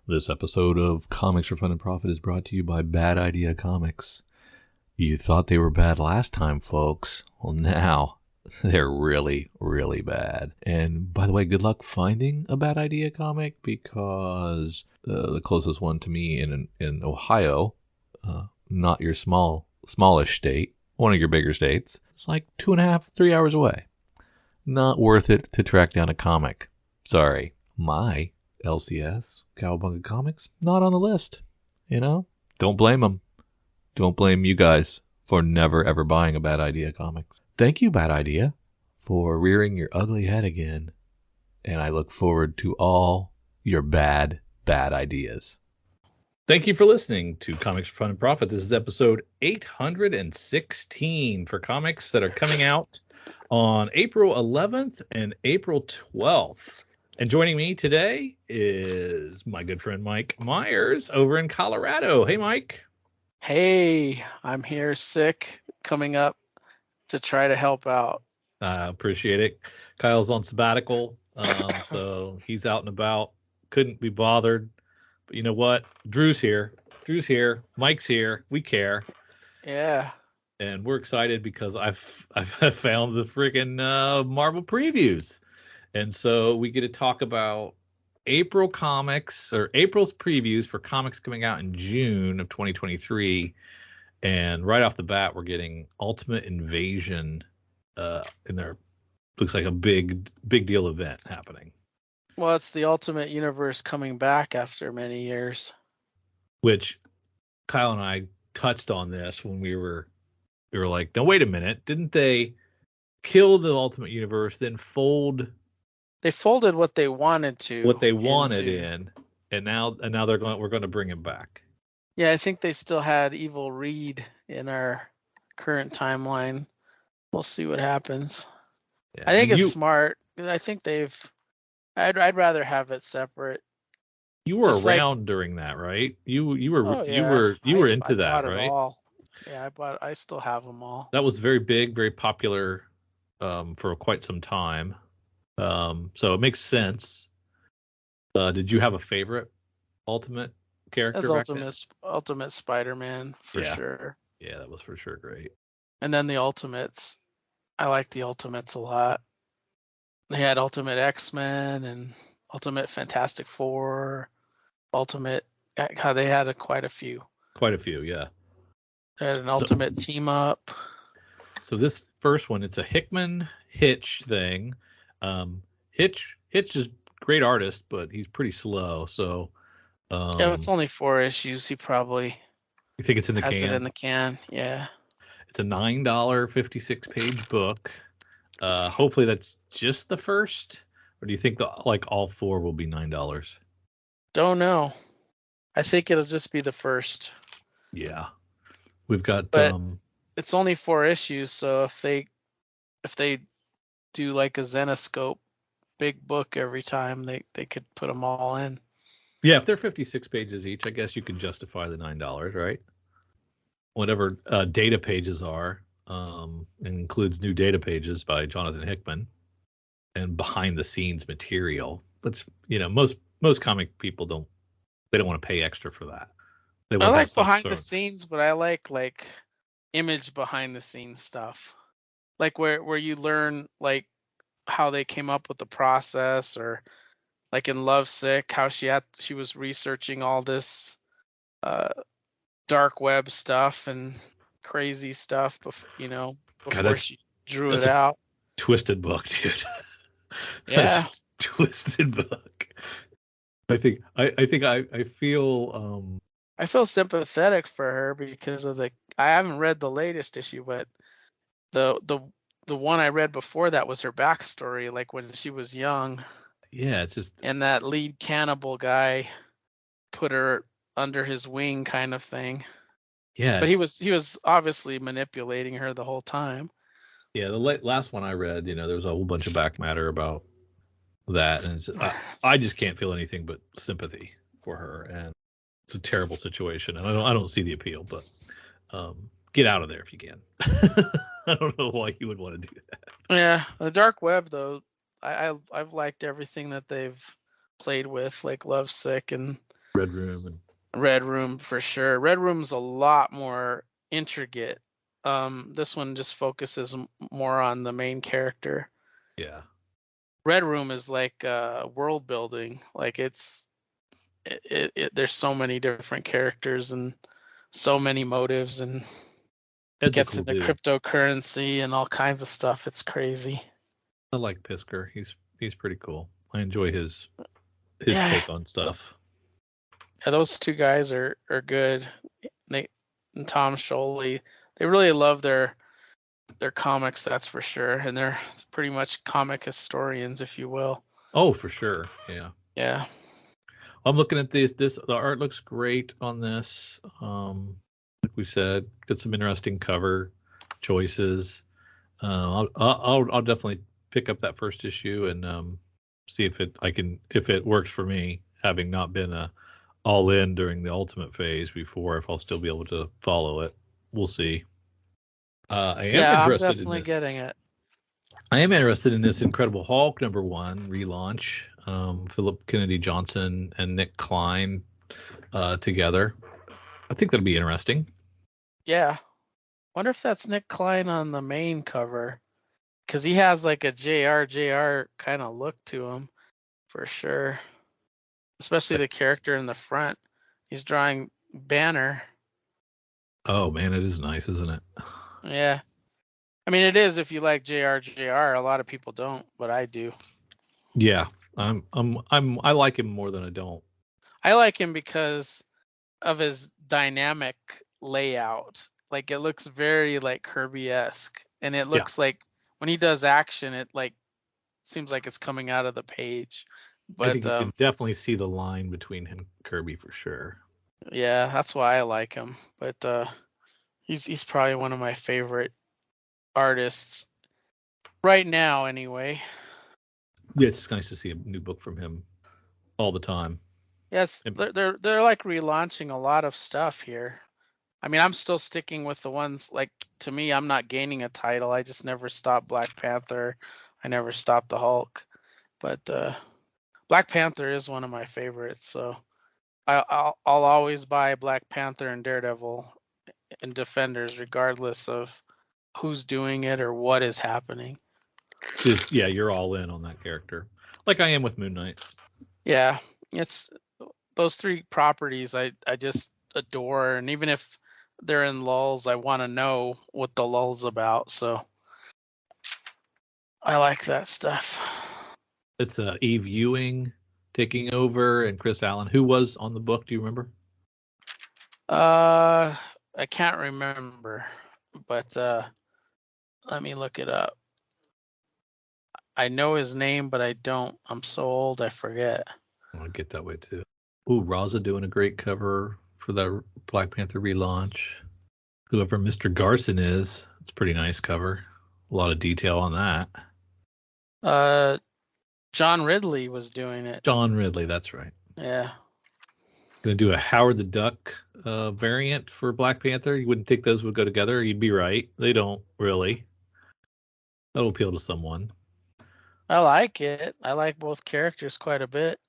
This episode of Comics for Fun and Profit is brought to you by Bad Idea Comics. You thought they were bad last time, folks. Well, now they're really, really bad. And by the way, good luck finding a Bad Idea comic because the closest one to me in Ohio, not your smallish state, one of your bigger states, it's like 2.5, 3 hours away. Not worth it to track down a comic. Sorry. My LCS, Cowabunga Comics, not on the list. You know? Don't blame them. Don't blame you guys for never ever buying a Bad Idea comics. Thank you, Bad Idea, for rearing your ugly head again. And I look forward to all your bad ideas. Thank you for listening to Comics for Fun and Profit. This is episode 816 for comics that are coming out on April 11th and April 12th. And joining me today is my good friend Mike Myers over in Colorado. Hey, Mike. Hey, I'm here sick, coming up to try to help out. Appreciate it. Kyle's on sabbatical, so he's out and about. Couldn't be bothered. But you know what? Drew's here. Mike's here. We care. Yeah. And we're excited because I've found the freaking Marvel previews. And so we get to talk about April comics or April's previews for comics coming out in June of 2023. And right off the bat, we're getting Ultimate Invasion in there. Looks like a big deal event happening. Well, it's the Ultimate Universe coming back after many years. Which Kyle and I touched on this when we were like, no, wait a minute. Didn't they kill the Ultimate Universe, then fold? They folded what they wanted to. What they wanted in, and now we're going to bring him back. Yeah, I think they still had Evil Reed in our current timeline. We'll see what happens. Yeah, I think it's smart. I think I'd rather have it separate. You were around during that, right? You were into that, right? All. Yeah, I still have them all. That was very big, very popular for quite some time. So it makes sense. Did you have a favorite Ultimate character? That's Ultimate Spider-Man for sure. Yeah, that was for sure great. And then the Ultimates. I like the Ultimates a lot. They had Ultimate X-Men and Ultimate Fantastic Four, Ultimate. How they had quite a few. Quite a few, yeah. They had an Ultimate Team Up. So this first one, it's a Hickman Hitch thing. Hitch is great artist, but he's pretty slow. So yeah, it's only 4 issues. He probably. You think it's in the has can? It in the can, yeah. It's a $9 56-page book. Hopefully that's just the first, or do you think all 4 will be $9? Don't know. I think it'll just be the first. Yeah, we've got. But it's only 4 issues, so if they do like a Zenoscope big book every time, they could put them all in. Yeah, if they're 56 pages each, I guess you could justify the $9, right? Whatever data pages are, includes new data pages by Jonathan Hickman and behind the scenes material. That's most comic people don't want to pay extra for that. I like behind the scenes, but I like image behind the scenes stuff. Like where you learn like how they came up with the process, or like in Lovesick, how she was researching all this dark web stuff and crazy stuff, before she drew it out. Twisted book, dude. Yeah, twisted book. I think I feel I feel sympathetic for her because of I haven't read the latest issue, but the one I read before that was her backstory, like when she was young. Yeah, it's just. And that lead cannibal guy put her under his wing, kind of thing. Yeah. But he was obviously manipulating her the whole time. Yeah, the last one I read, there was a whole bunch of back matter about that, and I just can't feel anything but sympathy for her, and it's a terrible situation, and I don't see the appeal, but get out of there if you can. I don't know why you would want to do that. Yeah, the dark web though, I've liked everything that they've played with, like Lovesick and Red Room and Red Room for sure. Red Room's a lot more intricate. This one just focuses more on the main character. yeah. Red Room is like world building. Like there's so many different characters and so many motives, and Ed's a gets cool into dude. cryptocurrency and all kinds of stuff. It's crazy. I like Pisker. He's pretty cool. I enjoy his Yeah, take on stuff. yeah, those two guys are good. Nate and Tom Scholey, they really love their comics, that's for sure, and they're pretty much comic historians, if you will. Oh, for sure. Yeah. Yeah. I'm looking at this. The art looks great on this. Like we said, got some interesting cover choices. I'll definitely pick up that first issue and see if it works for me, having not been all in during the Ultimate phase before. If I'll still be able to follow it, we'll see. I am Yeah, I'm interested in definitely this. getting it. I am interested in this Incredible Hulk #1 relaunch. Philip Kennedy Johnson and Nick Klein together. I think that'll be interesting. Yeah. Wonder if that's Nick Klein on the main cover, because he has like a JR kind of look to him for sure. Especially the character in the front. He's drawing Banner. Oh man, it is nice, isn't it? Yeah. I mean, it is if you like JR. A lot of people don't, but I do. Yeah, I like him more than I don't. I like him because of his dynamic layout. Like it looks very like Kirby-esque, and it Yeah, looks like when he does action, it like seems like it's coming out of the page. I But think you can definitely see the line between him and Kirby for sure. yeah, that's why I like him. But he's probably one of my favorite artists right now, anyway. Yeah, it's nice to see a new book from him all the time. Yes, And, they're like relaunching a lot of stuff here. I mean, I'm still sticking with the ones like, to me, I'm not gaining a title. I just never stopped Black Panther. I never stopped the Hulk. But Black Panther is one of my favorites. So I'll always buy Black Panther and Daredevil and Defenders, regardless of who's doing it or what is happening. yeah, you're all in on that character, like I am with Moon Knight. Yeah, it's those three properties I just adore, and even if they're in lulls, I want to know what the lull's about. So I like that stuff. It's Eve Ewing taking over and Chris Allen, who was on the book. Do you remember? I can't remember, but let me look it up. I know his name, but I don't. I'm so old, I forget. I get that way too. Ooh, Raza doing a great cover for that Black Panther relaunch. Whoever Mr. Garson is, it's a pretty nice cover. A lot of detail on that. John Ridley was doing it. John Ridley, that's right. Yeah. Gonna do a Howard the Duck variant for Black Panther. You wouldn't think those would go together. You'd be right. They don't really. That'll appeal to someone. I like it. I like both characters quite a bit.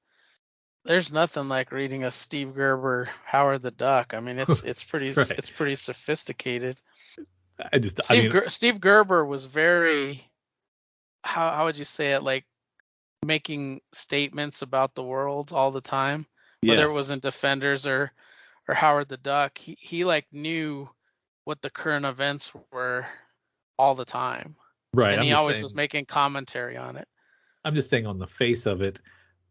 There's nothing like reading a Steve Gerber Howard the Duck. I mean, it's pretty Right. it's pretty sophisticated. I mean, Steve Gerber was very, how would you say it, like making statements about the world all the time, whether it was yes. in Defenders or Howard the Duck. He like knew what the current events were all the time, Right. and he always was making commentary on it. I'm just saying on the face of it,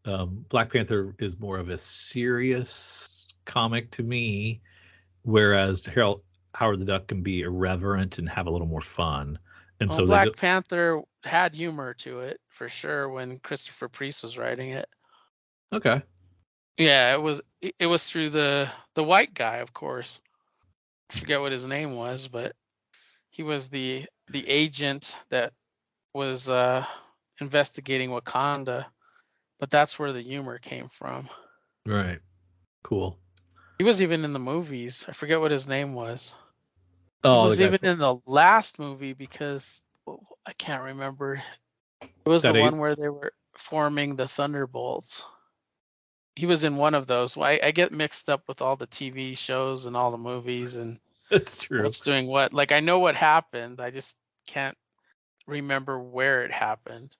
Black Panther is more of a serious comic to me, whereas Howard the Duck can be irreverent and have a little more fun. And Well, so they do. Black Panther had humor to it for sure when Christopher Priest was writing it. Okay. Yeah, it was through the white guy, of course. I forget what his name was, but he was the agent that was investigating Wakanda. But that's where the humor came from. Right. Cool. He was even in the movies. I forget what his name was. He Oh, the was guy even from in the last movie because I can't remember. It was the that one where they were forming the Thunderbolts. he was in one of those. I get mixed up with all the TV shows and all the movies and That's true. what's doing what. Like I know what happened, I just can't remember where it happened.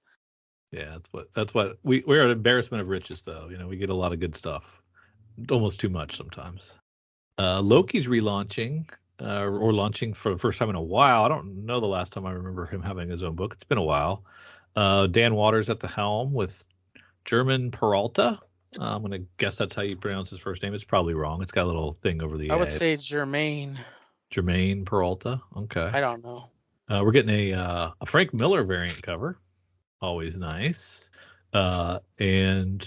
Yeah, that's what we're an embarrassment of riches, though. We get a lot of good stuff, almost too much sometimes. Loki's relaunching, or launching for the first time in a while. I don't know the last time I remember him having his own book. It's been a while. Dan Waters at the helm with German Peralta. I'm gonna guess that's how you pronounce his first name. It's probably wrong. It's got a little thing over the I would A. say Germain. Jermaine Peralta. Okay. I don't know. We're getting a Frank Miller variant cover. Always nice. And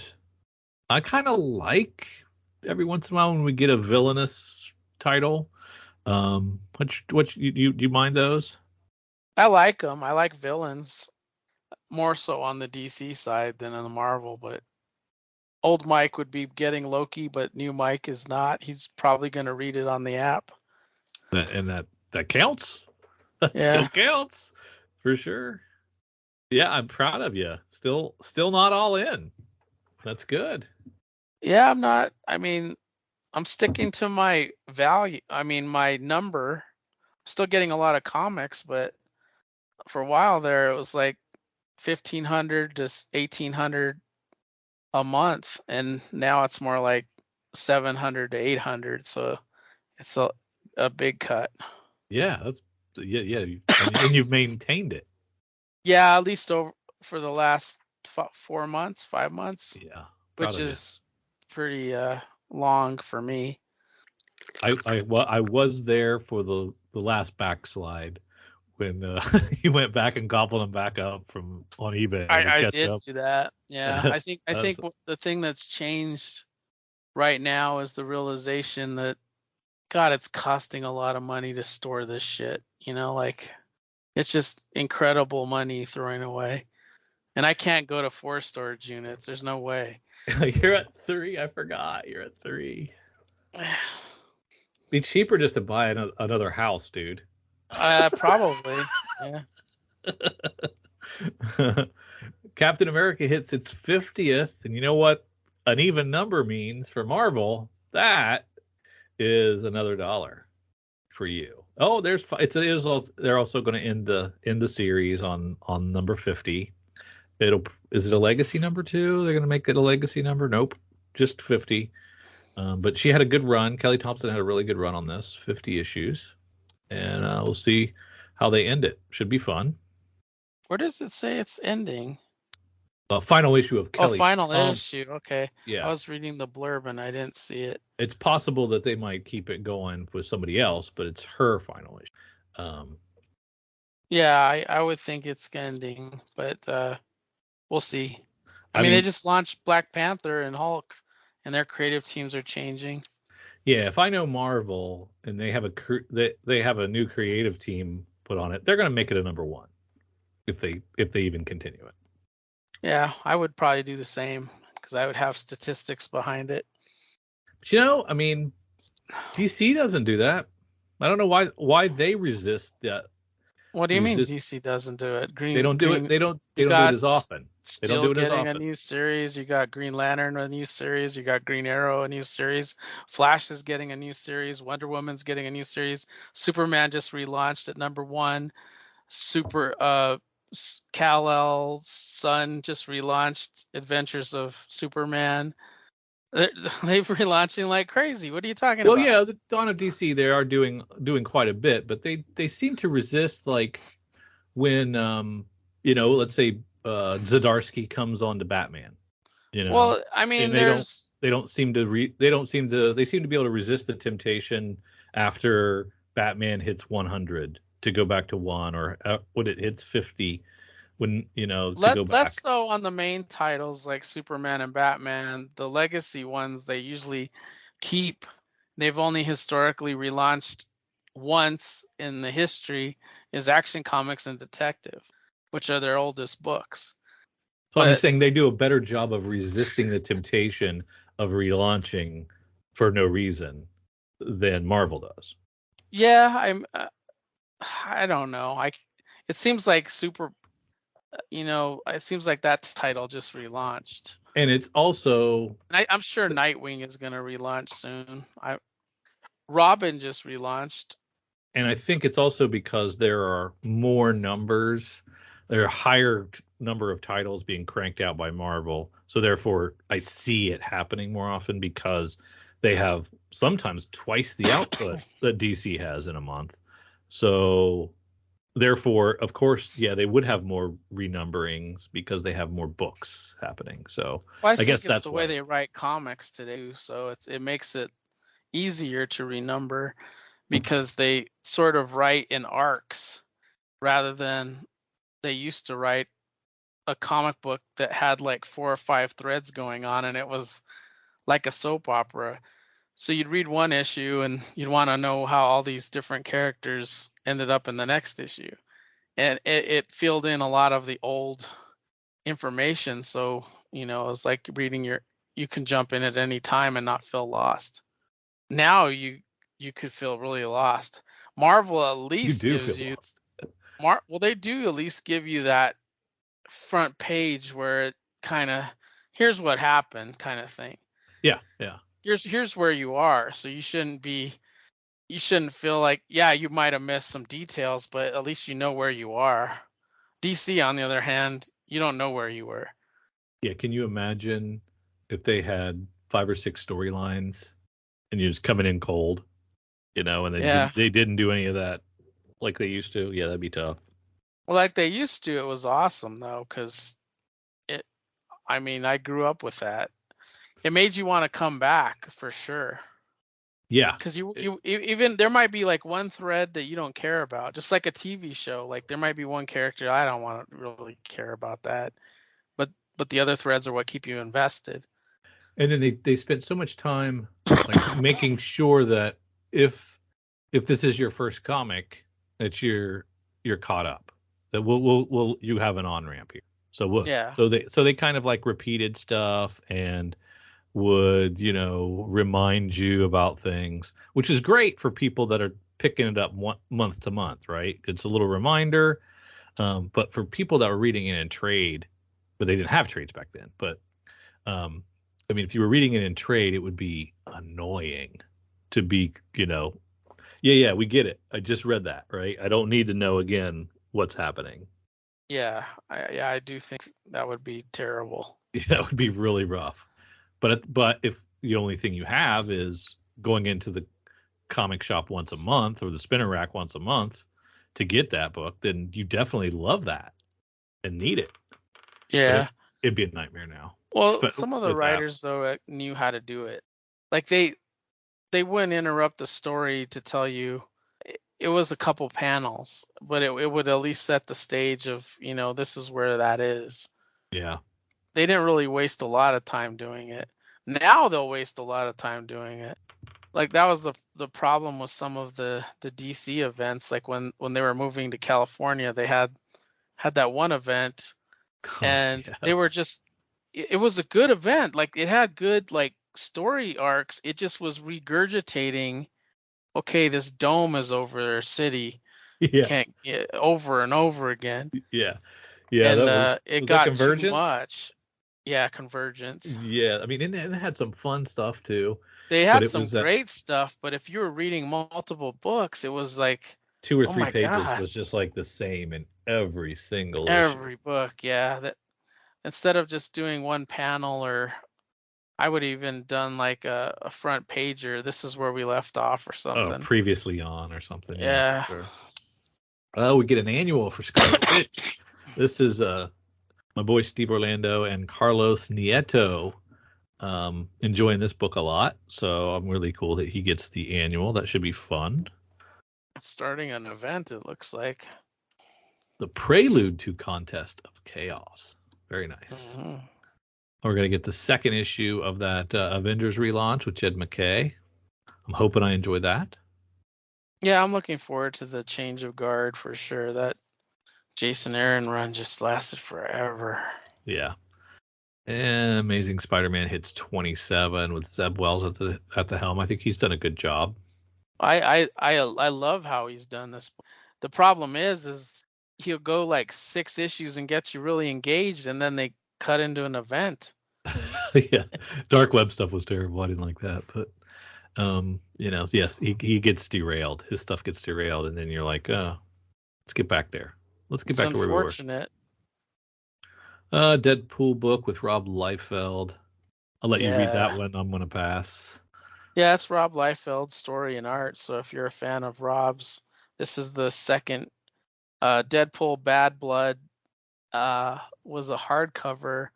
I kind of like every once in a while when we get a villainous title. What you mind those? I like them. I like villains more so on the DC side than on the Marvel, but old Mike would be getting Loki, but new Mike is not. He's probably going to read it on the app. And that counts. That Yeah. still counts for sure. Yeah, I'm proud of you. Still not all in. That's good. Yeah, I'm not. I mean, I'm sticking to my value. I mean, my number. Still getting a lot of comics, but for a while there, it was like 1,500 to 1,800 a month, and now it's more like 700 to 800. So it's a big cut. Yeah, yeah. And you've maintained it. Yeah, at least over for the last 4 months, 5 months. Yeah, which is pretty long for me. I was there for the last backslide when you went back and gobbled them back up from on eBay. I did do that. Yeah, I think the thing that's changed right now is the realization that God, it's costing a lot of money to store this shit. Like it's just incredible money throwing away, and I can't go to 4 storage units. There's no way. You're at 3. I forgot. You're at 3. Be cheaper just to buy another house, dude. Probably. Yeah. Captain America hits its 50th, and you know what an even number means for Marvel? That is another $1 for you. Oh, they're also going to end the series on number 50. Is it a legacy number too? They're going to make it a legacy number? Nope, just 50. But she had a good run. Kelly Thompson had a really good run on this, 50 issues, and we'll see how they end it. Should be fun. Where does it say it's ending? Final issue of Kelly. Final issue. Okay. Yeah. I was reading the blurb and I didn't see it. It's possible that they might keep it going with somebody else, but it's her final issue. Yeah, I would think it's ending, but we'll see. I mean, they just launched Black Panther and Hulk, and their creative teams are changing. Yeah, if I know Marvel and they have a new creative team put on it, they're going to make it a number 1 if they even continue it. Yeah, I would probably do the same because I would have statistics behind it. But I mean, DC doesn't do that. I don't know why they resist that. What do you mean DC doesn't do it? They don't do it. They don't do it as often. They don't do it as often. Getting a new series. You got Green Lantern a new series. You got Green Arrow a new series. Flash is getting a new series. Wonder Woman's getting a new series. Superman just relaunched at number 1. Kal-El's son just relaunched Adventures of Superman. They're relaunching like crazy. What are you talking about? Well, yeah, the Dawn of DC, they are doing quite a bit, but they seem to resist, like when let's say Zdarsky comes on to Batman. Well, I mean, they seem to be able to resist the temptation after Batman hits 100 to go back to 1, or when it hits 50. When to go back. Let's go on the main titles like Superman and Batman. The legacy ones they usually keep. They've only historically relaunched once in the history is Action Comics and Detective, which are their oldest books. So I'm just saying they do a better job of resisting the temptation of relaunching for no reason than Marvel does. Yeah, I don't know. It seems like it seems like that title just relaunched. And it's also, And I'm sure Nightwing is going to relaunch soon. Robin just relaunched. and I think it's also because there are more numbers, there are a higher number of titles being cranked out by Marvel. So therefore, I see it happening more often because they have sometimes twice the output that DC has in a month. So therefore, of course, yeah, they would have more renumberings because they have more books happening. So Well, I I guess think it's that's the way why. they write comics today, so it makes it easier to renumber because they sort of write in arcs rather than they used to write a comic book that had like 4 or 5 threads going on, and it was like a soap opera. So you'd read one issue and you'd want to know how all these different characters ended up in the next issue. And it filled in a lot of the old information. So, it's like you can jump in at any time and not feel lost. Now you could feel really lost. Marvel at You least do feel gives you lost. well, they do at least give you that front page where it kind of here's what happened kind of thing. Yeah, yeah. Here's where you are. So you shouldn't feel like, yeah, you might have missed some details, but at least you know where you are. DC, on the other hand, you don't know where you were. Yeah, can you imagine if they had 5 or 6 storylines and you're just coming in cold, and they Yeah. didn't do any of that like they used to? Yeah, that'd be tough. Well, like they used to, it was awesome though, because it. I mean, I grew up with that. It made you want to come back for sure. Yeah. Because even there might be like one thread that you don't care about, just like a TV show. Like there might be one character I don't want to really care about that, but the other threads are what keep you invested. And then they spent so much time like making sure that if this is your first comic, that you're caught up. That we'll you have an on ramp here. Yeah. So they kind of like repeated stuff and would, remind you about things, which is great for people that are picking it up month to month, right? It's a little reminder. But for people that were reading it in trade, but they didn't have trades back then. But I mean, if you were reading it in trade, it would be annoying to be, yeah, we get it. I just read that, right? I don't need to know again what's happening. Yeah, I do think that would be terrible. Yeah, that would be really rough. But if the only thing you have is going into the comic shop once a month or the spinner rack once a month to get that book, then you definitely love that and need it. But Yeah. it'd be a nightmare now. Well, But some of the with writers apps, though knew how to do it. Like they wouldn't interrupt the story to tell you it was a couple panels, but it would at least set the stage of, this is where that is. yeah. They didn't really waste a lot of time doing it. Now they'll waste a lot of time doing it. Like that was the problem with some of the DC events. Like when they were moving to California, they had that one event, Oh, and they were yes. just it was a good event. Like it had good like story arcs. It just was regurgitating, okay, this dome is over their city, Yeah. can't get over and over again. Yeah. Yeah, And that it was that got too Convergence? much. Yeah, Convergence. Yeah, I mean, it had some fun stuff too, They but had it some was that great stuff, but if you were reading multiple books, it was like, 2 or oh 3 my pages God, was just like the same in every single issue. every book, yeah. That instead of just doing one panel, or I would even done like a front pager, this is where we left off or Oh, something. previously on or something, yeah, for Yeah. sure. Oh, we get an annual for Scarlet Witch. This is my boy Steve Orlando and Carlos Nieto enjoying this book a lot. So I'm really cool that he gets the annual. That should be fun. It's starting an event, it looks like. The prelude to Contest of Chaos. Very nice. Hmm. We're going to get the second issue of that Avengers relaunch with Jed McKay. I'm hoping I enjoy that. Yeah, I'm looking forward to the change of guard for sure. That Jason Aaron run just lasted forever. Yeah. And Amazing Spider-Man hits 27 with Zeb Wells at the helm. I think he's done a good job. I love how he's done this. The problem is he'll go like 6 issues and get you really engaged, and then they cut into an event. Yeah, dark web stuff was terrible. I didn't like that, but yes, he gets derailed. His stuff gets derailed, and then you're like, oh, let's get back there. Let's get back to where we were. It's unfortunate. Deadpool book with Rob Liefeld. I'll let you read that one. I'm gonna pass. Yeah, it's Rob Liefeld's story and art. So if you're a fan of Rob's, this is the second. Deadpool Bad Blood was a hardcover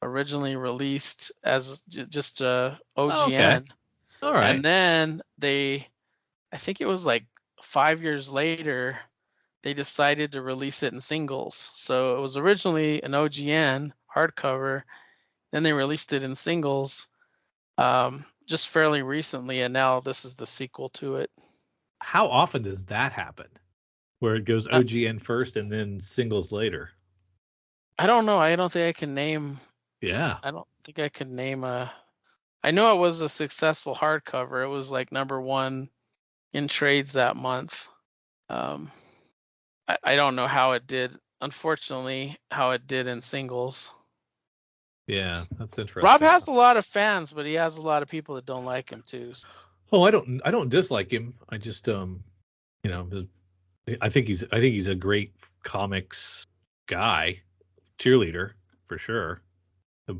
originally released as just a OGN. Okay. All right. And then I think it was like 5 years later, they decided to release it in singles. So it was originally an OGN hardcover, then they released it in singles just fairly recently, and now this is the sequel to it. How often does that happen? Where it goes OGN first and then singles later? I don't know. I don't think I can name. Yeah. I don't think I can name a. I know it was a successful hardcover. It was like #1 in trades that month. I don't know how it did. Unfortunately, how it did in singles. Yeah, that's interesting. Rob has a lot of fans, but he has a lot of people that don't like him too. Oh, I don't dislike him. I just I think he's a great comics guy, cheerleader for sure.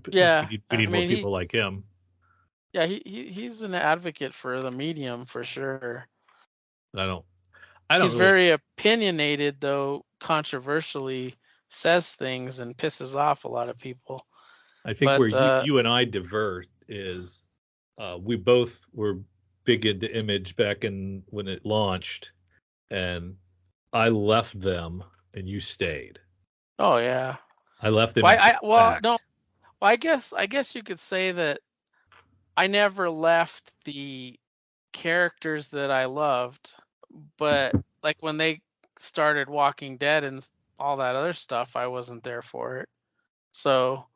Yeah, we need more people like him. Yeah, he's an advocate for the medium for sure. I don't. He's very opinionated, though controversially says things and pisses off a lot of people. I think where you and I divert is we both were big into Image back when it launched, and I left them and you stayed. Oh yeah. I left them. I guess you could say that I never left the characters that I loved, but like when they started Walking Dead and all that other stuff, I wasn't there for it. So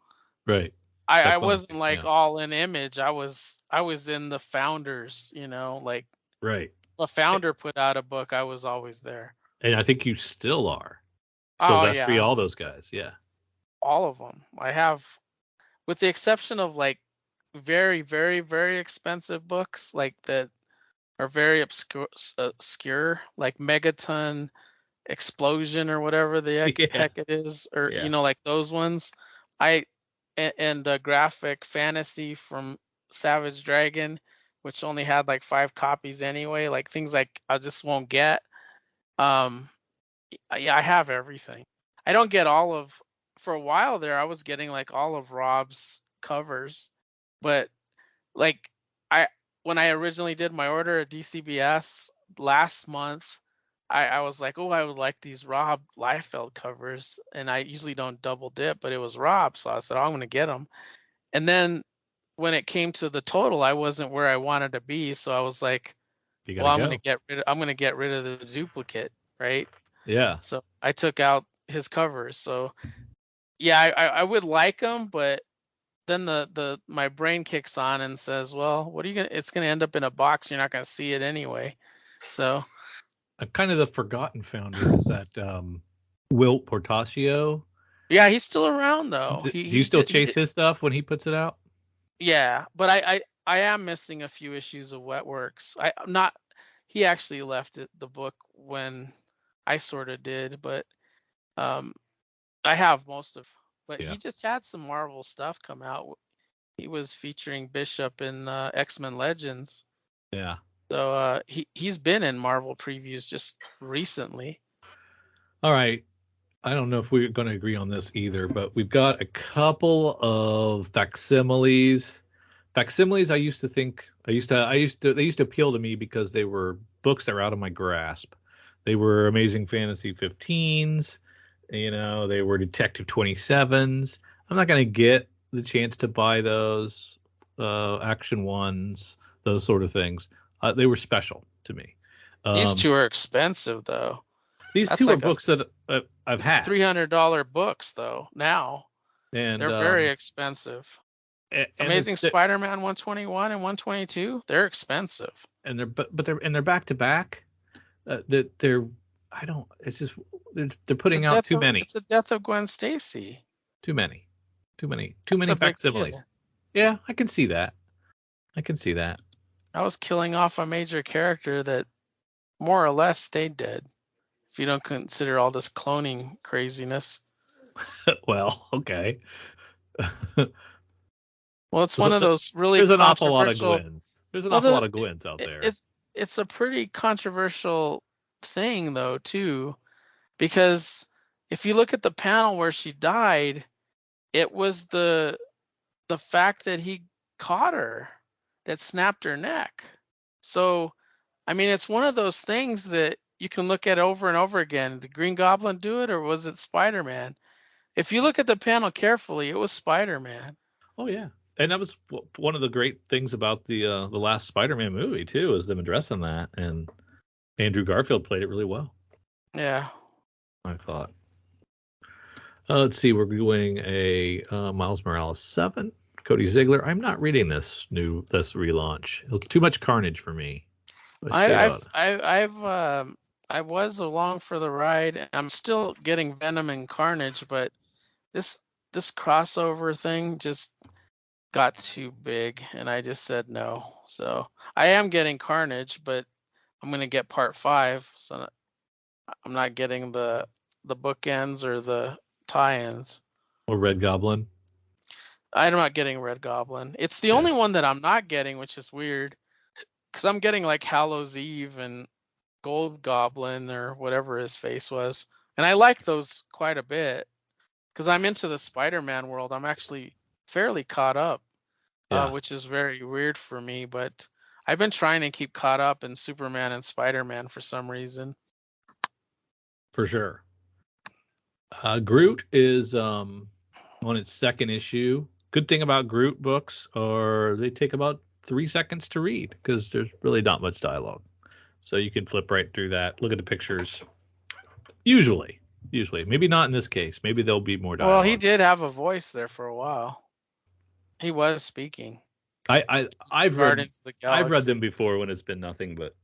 right. I wasn't like all in Image. I was in the founders, like right. A founder put out a book, I was always there. And I think you still are. Sylvester, all those guys, yeah. All of them. I have, with the exception of like very, very, very expensive books like that are very obscure, like Megaton Explosion or whatever the heck it is, or like those ones. And Graphic Fantasy from Savage Dragon, which only had like 5 copies anyway, like things like I just won't get. Yeah, I have everything. I don't get all of. For a while there, I was getting like all of Rob's covers, but like when I originally did my order at DCBS last month, I was like, oh, I would like these Rob Liefeld covers, and I usually don't double dip, but it was Rob, so I said, oh, I'm gonna get them. And then when it came to the total, I wasn't where I wanted to be, so I was like, well, I'm gonna get rid of the duplicate, right? Yeah. So I took out his covers. So yeah, I would like them, but then my brain kicks on and says, well, what are you gonna? It's gonna end up in a box. You're not gonna see it anyway. So kind of the forgotten founder is that Wilt Portacio. Yeah, he's still around though. Do you still chase his stuff when he puts it out? Yeah, but I am missing a few issues of Wetworks. He actually left the book when I sort of did, but I have most of. But he just had some Marvel stuff come out. He was featuring Bishop in X-Men Legends. Yeah. So he's been in Marvel previews just recently. All right. I don't know if we're going to agree on this either, but we've got a couple of facsimiles. Facsimiles, they used to appeal to me because they were books that were out of my grasp. They were Amazing Fantasy 15s, they were Detective 27s. I'm not going to get the chance to buy those Action 1s, those sort of things. They were special to me. These two are expensive though. These two are books that I've had. $300 books though now, and they're very expensive. Amazing Spider-Man 121 and 122, they're expensive. And they're back to back. They're I don't. It's just they're putting out too many. It's the death of Gwen Stacy. Too many That's a big facsimiles. deal. Yeah, I can see that. I was killing off a major character that more or less stayed dead, if you don't consider all this cloning craziness. Well, okay. Well, it's one of those really There's an awful controversial. lot of Gwens. There's an awful lot of Gwens out there. It's a pretty controversial thing though too, because if you look at the panel where she died, it was the fact that he caught her that snapped her neck. So, I mean, it's one of those things that you can look at over and over again. Did Green Goblin do it, or was it Spider-Man? If you look at the panel carefully, it was Spider-Man. Oh yeah, and that was one of the great things about the last Spider-Man movie too, is them addressing that, and Andrew Garfield played it really well. Yeah, I thought. Let's see, we're doing a Miles Morales 7. Cody Ziegler. I'm not reading this relaunch. It's too much carnage for me. I was along for the ride. I'm still getting Venom and Carnage, but this crossover thing just got too big, and I just said no. So I am getting Carnage, but I'm gonna get Part 5, so I'm not getting the bookends or the tie-ins. Or Red Goblin. I'm not getting Red Goblin. It's the only one that I'm not getting, which is weird, because I'm getting like Hallows Eve and Gold Goblin or whatever his face was, and I like those quite a bit because I'm into the Spider-Man world. I'm actually fairly caught up, which is very weird for me, but I've been trying to keep caught up in Superman and Spider-Man for some reason. For sure. Groot is on its second issue. Good thing about Groot books are they take about 3 seconds to read because there's really not much dialogue. So you can flip right through that, look at the pictures. Usually. Maybe not in this case. Maybe there'll be more dialogue. Well, he did have a voice there for a while. He was speaking. I've read them before when it's been nothing but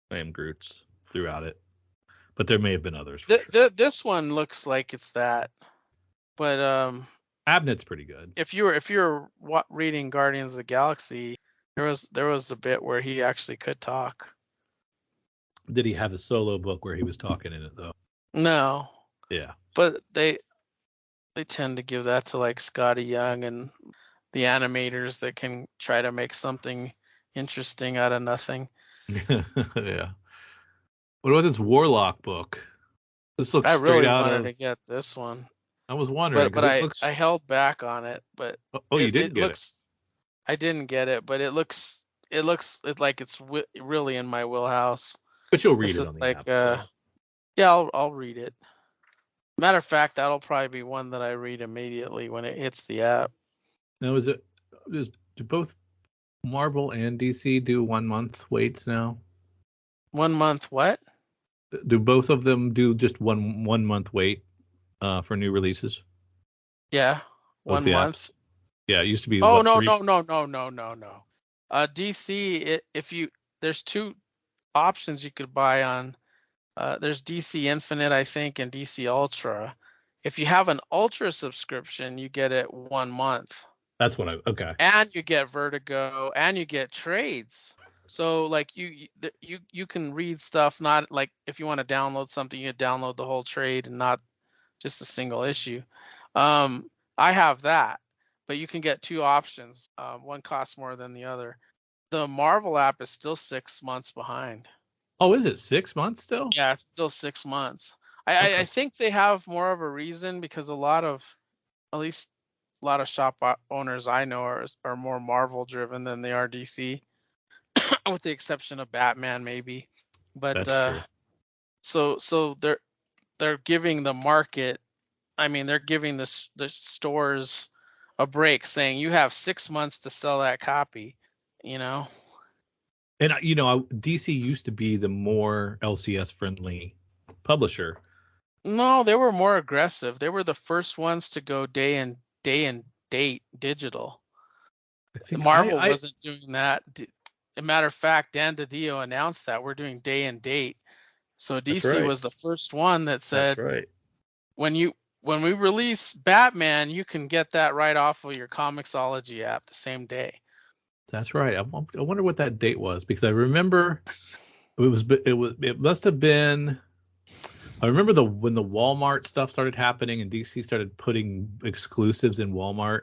I am Groots throughout it. But there may have been others. This one looks like it's that. But Abnett's pretty good. If you were reading Guardians of the Galaxy, there was a bit where he actually could talk. Did he have a solo book where he was talking in it though? No. Yeah. But they tend to give that to like Scotty Young and the animators that can try to make something interesting out of nothing. Yeah. What about this Warlock book? This looks I straight really out wanted of... to get this one. I was wondering, but I held back on it. But you didn't get it. I didn't get it, but it looks like it's really in my wheelhouse. But you'll read it on the app. So. Yeah, I'll read it. Matter of fact, that'll probably be one that I read immediately when it hits the app. Now, do both Marvel and DC do 1 month waits now? 1 month what? Do both of them do just one month wait for new releases? Yeah, 1 month. Apps? Yeah, it used to be. Oh no. DC, there's 2 options you could buy on. There's DC Infinite, I think, and DC Ultra. If you have an Ultra subscription, you get it 1 month. That's what okay. And you get Vertigo, and you get trades. So like you can read stuff, not like if you want to download something, you download the whole trade and not just a single issue. I have that, but you can get 2 options. One costs more than the other. The Marvel app is still 6 months behind. Oh, is it 6 months still? Yeah, it's still 6 months. I think they have more of a reason because at least a lot of shop owners I know are more Marvel driven than they are DC, with the exception of Batman maybe. But that's true. So they're giving the market, I mean they're giving the stores a break, saying you have 6 months to sell that copy, you know. And DC used to be the more LCS friendly publisher. No, they were more aggressive. They were the first ones to go day and date digital. Marvel wasn't doing that. As a matter of fact, Dan DiDio announced that we're doing day and date, So That's DC right. was the first one that said, That's right. when we release Batman, you can get that right off of your Comixology app the same day. That's right. I wonder what that date was, because I remember it must have been. I remember when the Walmart stuff started happening and DC started putting exclusives in Walmart.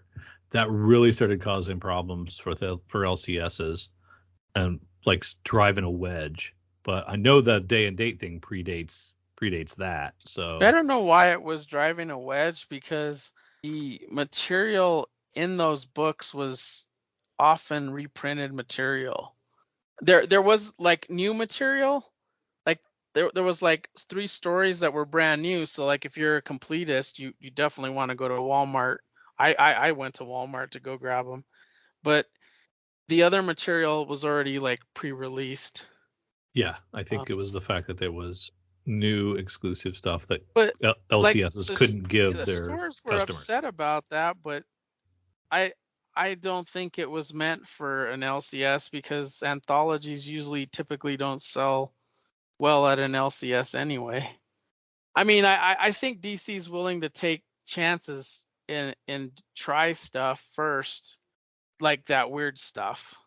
That really started causing problems for LCSs and like driving a wedge. But I know the day and date thing predates that. So I don't know why it was driving a wedge, because the material in those books was often reprinted material. There was like new material, like there was like 3 stories that were brand new. So like if you're a completist, you definitely want to go to Walmart. I went to Walmart to go grab them, but the other material was already like pre-released. yeah, I think it was the fact that there was new exclusive stuff that But like LCSs couldn't give the their stores were customers. upset about that, but I I don't think it was meant for an LCS, because anthologies usually typically don't sell well at an LCS anyway. I mean, I think DC's willing to take chances and try stuff first, like that weird stuff, Yeah,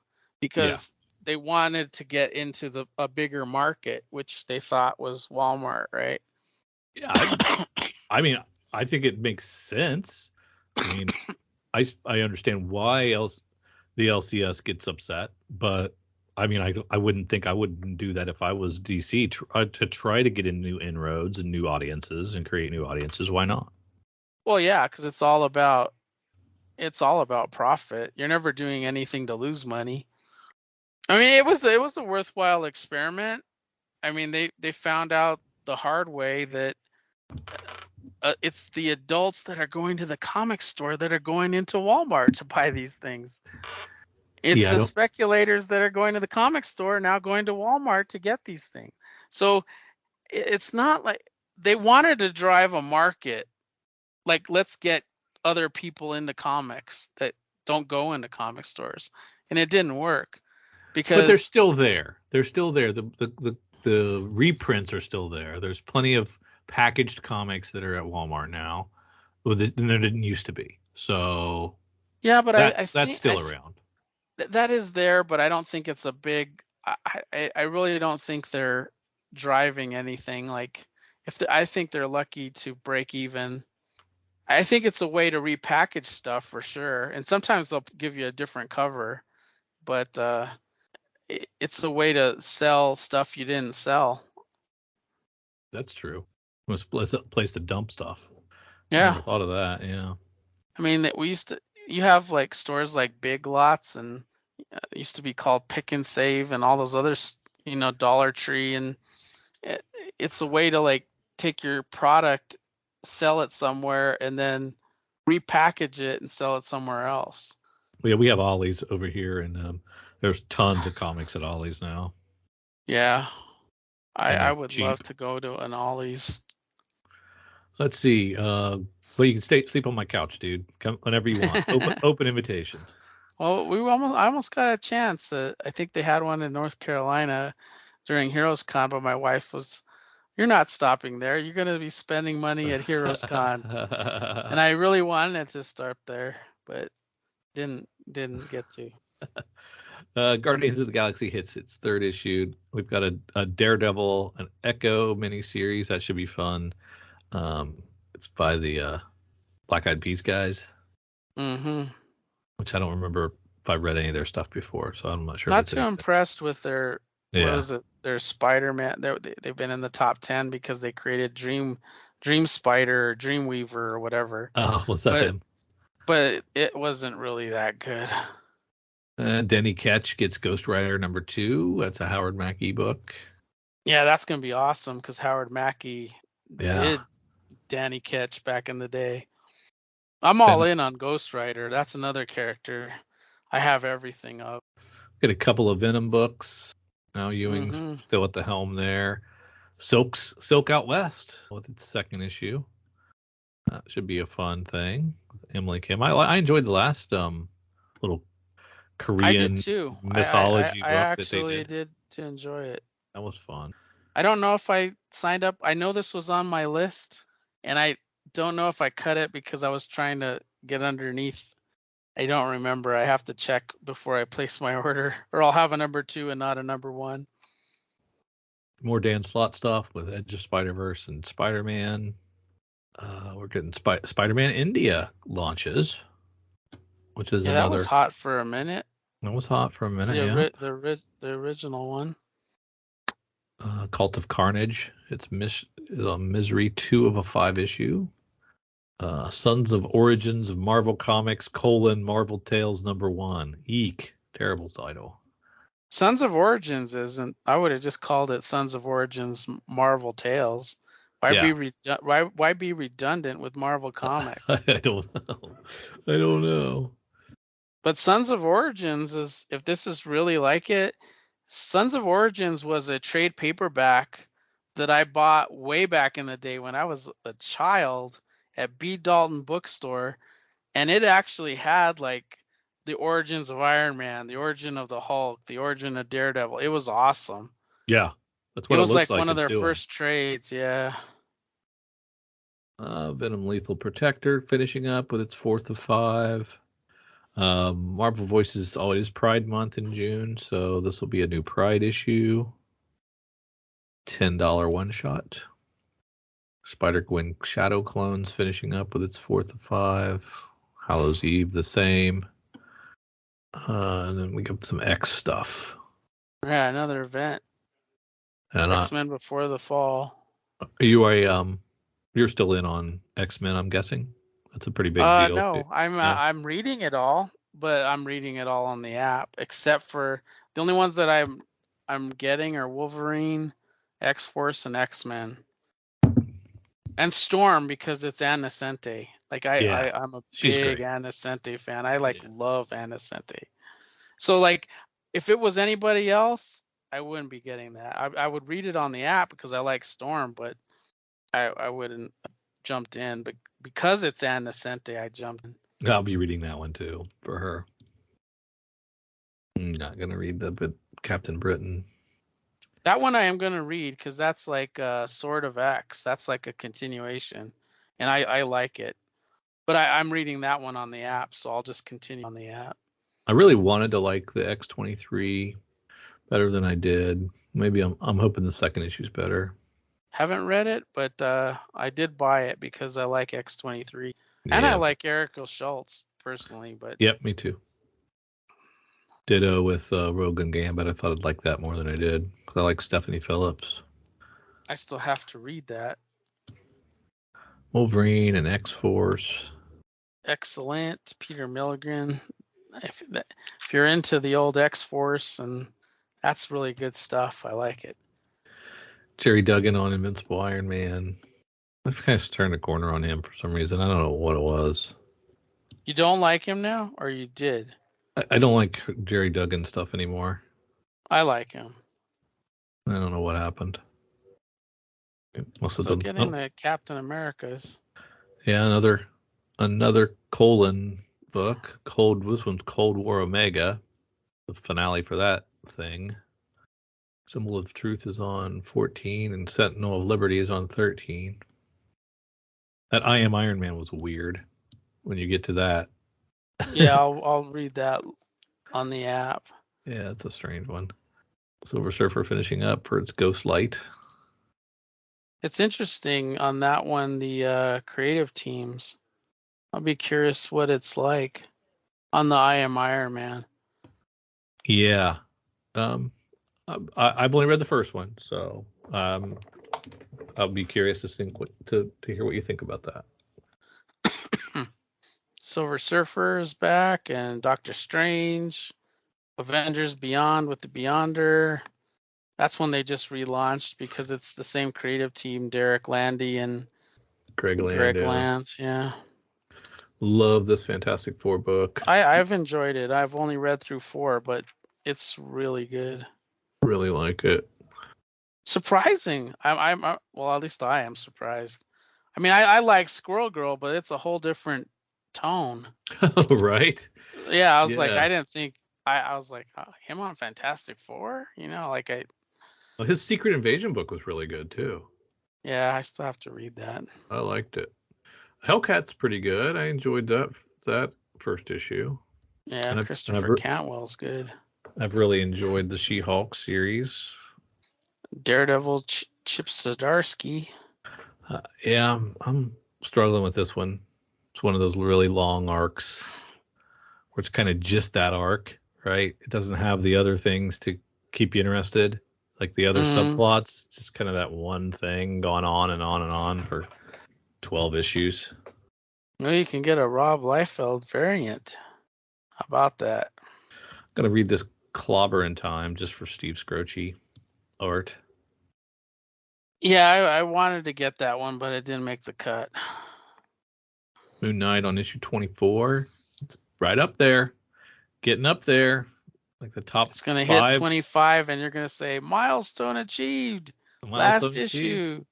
because they wanted to get into a bigger market, which they thought was Walmart, right? yeah. I mean, I think it makes sense. I mean, I understand why else the LCS gets upset, but I mean, I wouldn't do that if I was DC to try to get in new inroads and new audiences and create new audiences. Why not? Well, yeah, because it's all about profit. You're never doing anything to lose money. I mean, it was a worthwhile experiment. I mean, they found out the hard way that it's the adults that are going to the comic store that are going into Walmart to buy these things. It's Yeah, I the don't. speculators that are going to the comic store now going to Walmart to get these things. So it's not like they wanted to drive a market, like let's get other people into comics that don't go into comic stores, and it didn't work But they're because still there. They're still there. The reprints are still there. There's plenty of packaged comics that are at Walmart now, than there didn't used to be. So yeah, but I that's think still around. that is there, but I don't think it's a big. I really don't think they're driving anything. Like I think they're lucky to break even. I think it's a way to repackage stuff for sure, and sometimes they'll give you a different cover, but it's a way to sell stuff you didn't sell. That's true. It's a place to dump stuff. I Yeah, never thought of that. Yeah. I mean we used to. You have like stores like Big Lots, and it used to be called Pick and Save, and all those others, Dollar Tree, and it, it's a way to like take your product, sell it somewhere, and then repackage it and sell it somewhere else. We have Ollie's over here, and there's tons of comics at Ollie's now. Yeah, And I they're would love cheap. to go to an Ollie's. Let's see. But you can sleep on my couch, dude. Come whenever you want. Open invitation. Well, I almost got a chance. I think they had one in North Carolina during Heroes Con, but my wife was, "You're not stopping there. You're going to be spending money at Heroes Con," and I really wanted to start there, but didn't get to. Guardians of the Galaxy hits its third issue. We've got a Daredevil, an Echo miniseries that should be fun. It's by the Black Eyed Peas guys, Mm-hmm. which I don't remember if I read any of their stuff before, so I'm not sure if Not it's too any good. impressed with their, what Yeah. was it? Their Spider-Man. They've been in the top 10 because they created Dream Spider or Dreamweaver or whatever. Oh, was that But him? it wasn't really that good. Denny Ketch gets Ghost Rider #2. That's a Howard Mackie book. Yeah, that's gonna be awesome because Howard Mackey Yeah. did Danny Ketch back in the day. I'm all Then in on Ghost Rider. That's another character I have everything of. get a couple of Venom books. Now Ewing's Mm-hmm. still at the helm there. Silk Out West with its second issue. That should be a fun thing. Emily Kim. I enjoyed the last little I did Korean too. mythology I book that they actually did. did to enjoy it. That was fun. I don't know if I signed up. I know this was on my list, and I don't know if I cut it because I was trying to get underneath. I don't remember. I have to check before I place my order, or I'll have a number 2 and not a number 1. More Dan Slott stuff with Edge of Spider-Verse and Spider-Man. We're getting Spider-Man India launches, which is Yeah, that was another. hot for a minute. That was hot for a minute, The yeah. the original one. Cult of Carnage. It's Misery 2 of a 5 issue. Sons of Origins of Marvel Comics, Marvel Tales #1. Eek. Terrible title. Sons of Origins isn't. I would have just called it Sons of Origins Marvel Tales. Why be redundant with Marvel Comics? I don't know. I don't know. But Sons of Origins is, if this is really like it, Sons of Origins was a trade paperback that I bought way back in the day when I was a child at B. Dalton Bookstore, and it actually had like the origins of Iron Man, the origin of the Hulk, the origin of Daredevil. It was awesome. Yeah, that's what It it was looks like like one of it's their doing. first trades, yeah. Venom Lethal Protector finishing up with its 4th of 5. Marvel Voices, it is Pride Month in June, so this will be a new Pride issue. $10 one shot. Spider-Gwen Shadow Clones finishing up with its 4th of 5. Hallows Eve the same. And then we got some X stuff. Yeah, another event. And X-Men Before the Fall. you're still in on X-Men, I'm guessing? That's a pretty big deal. No, I'm reading it all, but I'm reading it all on the app, except for the only ones that I'm getting are Wolverine, X-Force, and X-Men. And Storm, because it's Ann Nocente. Like I'm a big Ann Nocente fan. I love Ann Nocente. So like if it was anybody else, I wouldn't be getting that. I would read it on the app because I like Storm, but I wouldn't jumped in. But because it's Ann Nocente, I jumped in. I'll be reading that one too for her. I'm not gonna read the Captain Britain. That one I am gonna read because that's like Sword of X. That's like a continuation, and I like it. But I'm reading that one on the app, so I'll just continue on the app. I really wanted to like the X-23 better than I did. Maybe I'm hoping the second issue's better. Haven't read it, but I did buy it because I like X-23, and I like Erica Schultz personally. But yep, me too. Ditto with Rogan Gambit. I thought I'd like that more than I did because I like Stephanie Phillips. I still have to read that. Wolverine and X-Force. Excellent, Peter Milligan. If you're into the old X-Force, and that's really good stuff. I like it. Jerry Duggan on Invincible Iron Man. I've kind of turned a corner on him for some reason. I don't know what it was. You don't like him now, or you did? I don't like Jerry Duggan stuff anymore. I like him. I don't know what happened. Still getting the Captain Americas. Yeah, another colon book. This one's Cold War Omega. The finale for that thing. Symbol of Truth is on 14, and Sentinel of Liberty is on 13. That I Am Iron Man was weird when you get to that. Yeah, I'll read that on the app. Yeah, it's a strange one. Silver Surfer finishing up for its Ghost Light. It's interesting on that one, the creative teams. I'll be curious what it's like on the I Am Iron Man. Yeah. I've only read the first one, so I'll be curious to hear what you think about that. Silver Surfer is back, and Doctor Strange, Avengers Beyond with the Beyonder. That's when they just relaunched because it's the same creative team, Derek Landy and Greg Land. Yeah. Love this Fantastic Four book. I've enjoyed it. I've only read through 4, but it's really good. Really like it. Surprising. I'm well, at least I am surprised. I mean, I like Squirrel Girl, but it's a whole different tone. Right? Yeah, I was like, I didn't think I was like him on Fantastic Four, like Well, his Secret Invasion book was really good too. Yeah, I still have to read that. I liked it. Hellcat's pretty good. I enjoyed that first issue. Yeah, And Christopher Cantwell's good. I've really enjoyed the She-Hulk series. Daredevil Chip Zdarsky. Yeah, I'm struggling with this one. It's one of those really long arcs where it's kind of just that arc, right? It doesn't have the other things to keep you interested, like the other subplots. It's just kind of that one thing going on and on and on for 12 issues. No, you can get a Rob Liefeld variant. How about that? I'm gonna read this Clobber in Time just for Steve Scroce art. Yeah, I wanted to get that one, but it didn't make the cut. Moon Knight on issue 24. It's right up there, getting up there, like the top. It's gonna 5. hit 25, and you're gonna say milestone achieved. Last issue.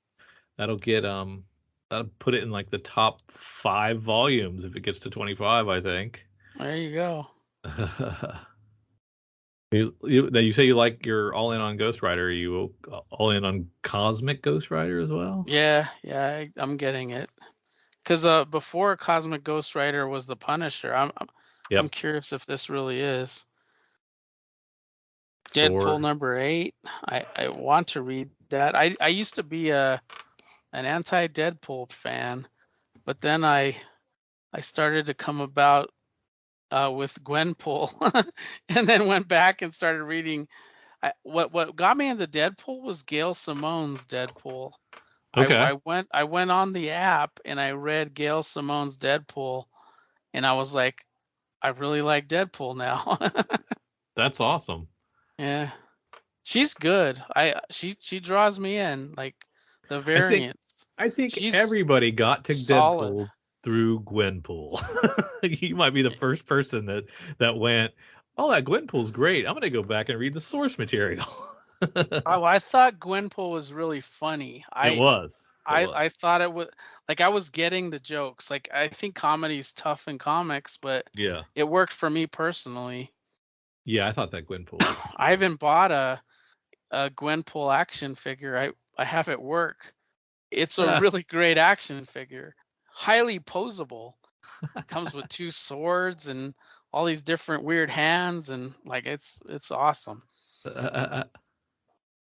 That'll that'll put it in like the top 5 volumes if it gets to 25, I think. There you go. You say you like your all in on Ghost Rider. Are you all in on Cosmic Ghost Rider as well? Yeah, I'm getting it. Because before Cosmic Ghost Rider was the Punisher. I'm curious if this really is. Deadpool #8. I want to read that. I used to be an anti-Deadpool fan, but then I started to come about with Gwenpool, and then went back and started reading. What got me into Deadpool was Gail Simone's Deadpool. Okay. I went on the app and I read Gail Simone's Deadpool, and I was like, I really like Deadpool now. That's awesome. Yeah, she's good. She draws me in, like the variants. I think everybody got to solid. Deadpool through Gwenpool. You might be the first person that went, oh, that Gwenpool's great. I'm gonna go back and read the source material. Oh, I thought Gwenpool was really funny. It was. I thought it was like I was getting the jokes. Like I think comedy's tough in comics, but yeah, it worked for me personally. Yeah, I thought that Gwenpool. I haven't bought a Gwenpool action figure. I have at work. It's a really great action figure. Highly posable. Comes with 2 swords and all these different weird hands, and like it's awesome.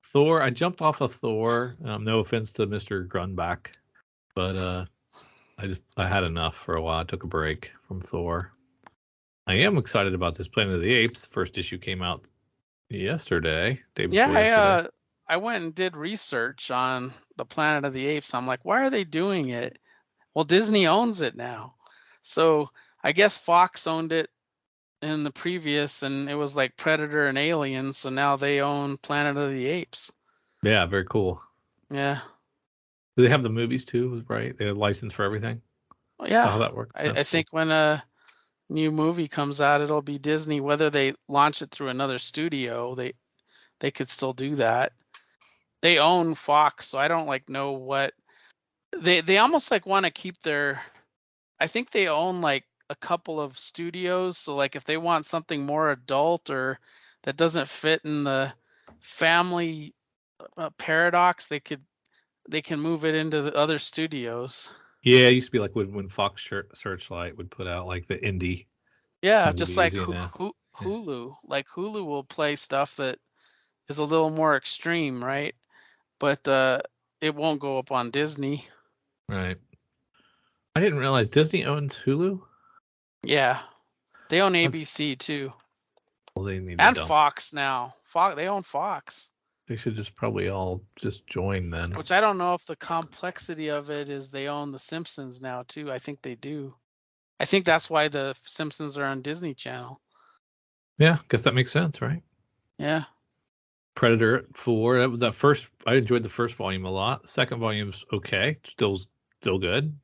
Thor, I jumped off of Thor. No offense to Mr. Grunback, but I had enough for a while. I took a break from Thor. I am excited about this Planet of the Apes. The first issue came out yesterday. Yesterday. I went and did research on the Planet of the Apes. I'm like, why are they doing it? Well, Disney owns it now. So I guess Fox owned it in the previous, and it was like Predator and Alien. So now they own Planet of the Apes. Yeah, very cool. Yeah. Do they have the movies too? Right? They have license for everything. Well, yeah. How that works? I think when a new movie comes out, it'll be Disney. Whether they launch it through another studio, they could still do that. They own Fox, so I don't like know what they almost like want to keep their. I think they own like a couple of studios, so like if they want something more adult or that doesn't fit in the family paradox, they can move it into the other studios. Yeah, it used to be like when Fox Searchlight would put out like the indie. Yeah, just like Hulu. Like Hulu will play stuff that is a little more extreme, right? But it won't go up on Disney. Right. I didn't realize Disney owns Hulu. Yeah, they own ABC too. Well, they need and Fox now. They own Fox. They should just probably all just join then. Which I don't know if the complexity of it is they own The Simpsons now too. I think they do. I think that's why The Simpsons are on Disney Channel. Yeah, guess that makes sense, right? Yeah. Predator 4. That first, I enjoyed the first volume a lot. The second volume's okay, still good.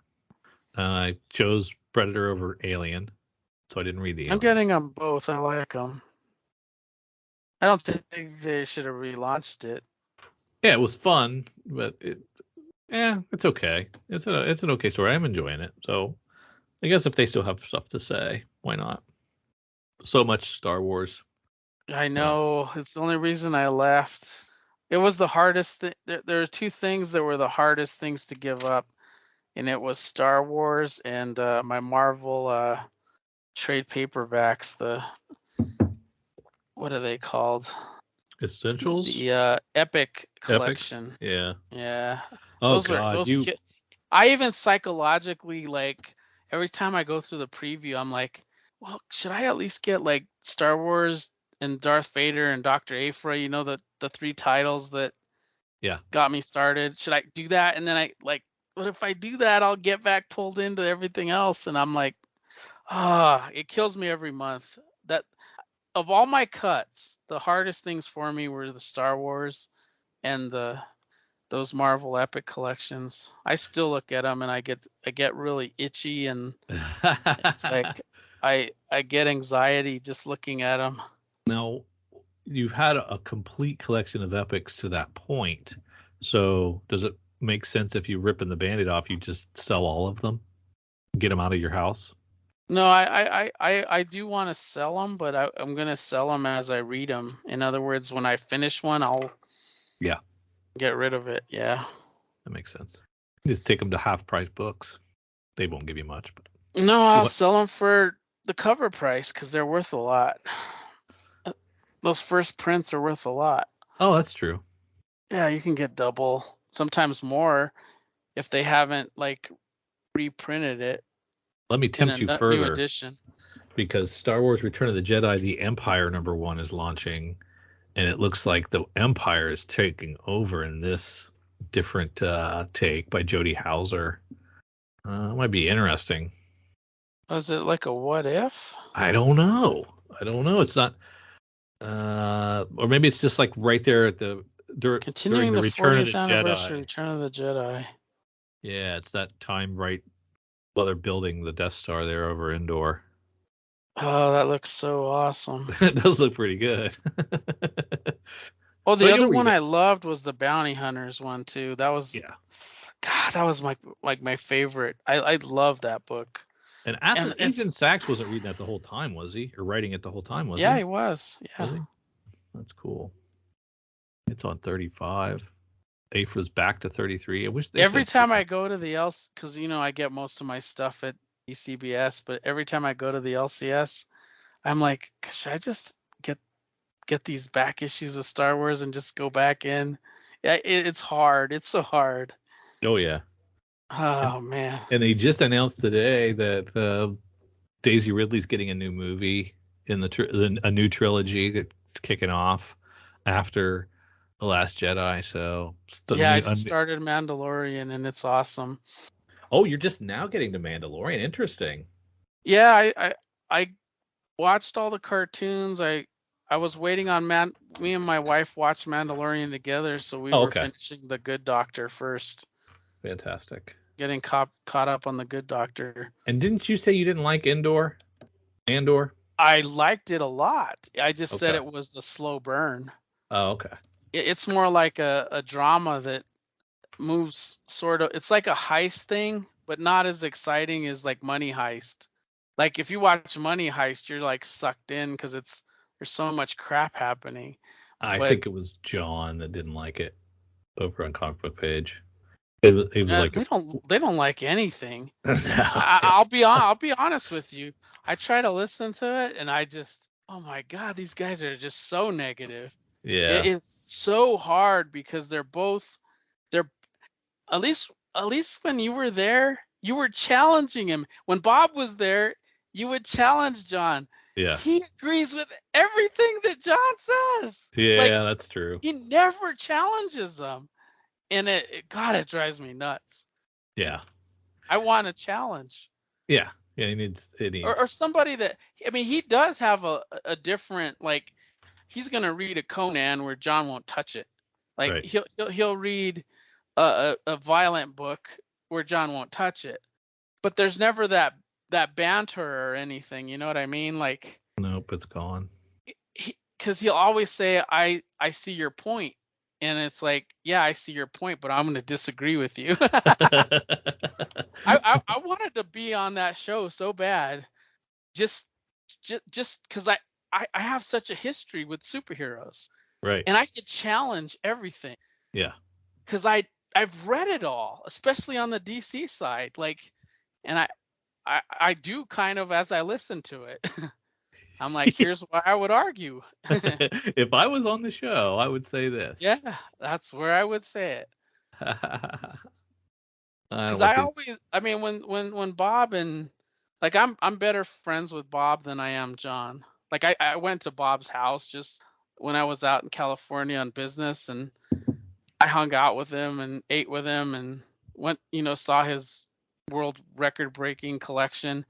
I chose Predator over Alien, so I didn't read the Alien. I'm getting them both. I like them. I don't think they should have relaunched it. Yeah, it was fun, but it's okay. It's an okay story. I'm enjoying it. So I guess if they still have stuff to say, why not? So much Star Wars. I know. It's the only reason I left. It was the hardest there are two things that were the hardest things to give up, and it was Star Wars and my Marvel trade paperbacks. What are they called? Essentials? The Epic Epics? collection. Yeah. Yeah. Oh God, I even psychologically, like, every time I go through the preview, I'm like, well, should I at least get like Star Wars and Darth Vader and Dr. Aphra, the three titles that got me started? Should I do that? And then what if I do that, I'll get back pulled into everything else, and I'm like, it kills me every month. That of all my cuts, the hardest things for me were the Star Wars and those Marvel Epic collections. I still look at them and I get really itchy, and it's like I get anxiety just looking at them. Now, you've had a complete collection of epics to that point. So does it make sense if you ripping the Band-Aid off, you just sell all of them, get them out of your house? No, I do want to sell them, but I'm gonna sell them as I read them. In other words, when I finish one, I'll get rid of it. Yeah, that makes sense. Just take them to half-price books. They won't give you much, but no, I'll sell them for the cover price because they're worth a lot. Those first prints are worth a lot. Oh, that's true. Yeah, you can get double, sometimes more, if they haven't like reprinted it. Let me tempt you further. New edition. Because Star Wars Return of the Jedi, the Empire #1 is launching, and it looks like the Empire is taking over in this different take by Jody Hauser. It might be interesting. Was it like a what if? I don't know. It's not. Or maybe it's just like right there at continuing during the Return of the anniversary, Jedi. Return of the Jedi. Yeah, it's that time right while they're building the Death Star there over Endor. Oh, that looks so awesome. It does look pretty good. Oh, the other one I loved was the Bounty Hunters one too. That was God, that was my favorite. I loved that book. And Ethan Sachs wasn't reading that the whole time, was he? Or writing it the whole time, was he? Yeah, he was. Yeah. Was he? That's cool. It's on 35. Aphra's back to 33. I wish every time I go to the because I get most of my stuff at ECBS, but every time I go to the LCS, I'm like, should I just get these back issues of Star Wars and just go back in? Yeah, it's hard. It's so hard. Oh yeah. Oh man. And they just announced today that Daisy Ridley's getting a new movie in a new trilogy that's kicking off after The Last Jedi. So I just started Mandalorian and it's awesome. Oh, you're just now getting to Mandalorian. Interesting. Yeah, I watched all the cartoons. I was waiting on me and my wife watched Mandalorian together, so we were finishing The Good Doctor first. Fantastic. Getting caught up on The Good Doctor. And didn't you say you didn't like Andor? I liked it a lot. I just said it was a slow burn. Oh, okay. It's more like a drama that moves sort of. It's like a heist thing, but not as exciting as like Money Heist. Like if you watch Money Heist, you're like sucked in because there's so much crap happening. I think it was John that didn't like it over on Comic Book Page. It was like they don't like anything. I'll be honest with you. I try to listen to it, and I just, oh my God, these guys are just so negative. Yeah, it is so hard because they're at least when you were there, you were challenging him. When Bob was there, you would challenge John. Yeah, he agrees with everything that John says. Yeah, that's true. He never challenges them. And it drives me nuts. Yeah. I want a challenge. Yeah. Yeah, he needs. Or somebody that, I mean, he does have a different, like, he's going to read a Conan where John won't touch it. Like, right. He'll read a violent book where John won't touch it. But there's never that banter or anything, you know what I mean? Like, nope, it's gone. Because he'll always say, I see your point. And it's like, yeah, I see your point, but I'm going to disagree with you. I wanted to be on that show so bad, just because I have such a history with superheroes. Right. And I could challenge everything. Yeah. Because I've read it all, especially on the DC side. Like, and I do kind of as I listen to it. I'm like, here's why I would argue. If I was on the show, I would say this. Yeah, that's where I would say it. I don't Because want I these. always, I mean, when Bob and like I'm better friends with Bob than I am John. Like I went to Bob's house just when I was out in California on business, and I hung out with him and ate with him and went, saw his world record breaking collection.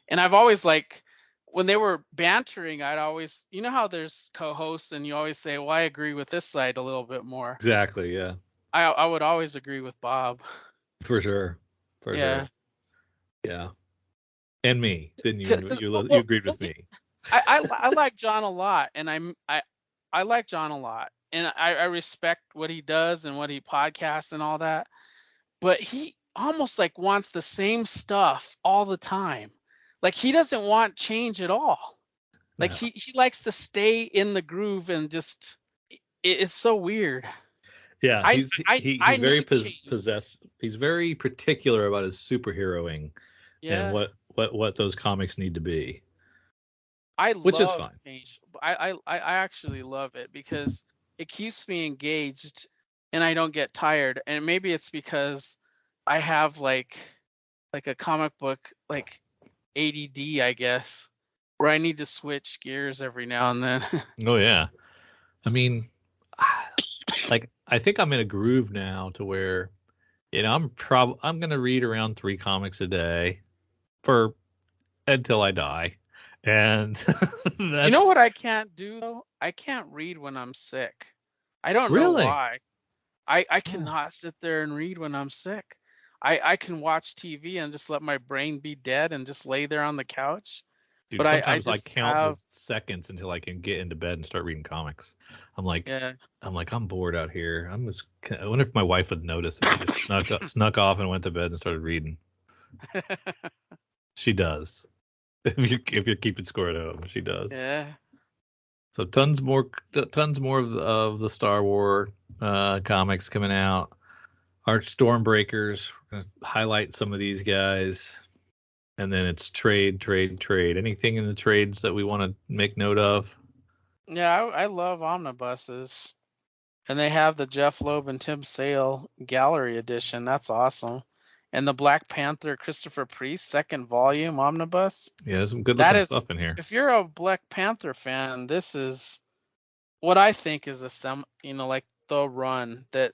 And I've always like when they were bantering, I'd always, how there's co-hosts and you always say, well, I agree with this side a little bit more. Exactly. Yeah. I would always agree with Bob. For sure. For Yeah. sure. Yeah. And me. Then you Well, agreed with me. I like John a lot, and I like John a lot, and I respect what he does and what he podcasts and all that. But he almost like wants the same stuff all the time. Like he doesn't want change at all. Like No. he likes to stay in the groove and just it's so weird. Yeah, I he's I very need change. possessed. He's very particular about his superheroing and Yeah. what those comics need to be, I which is love fine. change. I actually love it because it keeps me engaged and I don't get tired. And maybe it's because I have like a comic book like ADD, I guess, where I need to switch gears every now and then. Oh yeah. I mean, like I think I'm in a groove now to where I'm gonna read around 3 comics a day for until I die, and You know that's what I can't do though? I can't read when I'm sick. I don't know really. why. I Oh, cannot sit there and read when I'm sick. I can watch TV and just let my brain be dead and just lay there on the couch. dude, But I sometimes I just count the have seconds until I can get into bed and start reading comics. I'm like, yeah. I'm bored out here. I wonder if my wife would notice if I just snuck off and went to bed and started reading. She does. If you're keeping score at home, she does. Yeah. So tons more of the Star Wars comics coming out. Our Stormbreakers. We're gonna highlight some of these guys, and then it's trade, trade, trade. Anything in the trades that we want to make note of? Yeah, I love omnibuses. And they have the Jeff Loeb and Tim Sale gallery edition. That's awesome. And the Black Panther Christopher Priest second volume omnibus. Yeah, there's some good That looking is, stuff in here. if you're a Black Panther fan, this is what I think is like the run that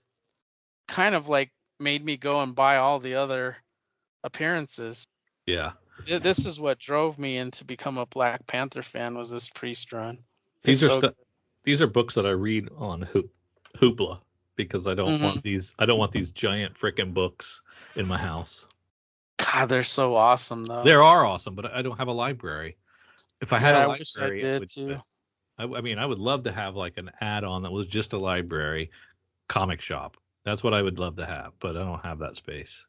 kind of like made me go and buy all the other appearances. Yeah, This is what drove me into become a Black Panther fan was this Priest run. It's these are so stu- these are books that I read on Hoopla because I don't good. want these giant freaking books in my house. God, they're so awesome though. They are awesome, but I don't have a library. If I had Yeah, a I wish I library, I did would. too. I mean, I would love to have like an add-on that was just a library comic shop. That's what I would love to have, but I don't have that space.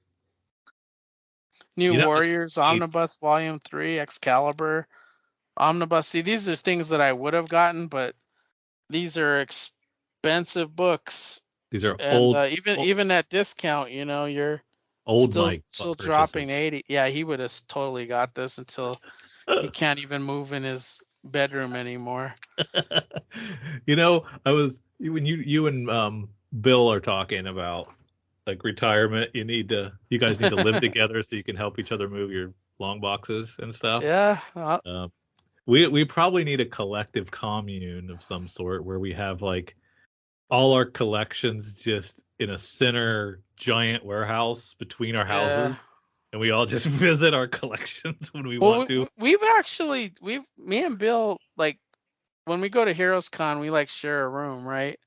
New It's Warriors cheap. Omnibus Volume 3, Excalibur Omnibus. See, these are things that I would have gotten, but these are expensive books. These are And old, even at discount, you're old still Mike still dropping purchases. 80. Yeah, he would have totally got this until he can't even move in his bedroom anymore. I was when you and Bill are talking about like retirement. You guys need to live together so you can help each other move your long boxes and stuff. Yeah, Um, we probably need a collective commune of some sort where we have like all our collections just in a center giant warehouse between our yeah. houses, and we all just visit our collections when we Well, want to. me and Bill, like, when we go to Heroes Con, we like share a room, right?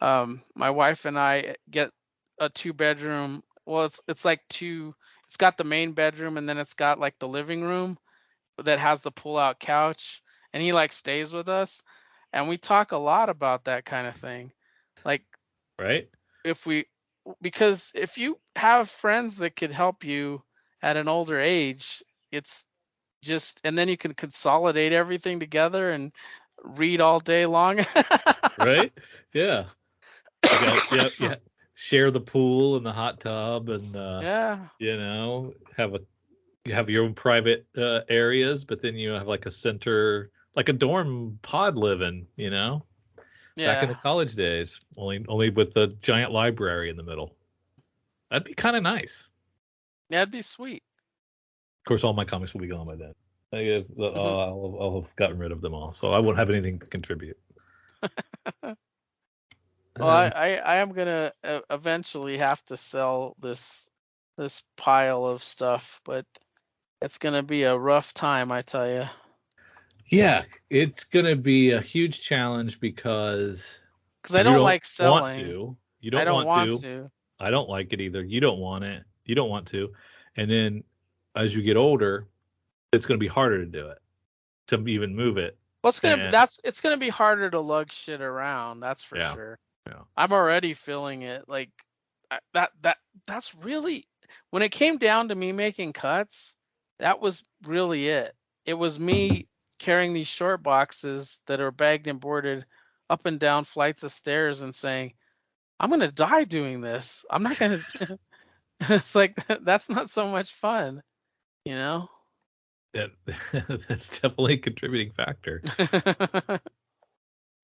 My wife and I get a 2 bedroom. Well, it's like two. It's got the main bedroom and then it's got like the living room that has the pull-out couch, and he like stays with us, and we talk a lot about that kind of thing. Like Right? if we because if you have friends that could help you at an older age, it's just and then you can consolidate everything together and read all day long. Right? Yeah. Yeah. Share the pool and the hot tub, and Yeah. you have your own private areas, but then you have like a center, like a dorm pod living, back in the Yeah. college days, only with a giant library in the middle. That'd be kind of nice. That'd be sweet. Of course, all my comics will be gone by then. I'll have gotten rid of them all, so I won't have anything to contribute. Well, I am gonna eventually have to sell this pile of stuff, but it's gonna be a rough time, I tell you. Yeah, it's gonna be a huge challenge because I you don't don't like want selling. to. You I don't don't want want to. to. I don't like it either. You don't want it. You don't want to. And then as you get older, it's going to be harder to do it, to even move it. Well, And it's gonna be harder to lug shit around. That's for yeah, sure. yeah. I'm already feeling it. Like that's really, when it came down to me making cuts, that was really it. It was me carrying these short boxes that are bagged and boarded up and down flights of stairs and saying, I'm gonna die doing this. I'm not gonna. It's like that's not so much fun, you know. That's definitely a contributing factor.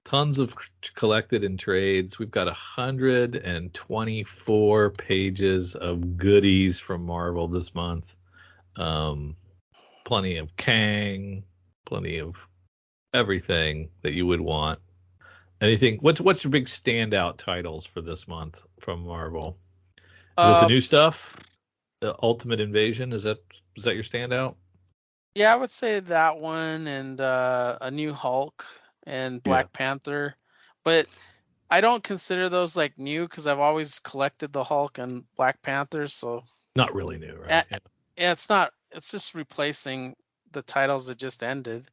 Tons of collected in trades. We've got 124 pages of goodies from Marvel this month. Plenty of Kang, plenty of everything that you would want. Anything? What's your big standout titles for this month from Marvel? Is it the new stuff? The Ultimate Invasion? Is that your standout? Yeah, I would say that one and a new Hulk and Yeah. Black Panther, but I don't consider those like new because I've always collected the Hulk and Black Panther, so Not really new, right? yeah, it's not. It's just replacing the titles that just ended.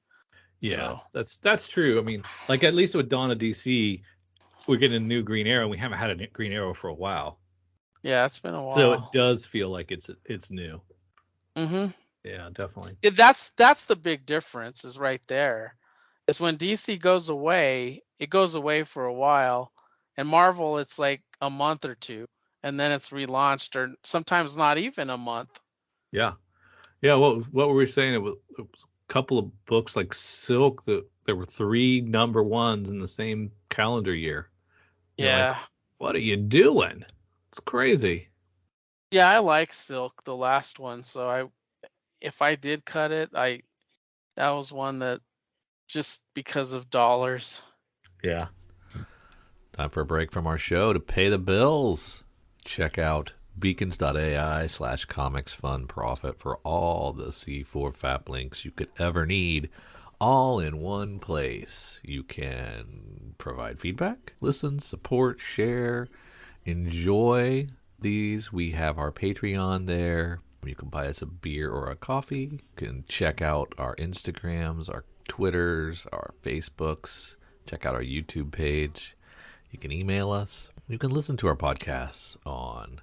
Yeah, So that's true. I mean, like at least with Dawn of DC, we're getting a new Green Arrow. And we haven't had a Green Arrow for a while, yeah, it's been a so it while. does feel like it's new. Mhm. Yeah, definitely. Yeah, that's the big difference is right there. Is when DC goes away, it goes away for a while, and Marvel it's like a month or two, and then it's relaunched, or sometimes not even a month. Yeah, yeah. What were we saying? It was a couple of books like Silk that there were 3 number ones in the same calendar year. You're like, Yeah. what are you doing? It's crazy. Yeah, I like Silk, the last one, so if I did cut it, that was one that just because of dollars. Yeah. Time for a break from our show to pay the bills. Check out beacons.ai/comics fund profit for all the C4 FAP links you could ever need, all in one place. You can provide feedback, listen, support, share, enjoy these. We have our Patreon there. You can buy us a beer or a coffee. You can check out our Instagrams, our Twitters, our Facebooks. Check out our YouTube page. You can email us. You can listen to our podcasts on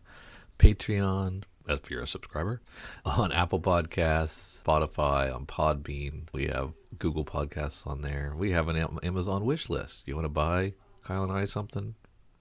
Patreon, if you're a subscriber, on Apple Podcasts, Spotify, on Podbean. We have Google Podcasts on there. We have an Amazon wish list. You want to buy Kyle and I something?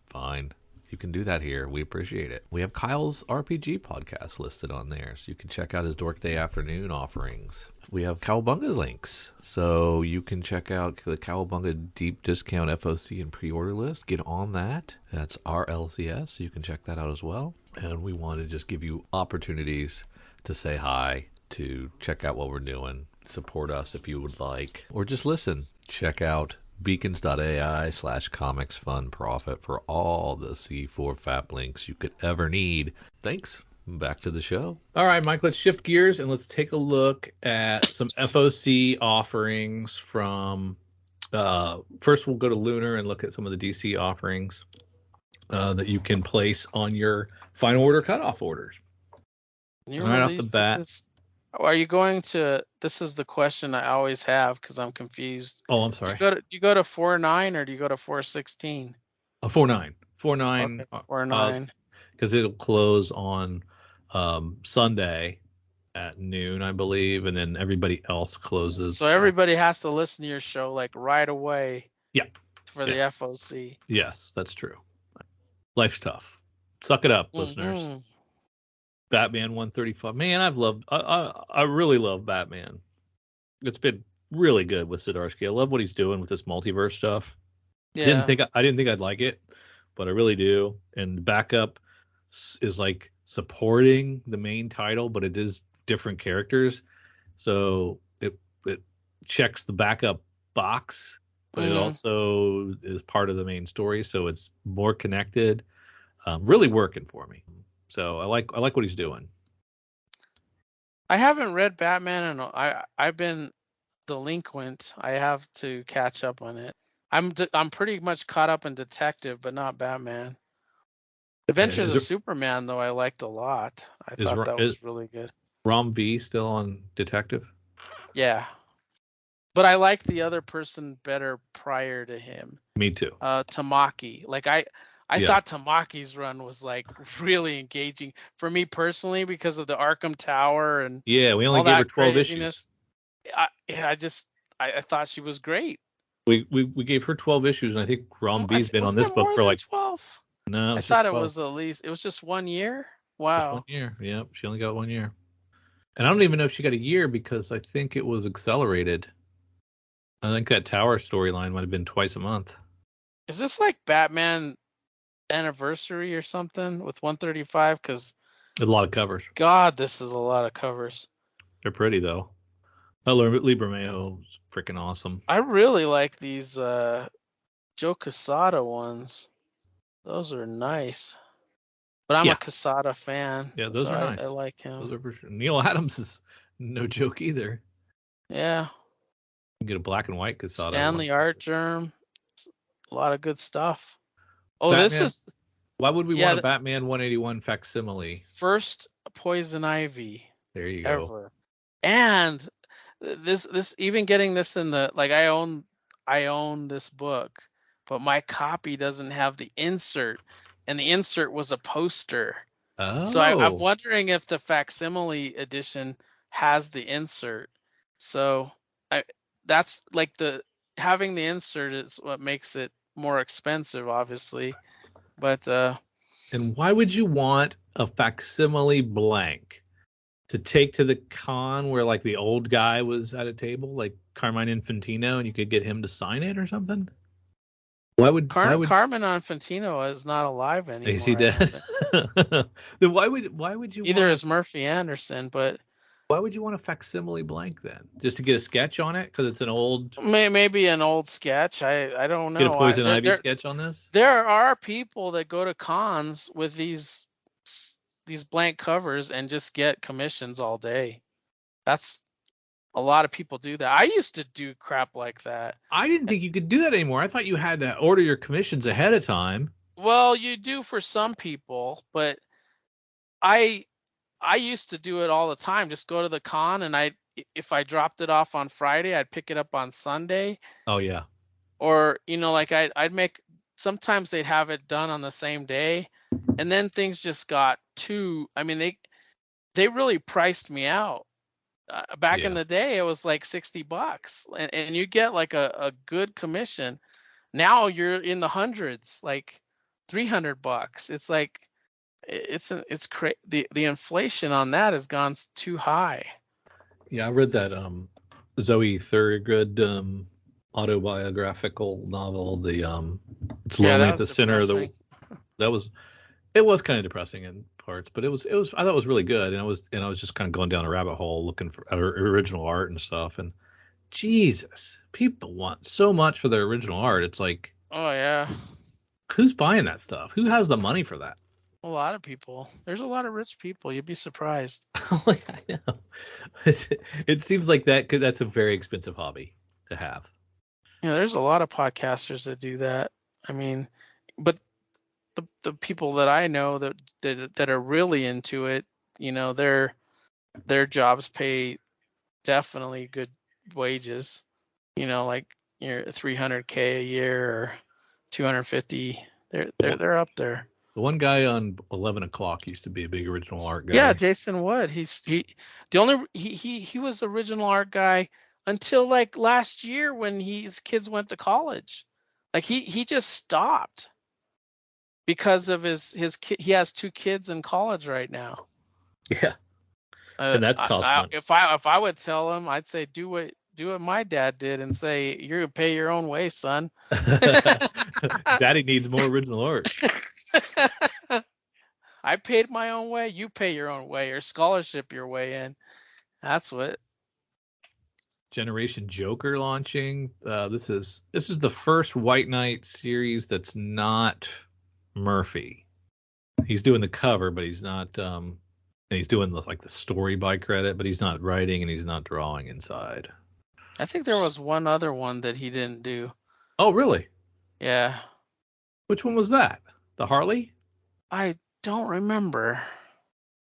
Fine. You can do that here. We appreciate it. We have Kyle's RPG podcast listed on there, so you can check out his Dork Day afternoon offerings. We have Cowabunga links, so you can check out the Cowabunga deep discount FOC and pre-order list. Get on that. That's RLCS, so you can check that out as well. And we want to just give you opportunities to say hi, to check out what we're doing, support us if you would like, or just listen. Check out beacons.ai/comics fund profit for all the C4 FAP links you could ever need. Thanks. Back to the show. All right, Mike, let's shift gears and let's take a look at some FOC offerings from first we'll go to Lunar and look at some of the DC offerings that you can place on your final order cutoff orders. Right off the bat. Are you going to? This is the question I always have because I'm confused. Oh, I'm sorry. Do you go to 4.9 or do you go to 4.16? 4.9. 4.9. Okay, 4.9. Because it'll close on Sunday, at noon, I believe, and then everybody else closes. So everybody has to listen to your show like right away. Yeah. For the FOC. Yes, that's true. Life's tough. Suck it up, listeners. Batman 135. Man, I really love Batman. It's been really good with Zdarsky. I love what he's doing with this multiverse stuff. Yeah. I didn't think I'd like it, but I really do. And the backup is like supporting the main title, but it is different characters. So it checks the backup box, but it also is part of the main story, so it's more connected. Really working for me. So I like what he's doing. I haven't read Batman, and I've been delinquent. I have to catch up on it. I'm pretty much caught up in Detective, but not Batman. Adventures of Superman, though, I liked a lot. I thought that was really good. Rom V still on Detective? Yeah. But I liked the other person better prior to him. Me too. Tamaki. Like I thought Tamaki's run was like really engaging for me personally because of the Arkham Tower and we only gave her 12 issues. I thought she was great. We gave her 12 issues, and I think Rom V's been on this book for like 12. No, I thought it was at least. It was just 1 year. Wow. Just 1 year. Yep, she only got 1 year. And I don't even know if she got a year because I think it was accelerated. I think that Tower storyline might have been twice a month. Is this like Batman Anniversary or something with 135? Because a lot of covers. God, this is a lot of covers. They're pretty though. Liberamejo is freaking awesome. I really like these Joe Quesada ones. Those are nice. But I'm a Quesada fan. Yeah, those are nice. I like him. Those are for sure. Neil Adams is no joke either. Yeah. You can get a black and white Quesada. Stanley Art Germ. A lot of good stuff. Oh, Batman, this is. Why would we want a Batman 181 facsimile? First Poison Ivy. There you go. Ever. And this even getting this in the I own this book, but my copy doesn't have the insert, and the insert was a poster. Oh. So I'm wondering if the facsimile edition has the insert. So that's like having the insert is what makes it more expensive, obviously. But and why would you want a facsimile blank to take to the con where like the old guy was at a table, like Carmine Infantino, and you could get him to sign it or something? Carmine Infantino is not alive anymore. Is he dead? Then why would you? Either is Murphy Anderson, but why would you want a facsimile blank then? Just to get a sketch on it because it's an old. Maybe an old sketch. I don't know. Get a Poison Ivy sketch on this. There are people that go to cons with these blank covers and just get commissions all day. That's a lot of people do that. I used to do crap like that. I didn't think you could do that anymore. I thought you had to order your commissions ahead of time. Well, you do for some people, but I used to do it all the time. Just go to the con, and if I dropped it off on Friday, I'd pick it up on Sunday. Oh yeah. Or I'd make. Sometimes they'd have it done on the same day, and then things just got too. I mean, they really priced me out. Back in the day, it was like $60, and you get like a good commission. Now you're in the hundreds, like $300. It's like it's crazy. The inflation on that has gone too high. Yeah, I read that Zoe Thorogood autobiographical novel. It's Lonely at the Center of the. It was kind of depressing in parts, but it was I thought it was really good, and I was just kind of going down a rabbit hole looking for original art and stuff. And Jesus, people want so much for their original art. It's like, oh yeah, who's buying that stuff? Who has the money for that? A lot of people. There's a lot of rich people. You'd be surprised. I know. It seems like that's a very expensive hobby to have. Yeah, there's a lot of podcasters that do that. I mean, but the people that I know that are really into it, their jobs pay definitely good wages. Like you're $300K a year or 250. They're up there. The one guy on 11 o'clock used to be a big original art guy. Yeah, Jason Wood. He was the original art guy until like last year when his kids went to college. Like he just stopped because of his kid. He has 2 kids in college right now. Yeah. And that costs money. If I would tell him, I'd say do what my dad did and say you're gonna pay your own way, son. Daddy needs more original art. I paid my own way. You pay your own way, or scholarship your way in. That's what. Generation Joker launching. This is the first White Knight series that's not Murphy. He's doing the cover, but he's not. And he's doing the story by credit, but he's not writing and he's not drawing inside. I think there was one other one that he didn't do. Oh, really? Yeah. Which one was that? The Harley? I don't remember.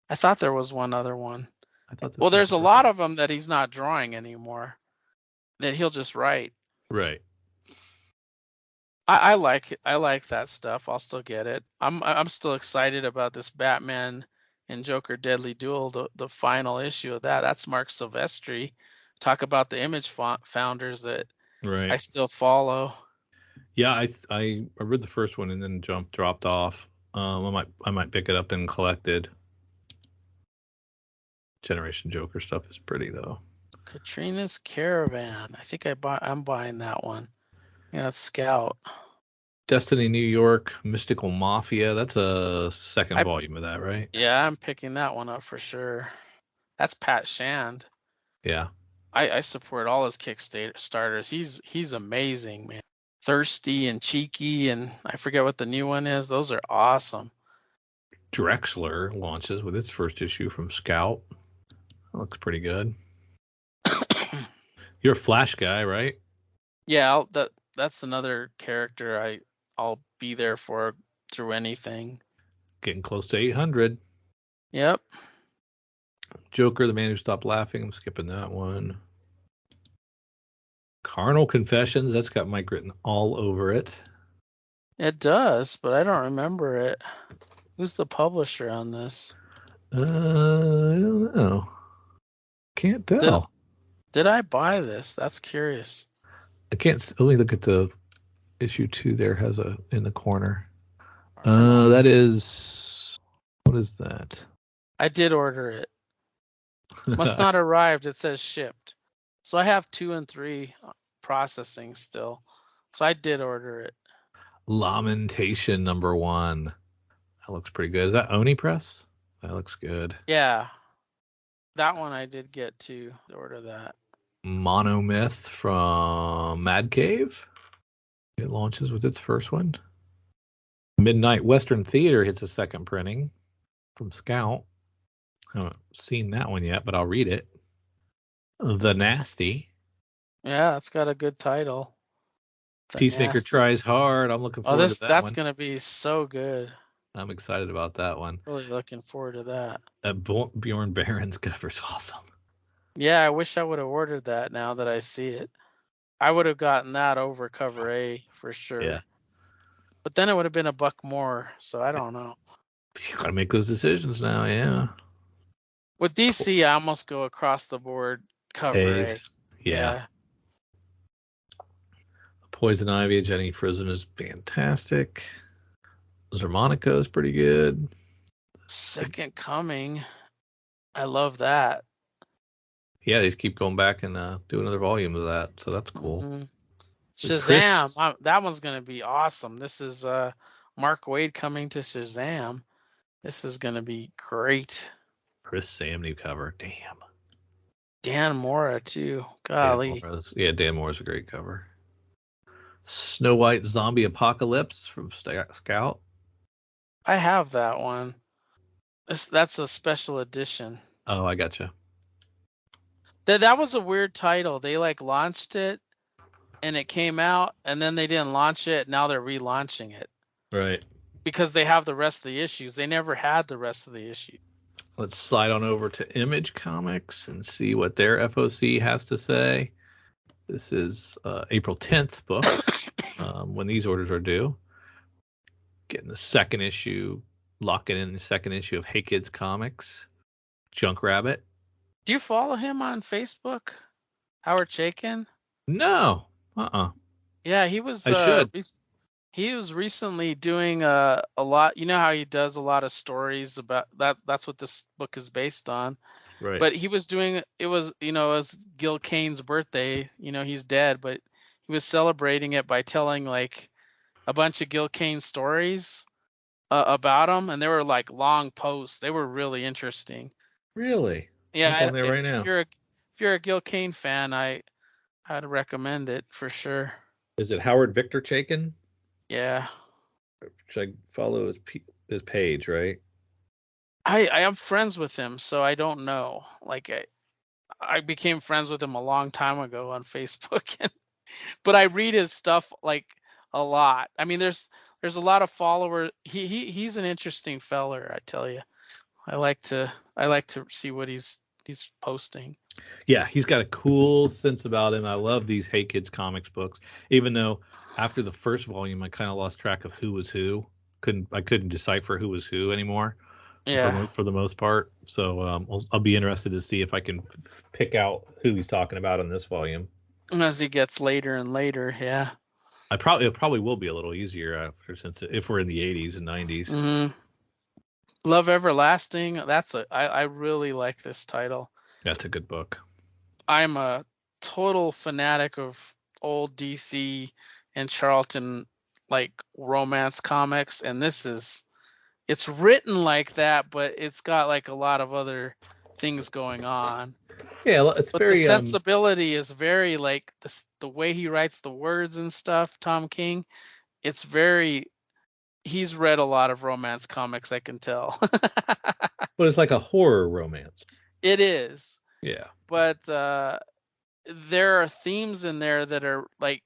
I thought there was one other one. I thought. Well, there's a lot of them that he's not drawing anymore. That he'll just write. Right. I like it. I like that stuff. I'll still get it. I'm still excited about this Batman and Joker Deadly Duel, the final issue of that. That's Mark Silvestri. Talk about the Image founders that right. I still follow. Yeah, I read the first one and then dropped off. I might pick it up and collected. Generation Joker stuff is pretty though. Katrina's Caravan. I think I'm buying that one. Yeah, that's Scout. Destiny New York, Mystical Mafia. That's a second volume of that, right? Yeah, I'm picking that one up for sure. That's Pat Shand. Yeah. I support all his Kickstarters. He's amazing, man. Thirsty and Cheeky, and I forget what the new one is. Those are awesome. Drexler launches with its first issue from Scout. That looks pretty good. You're a Flash guy, right? Yeah, that's another character I'll be there for through anything. Getting close to 800. Yep. Joker, the Man Who Stopped Laughing. I'm skipping that one. Carnal Confessions. That's got Mike written all over it. It does, but I don't remember it. Who's the publisher on this? I don't know. Can't tell. Did I buy this? That's curious. I can't. Let me look at the issue 2. There has a in the corner. That is. What is that? I did order it. Must not arrived. It says shipped. So I have 2 and 3 processing still. So I did order it. Lamentation #1. That looks pretty good. Is that Oni Press? That looks good. Yeah. That one I did get to order that. Monomyth from Mad Cave. It launches with its first one. Midnight Western Theater hits a second printing from Scout. I haven't seen that one yet, but I'll read it. The Nasty. Yeah, it's got a good title. Peacemaker Nasty. Tries Hard. I'm looking forward to that that's one. going to be so good. I'm excited about that one. Really looking forward to that. Bjorn Barron's cover's awesome. Yeah, I wish I would have ordered that now that I see it. I would have gotten that over cover A for sure. Yeah. But then it would have been $1 more, so I don't know. You got to make those decisions now, yeah. With DC, I almost go across the board cover A. Yeah. Poison Ivy, Jenny Frison is fantastic. Zermonica is pretty good. Second Coming. I love that. Yeah, they just keep going back and do another volume of that, so that's cool. Mm-hmm. Shazam, that one's going to be awesome. This is Mark Waid coming to Shazam. This is going to be great. Chris Sam new cover. Damn. Dan Mora, too. Golly. Dan Mora's a great cover. Snow White Zombie Apocalypse from Scout. I have that one. That's a special edition. Oh, I gotcha. That was a weird title. They launched it and it came out and then they didn't launch it. Now they're relaunching it. Right. Because they have the rest of the issues. They never had the rest of the issues. Let's slide on over to Image Comics and see what their FOC has to say. This is April 10th book when these orders are due. getting the second issue, locking in the second issue of Hey Kids Comics, Junk Rabbit. Do you follow him on Facebook, Howard Chaykin? No. Yeah, I should. he was recently doing a lot. You know how he does a lot of stories about that. That's what this book is based on. Right. But he was doing it was it was Gil Kane's birthday. He's dead, but he was celebrating it by telling like a bunch of Gil Kane stories about him, and they were like long posts. They were really interesting. Really? I'm Yeah, going there right now. if you're a Gil Kane fan, I'd recommend it for sure. Is it Howard Victor Chaykin? Yeah. Should I follow his page, right? I am friends with him, so I don't know. Like I became friends with him a long time ago on Facebook, but I read his stuff like a lot. I mean, there's a lot of followers. He's an interesting feller, I tell you. I like to see what he's posting. Yeah, he's got a cool sense about him. I love these Hey Kids Comics books, even though after the first volume I kind of lost track of who was who. I couldn't decipher who was who anymore. Yeah. For the most part. So I'll be interested to see if I can pick out who he's talking about in this volume. As he gets later and later, yeah. It probably will be a little easier after, since if we're in the 80s and 90s. Mm-hmm. Love Everlasting. I really like this title. That's a good book. I'm a total fanatic of old DC and Charlton like romance comics, and it's written like that, but it's got like a lot of other things going on. Yeah, it's but very the sensibility is very like the way he writes the words and stuff. Tom King, it's very. He's read a lot of romance comics, I can tell. but it's like a horror romance. It is. Yeah. But there are themes in there that are like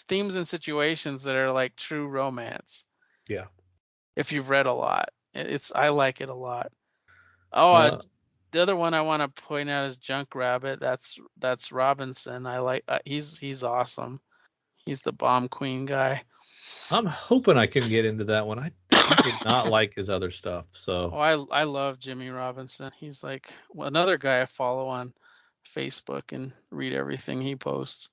themes and situations that are like true romance. Yeah. If you've read a lot, I like it a lot. Oh, the other one I want to point out is Junk Rabbit. That's Robinson. I like he's awesome. He's the bomb queen guy. I'm hoping I can get into that one. I did not like his other stuff. So I love Jimmy Robinson. He's like another guy I follow on Facebook and read everything he posts.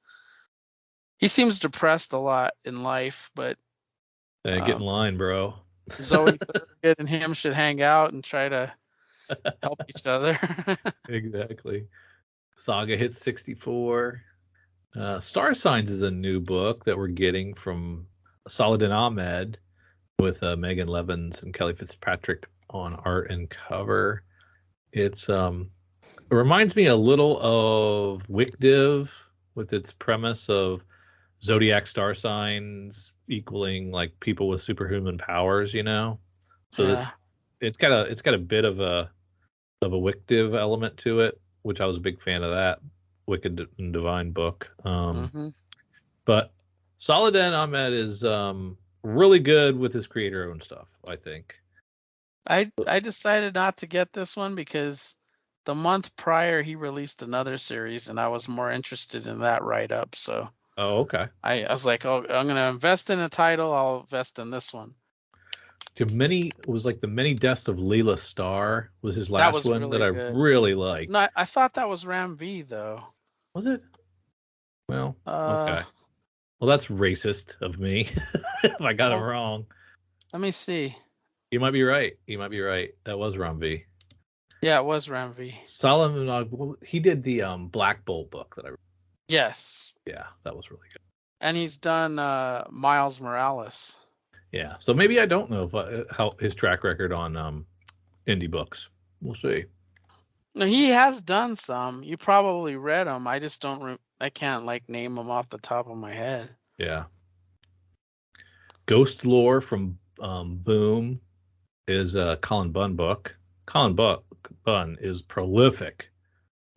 He seems depressed a lot in life, but get in line, bro. Zoe Thurgood and him should hang out and try to help each other. Exactly. Saga hits 64. Star Signs is a new book that we're getting from Saladin Ahmed with Megan Levins and Kelly Fitzpatrick on art and cover. It reminds me a little of Wickdiv with its premise of zodiac star signs equaling like people with superhuman powers, you know. So that it's got a bit of a Wickdiv element to it, which I was a big fan of that Wicked and Divine book. But Saladin Ahmed is really good with his creator-owned stuff, I think. I decided not to get this one because the month prior he released another series and I was more interested in that write-up. So okay. I was like, oh, I'm gonna invest in a title. I'll invest in this one. The Many Deaths of Leela Starr was his last one really that I really liked. No, I thought that was Ram V though. Was it? Well, okay. Well, that's racist of me if I got it wrong. Let me see. You might be right. That was Ram V. Yeah, it was Ram V. Solomon, he did the Black Bolt book that I read. Yes. Yeah, that was really good. And he's done Miles Morales. Yeah, so maybe I don't know how his track record on indie books. We'll see. No, he has done some. You probably read them. I just don't. I can't like name them off the top of my head. Yeah. Ghost Lore from Boom is a Colin Bunn book. Colin Bunn is prolific.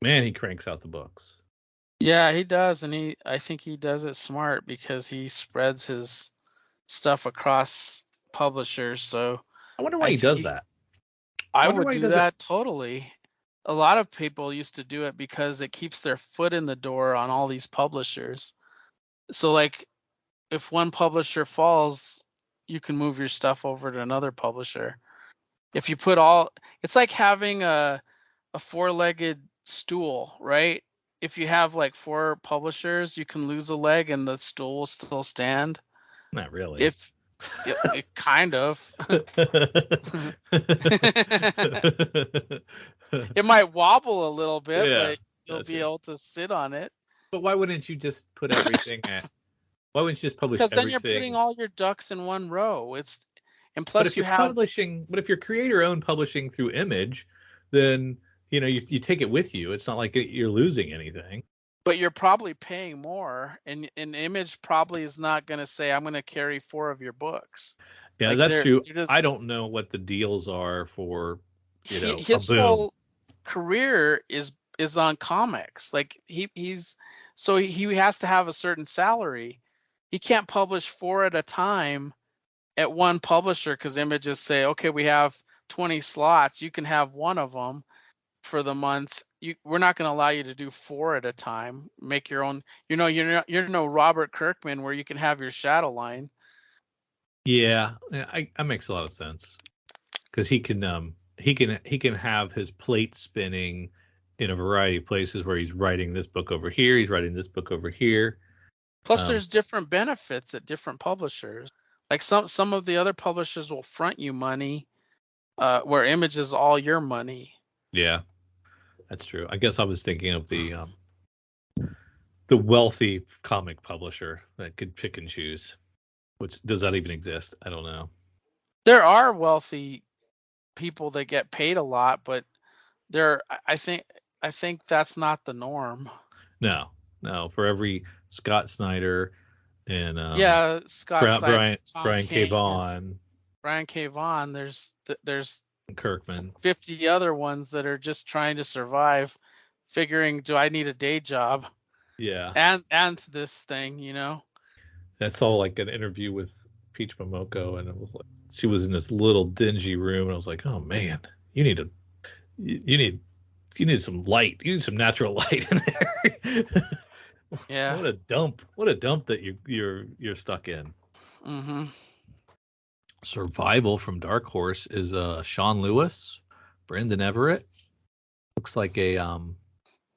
Man, he cranks out the books. Yeah, he does, and I think he does it smart because he spreads his stuff across publishers. So I wonder why he does that. I would do that totally. A lot of people used to do it because it keeps their foot in the door on all these publishers. So like if one publisher falls, you can move your stuff over to another publisher. If you put all, it's like having a four-legged stool, right? If you have like 4 publishers, you can lose a leg and the stool will still stand. Not really. If it kind of. It might wobble a little bit, Yeah, but you'll be gotcha. able to sit on it. But why wouldn't you just put everything at? Why wouldn't you just publish Because then you're putting everything? all your ducks in one row. And But plus if you you're have, publishing, but if you're creator-owned publishing through Image, then you take it with you. It's not like you're losing anything. but you're probably paying more, and an Image probably is not going to say, I'm going to carry 4 of your books. Yeah, Like that's true. they're just, I don't know what the deals are for, a his boom. whole career is on comics. Like he's so he has to have a certain salary. He can't publish 4 at a time at one publisher because Images say, okay, we have 20 slots. You can have one of them for the month. We're not going to allow you to do 4 at a time. Make your own. You're no Robert Kirkman where you can have your shadow line. Yeah, that makes a lot of sense because he can have his plate spinning in a variety of places where he's writing this book over here, he's writing this book over here. Plus, there's different benefits at different publishers. Like some of the other publishers will front you money, where Image is all your money. Yeah, that's true. I guess I was thinking of the wealthy comic publisher that could pick and choose. Which does that even exist? I don't know. There are wealthy people that get paid a lot, but I think that's not the norm. No, no. For every Scott Snyder and Yeah, Scott Snyder, Tom Brian K. King, and Vaughan, Brian K. Vaughan. There's Kirkman. 50 other ones that are just trying to survive, figuring, do I need a day job? Yeah, And this thing, I saw like an interview with Peach Momoko, and it was like she was in this little dingy room, and I was like, oh man, you need a you need you need some light. You need some natural light in there. Yeah. What a dump! What a dump that you're stuck in. Mm-hmm. Survival from Dark Horse is Sean Lewis, Brandon Everett. Looks like a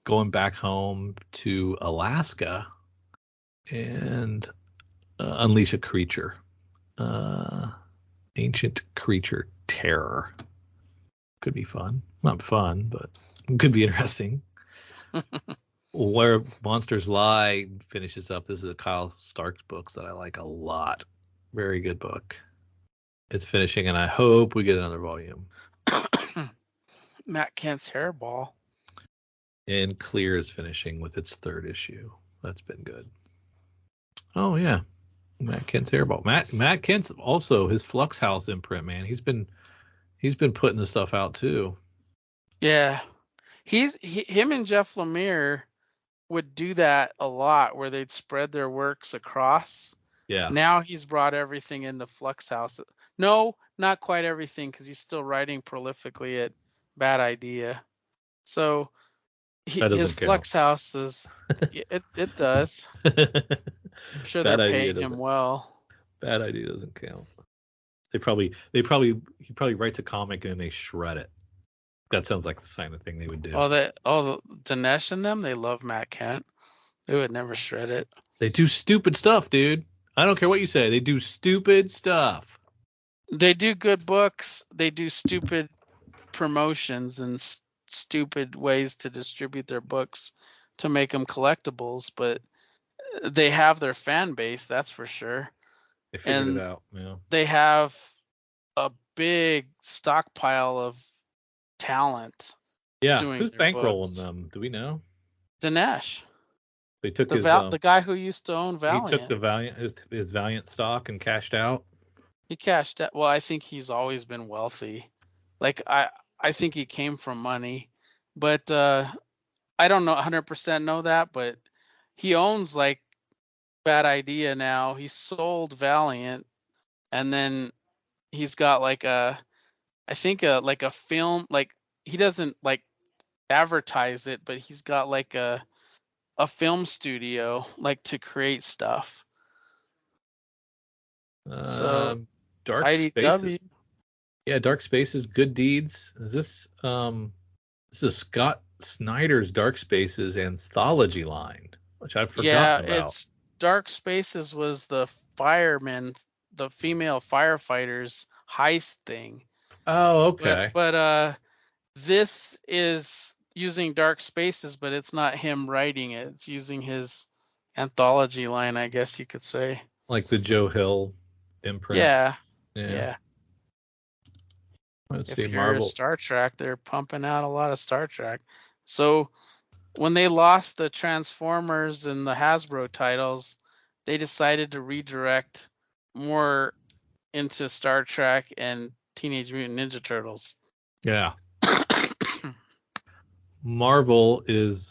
going back home to Alaska and unleash a creature. Ancient creature terror. Could be fun. Not fun, but could be interesting. Where Monsters Lie finishes up. This is a Kyle Starks books that I like a lot. Very good book. It's finishing, and I hope we get another volume. Matt Kent's Hairball. And Clear is finishing with its 3rd issue. That's been good. Oh yeah, Matt Kent's Hairball. Matt Kent's also his Flux House imprint. Man, he's been putting the stuff out too. Yeah, him and Jeff Lemire would do that a lot, where they'd spread their works across. Yeah. Now he's brought everything into Flux House. No, not quite everything, because he's still writing prolifically at Bad Idea. So his Flux House is it does. I'm sure they're paying him well. Bad Idea doesn't count. He probably writes a comic and they shred it. That sounds like the kind of thing they would do. Dinesh and them, they love Matt Kent. They would never shred it. They do stupid stuff, dude. I don't care what you say. They do stupid stuff. They do good books. They do stupid promotions and stupid ways to distribute their books to make them collectibles, but they have their fan base, that's for sure. They figured it out. Yeah. They have a big stockpile of talent. Yeah. Who's bankrolling them? Do we know? Dinesh. They took the guy who used to own Valiant. He took the Valiant his Valiant stock and cashed out. He cashed out. Well, I think he's always been wealthy. Like I think he came from money, but I don't know 100% know that, but he owns like Bad Idea now. He sold Valiant, and then he's got like a film, like he doesn't like advertise it, but he's got like a film studio like to create stuff. So Dark IDW. Spaces. Yeah, Dark Spaces, Good Deeds. Is this is Scott Snyder's Dark Spaces anthology line, which I've Yeah, forgotten about. it's Dark Spaces was the firemen, the female firefighters heist thing. Oh, But okay. this is using Dark Spaces, but it's not him writing it. It's using his anthology line, I guess you could say. Like the Joe Hill imprint. Yeah. Yeah. Yeah. Let's see, If you're a Marvel. Star Trek, they're pumping out a lot of Star Trek. So when they lost the Transformers and the Hasbro titles, they decided to redirect more into Star Trek and Teenage Mutant Ninja Turtles. Yeah. Marvel is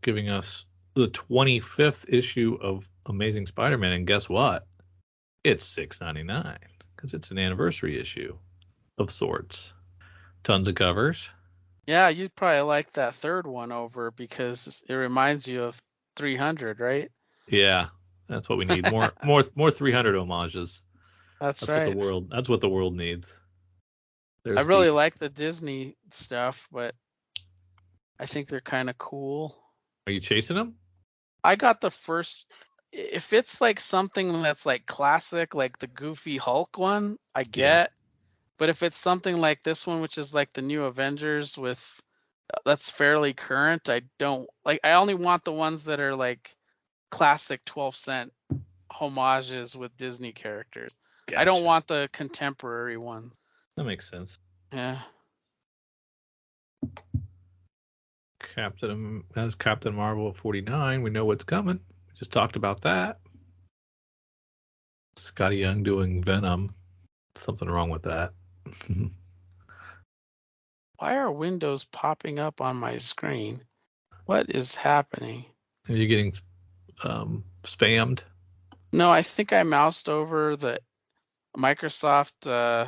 giving us the 25th issue of Amazing Spider-Man, and guess what? It's $6.99 because it's an anniversary issue of sorts. Tons of covers. Yeah, you'd probably like that third one over because it reminds you of 300, right? Yeah, that's what we need. More 300 homages. That's That's what the right. world. That's what the world needs. I There's really the. like the Disney stuff, but I think they're kind of cool. Are you chasing them? I got the first. If it's like something that's like classic, like the Goofy Hulk one, I Yeah. get. But if it's something like this one, which is like the new Avengers with that's fairly current, I don't like. I only want the ones that are like classic 12-cent homages with Disney characters. I don't Gotcha. want the contemporary ones. That makes sense. Yeah. Captain Marvel at 49. We know what's coming. We just talked about that. Scotty Young doing Venom. Something wrong with that. Why are windows popping up on my screen? What is happening? Are you getting spammed? No, I think I moused over the Microsoft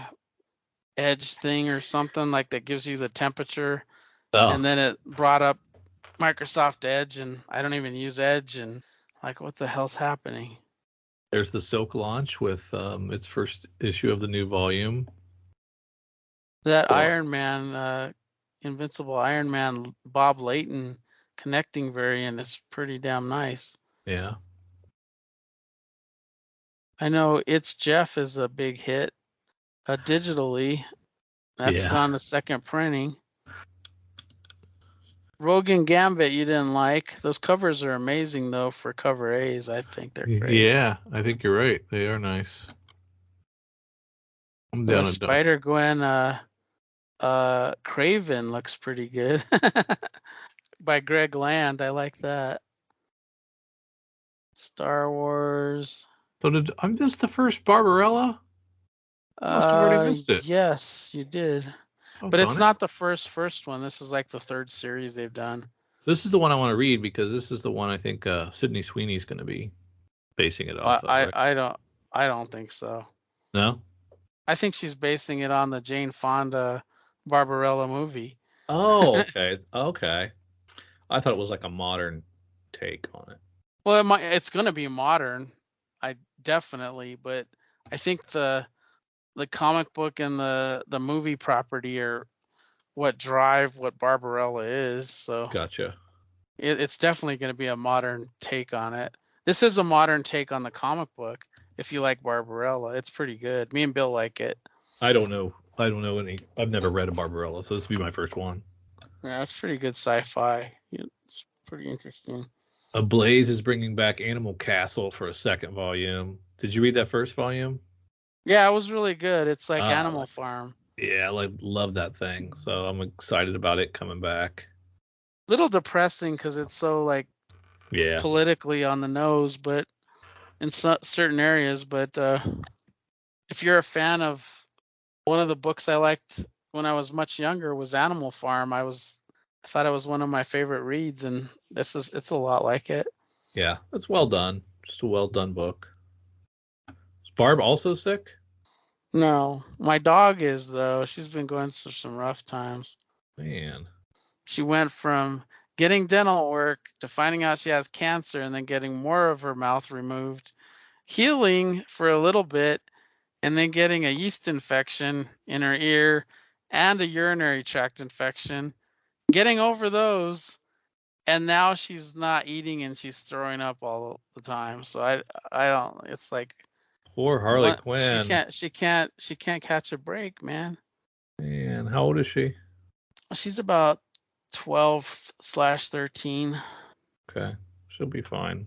Edge thing or something like that gives you the temperature, Oh, and then it brought up Microsoft Edge, and I don't even use Edge, and like, what the hell's happening? there's the Silk launch with its first issue of the new volume. That Or Iron Man, Invincible Iron Man Bob Layton connecting variant is pretty damn nice. yeah. I know It's Jeff is a big hit digitally. That's Yeah. gone to second printing. Rogue and Gambit you didn't like. Those covers are amazing though for cover A's. I think they're great. Yeah, I think you're right. They are nice. I'm The down a dog. Spider Gwen Craven looks pretty good. By Greg Land. I like that. Star Wars. So I missed the first Barbarella? Must have already missed it. Yes, you did. Oh, But it's darn it. not the first one. This is like the third series they've done. This is the one I want to read because this is the one I think Sydney Sweeney's going to be basing it off of, right? I don't think so. No? I think she's basing it on the Jane Fonda Barbarella movie. Oh, okay. Okay. I thought it was like a modern take on it. Well, it's going to be modern. I definitely, but I think the comic book and the movie property are what drive what Barbarella is. So Gotcha. it's definitely going to be a modern take on it. This is a modern take on the comic book. If you like Barbarella, it's pretty good. Me and Bill like it. I don't know. I don't know any. I've never read a Barbarella, so this will be my first one. Yeah, it's pretty good sci-fi. It's pretty interesting. Ablaze is bringing back Animal Castle for a second volume. Did you read that first volume? Yeah, it was really good. It's like Animal Like, Farm. yeah, I love that thing. So I'm excited about it coming back. Little depressing because it's so like Yeah. politically on the nose, but in certain areas. But if you're a fan of one of the books I liked when I was much younger was Animal Farm. I thought it was one of my favorite reads, and it's a lot like it. Yeah, it's well done. Just a well done book. Is Barb also sick? No, my dog is though. She's been going through some rough times. Man. She went from getting dental work to finding out she has cancer and then getting more of her mouth removed, healing for a little bit, and then getting a yeast infection in her ear and a urinary tract infection, getting over those, and now she's not eating and she's throwing up all the time. So I don't. It's like Poor Harley what Quinn. she can't catch a break, man. Man, how old is she? She's about 12/13. Okay, she'll be fine.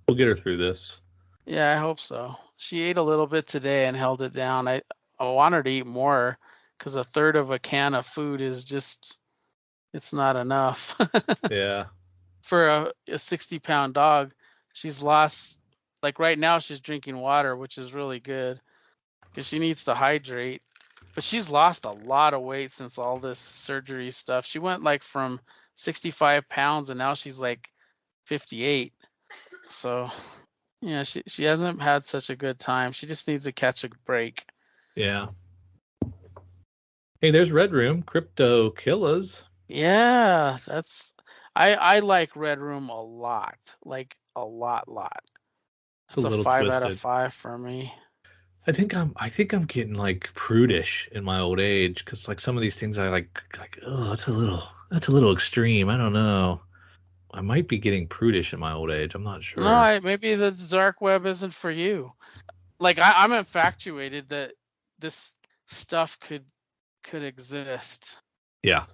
We'll get her through this. Yeah, I hope so. She ate a little bit today and held it down. I want her to eat more because a third of a can of food is just it's not enough. Yeah. For a 60-pound dog. She's lost, like right now she's drinking water, which is really good because she needs to hydrate. But she's lost a lot of weight since all this surgery stuff. She went like from 65 pounds and now she's like 58. So yeah, she hasn't had such a good time. She just needs to catch a break. Yeah. Hey, there's Red Room, Crypto Killers. Yeah, I like Red Room a lot. Like a lot. It's a That's a little 5 out of twisted. 5 for me. I think I'm getting like prudish in my old age because like some of these things I like oh that's a little extreme. I don't know. I might be getting prudish in my old age. I'm not No, sure. maybe the dark web isn't for you. Like I'm infatuated that this stuff could exist. Yeah.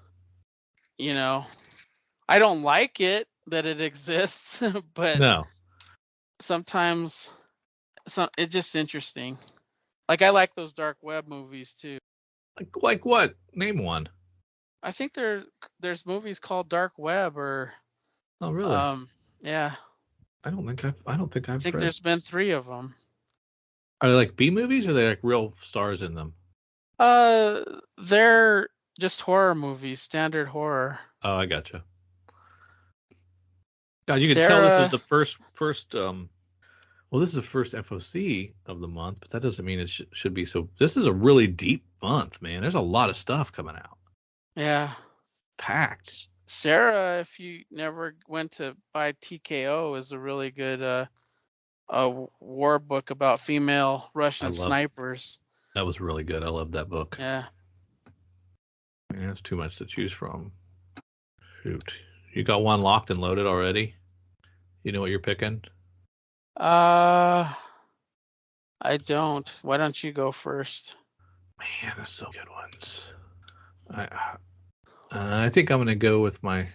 You know, I don't like it that it exists, but No. sometimes it's just interesting. Like I like those dark web movies too. Like what? Name one. I think there's movies called Dark Web or Oh, really? um yeah, I I don't think I've think read. there's been 3 of them. Are they like B movies or are they like real stars in them? They're just horror movies, standard horror. Oh, I gotcha. God, you can tell this is Sarah, the first well, this is the first FOC of the month, but that doesn't mean it should be so. This is a really deep month, man. There's a lot of stuff coming out. yeah. Packed. Sarah, if you never went to buy TKO, is a really good war book about female I Russian love snipers. that was really good. I love that book. Yeah. Man, that's too much to choose from. Shoot. You got one locked and loaded already? You know what you're picking? Uh, I don't. Why don't you go first? Man, that's so good ones. I I think I'm gonna go with my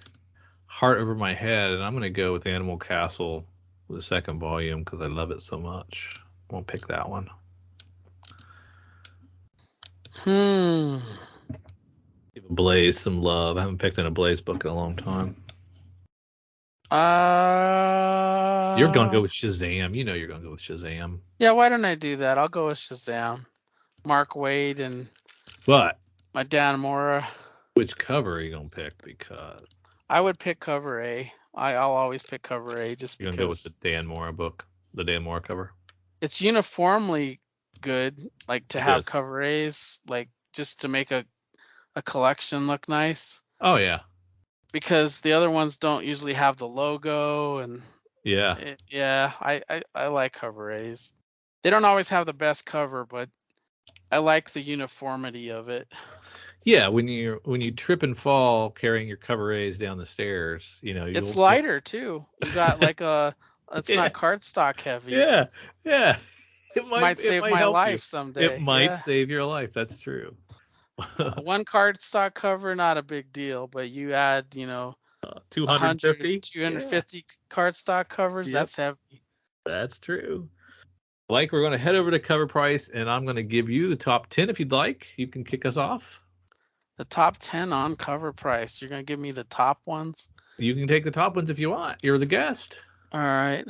heart over my head, and I'm gonna go with Animal Castle, the second volume, because I love it so much. I won't pick that one. Hmm. Give Blaze some love. I haven't picked in a Blaze book in a long time. You're gonna go Uh, with Shazam. You know you're gonna go with Shazam. yeah, why don't I do that? I'll go with Shazam. Mark Wade and But my Dan Mora. which cover are you gonna pick? Because I would pick cover A. I'll always pick cover A just you're gonna go with the because Dan Mora book, the Dan Mora cover. it's uniformly good, like to It have is. cover A's, like just to make a collection look nice. Oh yeah, Because the other ones don't usually have the logo and yeah, yeah, I like cover A's. They don't always have the best cover, but I like the uniformity of it. yeah. When you trip and fall carrying your cover A's down the stairs, It's you'll lighter too. You got like it's yeah, not cardstock heavy. yeah, yeah. Might It save might my help you. life It someday. might Yeah. save your life. That's true. One cardstock cover, not a big deal, but you add, 100, 250. Yeah. 250 cardstock covers, Yep. that's heavy. That's true. Like, we're going to head over to Cover Price, and I'm going to give you the top 10 if you'd like. You can kick us off. The top 10 on cover price. You're going to give me the top ones? You can take the top ones if you want. You're the guest. All right.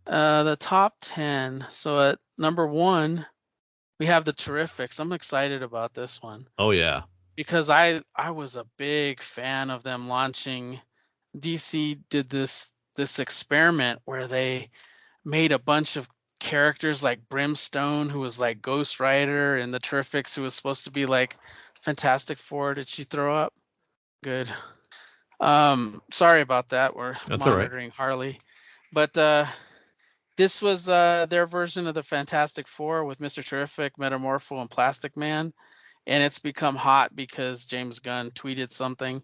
The top 10. So at number 1, we have the Terrifics. I'm excited about this one Oh, yeah. because I was a big fan of them launching. DC did this experiment where they made a bunch of characters like Brimstone, who was like Ghost Rider, and the Terrifics, who was supposed to be like Fantastic Four. Did she throw up? Good. Sorry about that. We're That's all right. monitoring Harley, but This was their version of the Fantastic Four with Mr. Terrific, Metamorpho, and Plastic Man, and it's become hot because James Gunn tweeted something,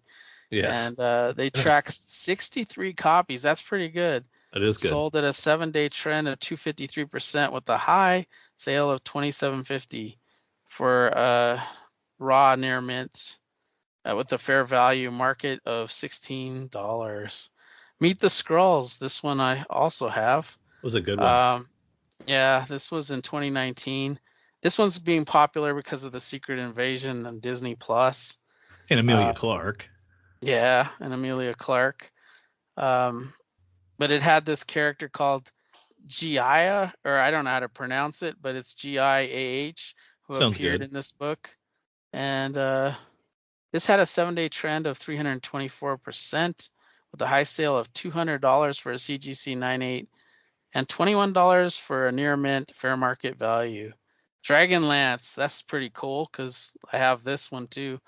Yes. and they tracked 63 copies. That's pretty good. It is good. Sold at a 7-day trend of 253% with a high sale of 2750 for raw near mint with a fair value market of $16. Meet the Skrulls. This one I also have. It was a good one. Yeah, this was in 2019. This one's being popular because of the Secret Invasion on Disney Plus. And Amelia Clark. Yeah, and Amelia Clark. But it had this character called Giah, or I don't know how to pronounce it, but it's Giah, who Sounds appeared good. in this book. And this had a 7-day trend of 324% with a high sale of $200 for a CGC 98 and $21 for a near mint fair market value. Dragonlance, that's pretty cool because I have this one too.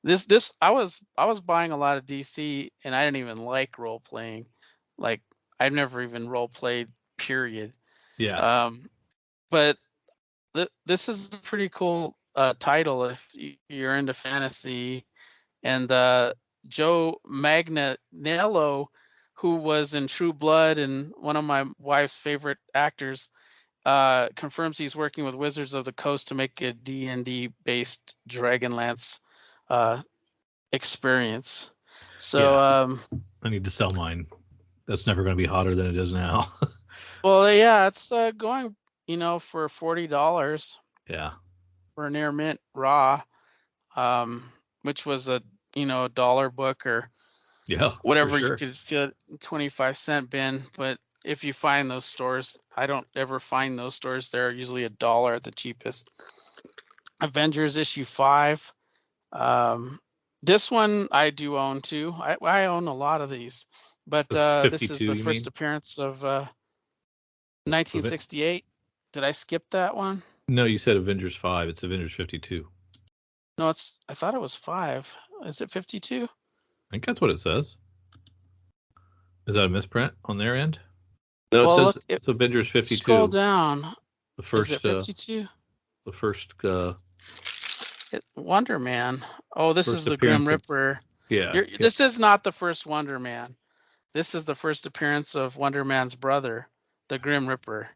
This I was buying a lot of DC and I didn't even like role playing. Like I've never even role played, period. Yeah. But this is a pretty cool title if you're into fantasy. And Joe Manganiello, who was in True Blood and one of my wife's favorite actors, confirms he's working with Wizards of the Coast to make a D&D based Dragonlance experience. So yeah. I need to sell mine. That's never going to be hotter than it is now. well, yeah, it's going, for $40. Yeah. For a near mint raw, which was a dollar book or whatever sure. you could fit 25-cent bin. But if you find those stores, I don't ever find those stores. They're usually $1 at the cheapest. Avengers issue 5. This one I do own too. I own a lot of these, but this is the first appearance of 1968. Did I skip that one? No, you said Avengers 5. It's Avengers 52. No, I thought it was 5. Is it 52? I think that's what it says. Is that a misprint on their end? No, it says it's Avengers 52. Scroll down. The first. Is it 52? The first. Wonder Man. Oh, this is the Grim Reaper. This is not the first Wonder Man. This is the first appearance of Wonder Man's brother, the Grim Reaper.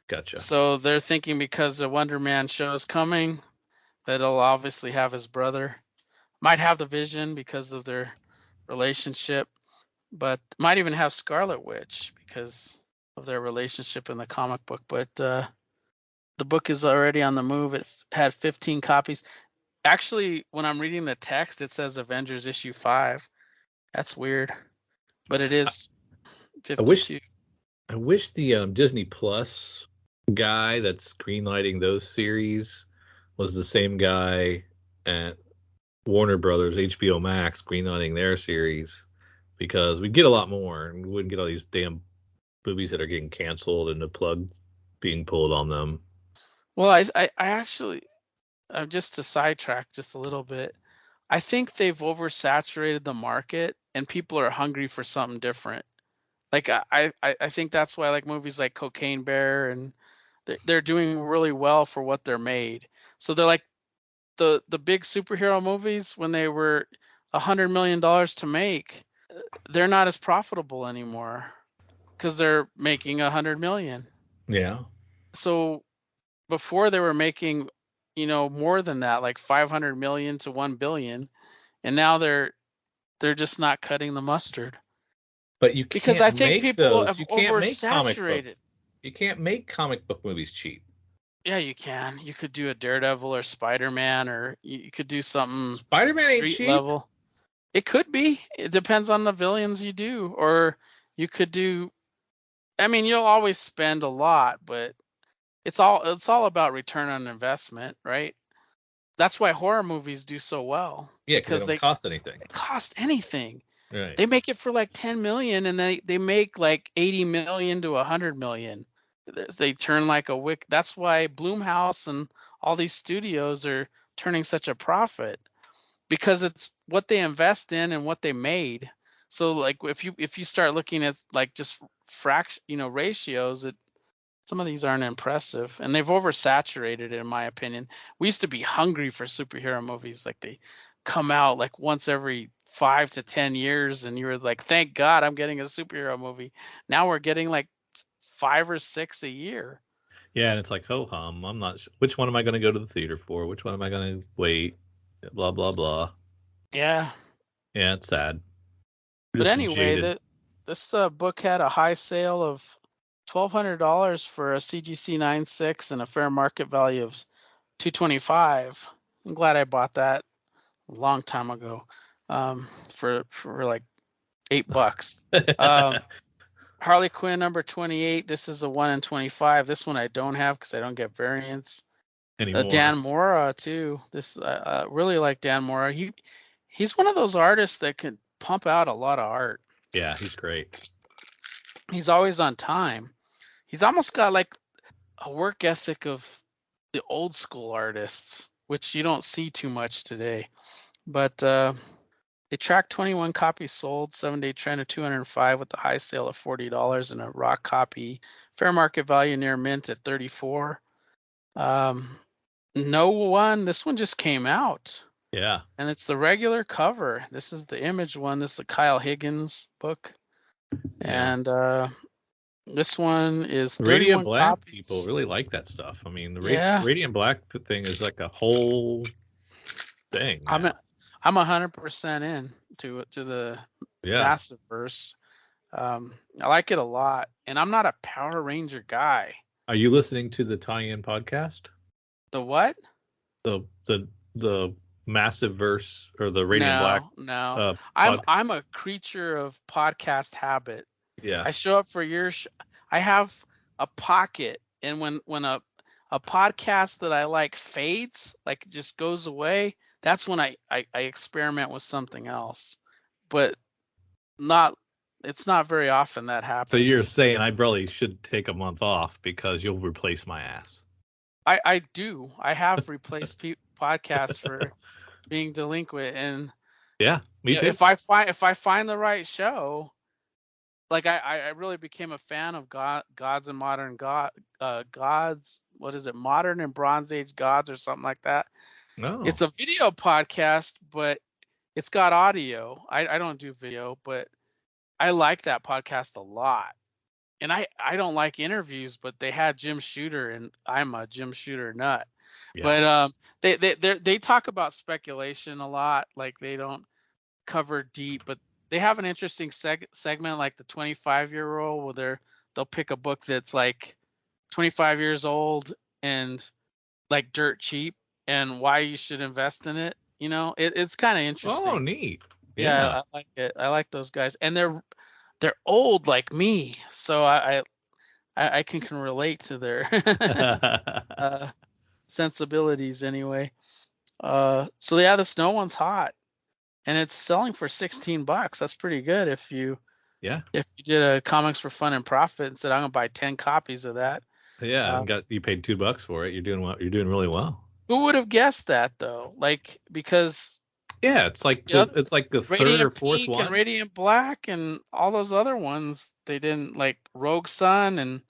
Gotcha. So they're thinking because the Wonder Man show is coming, that it'll obviously have his brother. Might have the Vision because of their relationship, but might even have Scarlet Witch because of their relationship in the comic book. But the book is already on the move. It had 15 copies. Actually, when I'm reading the text, it says Avengers issue 5. That's weird, but it is 52. I wish the Disney Plus guy that's greenlighting those series was the same guy at Warner Brothers, HBO Max, greenlighting their series, because we'd get a lot more and we wouldn't get all these damn movies that are getting canceled and the plug being pulled on them. Well, I actually, just to sidetrack just a little bit, I think they've oversaturated the market and people are hungry for something different. Like I think that's why like movies like Cocaine Bear and they're doing really well for what they're made. So they're like the big superhero movies when they were $100 million to make, they're not as profitable anymore because they're making 100 million. Yeah. So before they were making, more than that, like 500 million to 1 billion, and now they're just not cutting the mustard. But you can't because I think people have you can't oversaturated. You can't make comic book movies cheap. Yeah, you can. You could do a Daredevil or Spider-Man, or you could do something Spider-Man ain't cheap. Level. It could be. It depends on the villains you do, or you could do. I mean, you'll always spend a lot, but it's all about return on investment, right? That's why horror movies do so well. Yeah, because they don't cost anything. They cost anything. Right. They make it for like 10 million, and they make like 80 million to 100 million. They turn like a wick. That's why Blumhouse and all these studios are turning such a profit, because it's what they invest in and what they made. So like if you start looking at like just ratios, Some of these aren't impressive, and they've oversaturated it, in my opinion. We used to be hungry for superhero movies. Like, they come out like once every 5 to 10 years, and you were like, thank God I'm getting a superhero movie. Now we're getting like 5 or 6 a year. Yeah, and it's like, ho hum. I'm not sure. Which one am I going to go to the theater for? Which one am I going to wait? Blah, blah, blah. Yeah. Yeah, it's sad. But Just anyway, jaded. this book had a high sale of $1,200 for a CGC 9.6 and a fair market value of $225. I'm glad I bought that a long time ago, for like $8. Um, Harley Quinn number 28. This is a 1 in 25. This one I don't have because I don't get variants. Dan Anymore. Mora too. This really like Dan Mora. He's one of those artists that can pump out a lot of art. Yeah, he's great. He's always on time. He's almost got like a work ethic of the old school artists, which you don't see too much today. But they tracked 21 copies sold, 7-day trend of 205 with the high sale of $40 and a raw copy, fair market value near mint at 34. This one just came out. Yeah. And it's the regular cover. This is the Image one. This is a Kyle Higgins book. Yeah. And this one is The 31 Radiant Black copies. people really like that stuff. I mean, the Yeah. Radiant Black thing is like a whole thing now. I'm 100% in to the Massive verse. I like it a lot, and I'm not a Power Ranger guy. Are you listening to the tie-in podcast? The what? The Massive verse or the Radiant Black? No. I'm a creature of podcast habit. Yeah. I show up for your I have a pocket, and when a podcast that I like fades, like just goes away, that's when I experiment with something else. But it's not very often that happens. So you're saying I probably should take a month off because you'll replace my ass. I do. I have replaced podcasts for being delinquent, and yeah, me too. If I find the right show, like I really became a fan of Gods and Modern Gods. What is it? Modern and Bronze Age Gods or something like that. No. It's a video podcast, but it's got audio. I don't do video, but I like that podcast a lot. And I don't like interviews, but they had Jim Shooter, and I'm a Jim Shooter nut. Yeah. But they talk about speculation a lot. Like, they don't cover deep, but they have an interesting segment, like the 25-year rule, where they'll pick a book that's like 25 years old and like dirt cheap, and why you should invest in it. You know, it's kind of interesting. Oh, neat. Yeah, I like it. I like those guys, and they're old like me, so I can relate to their sensibilities anyway. So yeah, the Snow one's hot, and it's selling for $16. That's pretty good if you did a comics for fun and profit and said, I'm gonna buy 10 copies of that. Yeah, you paid $2 for it. You're doing really well. Who would have guessed that though? Like, because it's like the third or fourth Pink one. And Radiant Black and all those other ones, they didn't, like Rogue Sun, and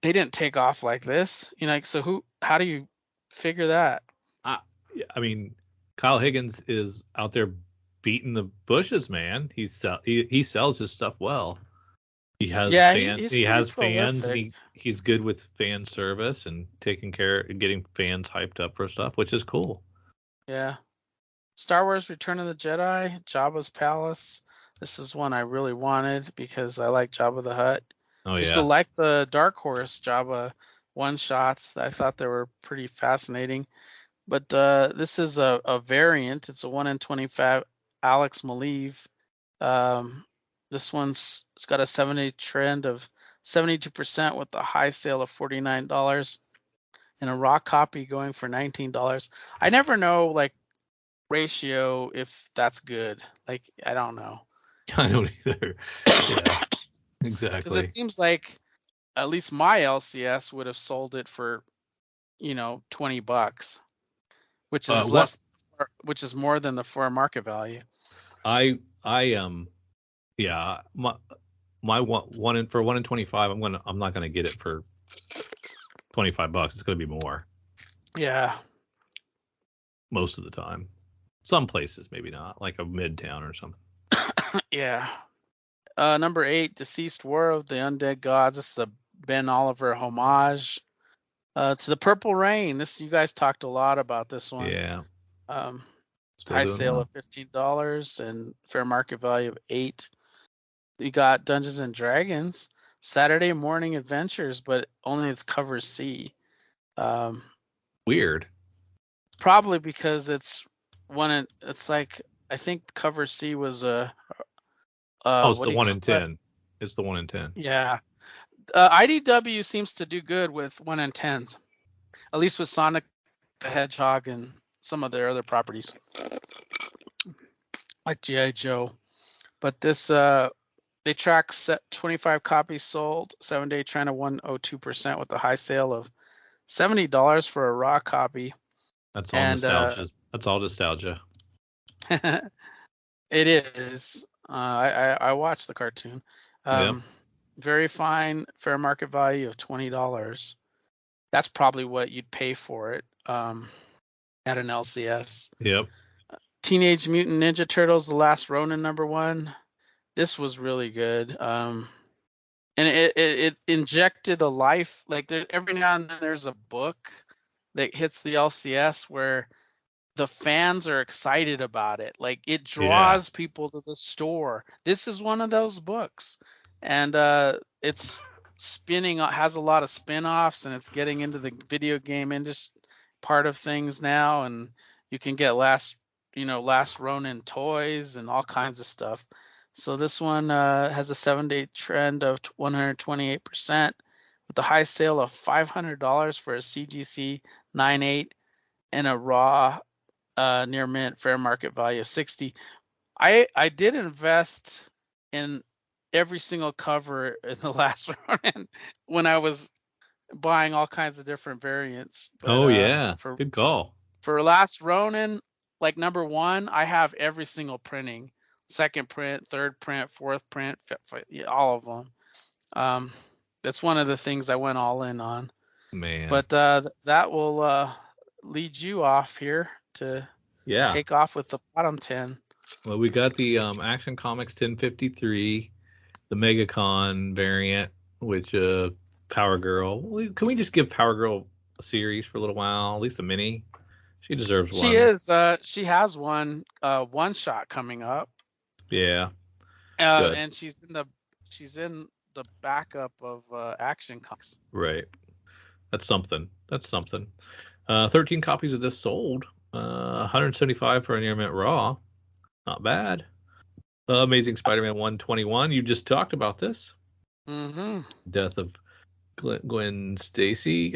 they didn't take off like this. You know, like, so how do you figure that? I mean, Kyle Higgins is out there beating the bushes, man. He sells his stuff well. He has fans. He has fans. And he's good with fan service and taking care and getting fans hyped up for stuff, which is cool. Yeah. Star Wars Return of the Jedi, Jabba's Palace. This is one I really wanted because I like Jabba the Hutt. I used to like the Dark Horse Jabba one-shots. I thought they were pretty fascinating. But this is a variant. It's a 1 in 25 Alex Maleev. This it's got a 7-day trend of 72% with a high sale of $49 and a raw copy going for $19. I never know, like, ratio if that's good. Like, I don't know. I don't either. Yeah, exactly. Because it seems like at least my LCS would have sold it for, $20, which is which is more than the fair market value. My 1 in 25. I'm not gonna get it for $25. It's going to be more. Yeah. Most of the time. Some places maybe not, like a Midtown or something. Yeah. Number 8, Deceased War of the Undead Gods. This is a Ben Oliver homage to the Purple Rain. You guys talked a lot about this one. Yeah. High sale of $15 and fair market value of $8. You got Dungeons and Dragons Saturday Morning Adventures, but only it's cover C. Weird. Probably because it's like I think cover C was a. It's the 1 in 10. It's the 1 in 10. Yeah. IDW seems to do good with 1 in 10s, at least with Sonic the Hedgehog and some of their other properties, like G.I. Joe. But this, they track 25 copies sold, 7-day trend of 102% with a high sale of $70 for a raw copy. That's all nostalgia. That's all nostalgia. It is. I watched the cartoon. Yep. Very fine, fair market value of $20. That's probably what you'd pay for it at an LCS. Yep. Teenage Mutant Ninja Turtles: The Last Ronin #1. This was really good. And it injected a life. Like every now and then there's a book that hits the LCS where the fans are excited about it. Like it draws people to the store. This is one of those books. And it's has a lot of spin-offs, and it's getting into the video game industry part of things now, and you can get Last Ronin toys and all kinds of stuff. So this one has a 7-day trend of 128% with a high sale of $500 for a CGC 9.8 and a raw near mint fair market value of $60. I did invest in every single cover in the Last Ronin when I was buying all kinds of different variants. But, good call. For Last Ronin, like #1, I have every single printing, second print, third print, fourth print, all of them. That's one of the things I went all in on. Man. But that will lead you off here to take off with the bottom 10. Well, we got the Action Comics 1053, the MegaCon variant, which Power Girl. Can we just give Power Girl a series for a little while, at least a mini? She deserves one. She is. She has one shot coming up. Yeah. And she's in the backup of Action Comics. Right. That's something. 13 copies of this sold. 175 for a near mint raw. Not bad. Amazing Spider-Man 121. You just talked about this. Mm-hmm. Death of Gwen Stacy.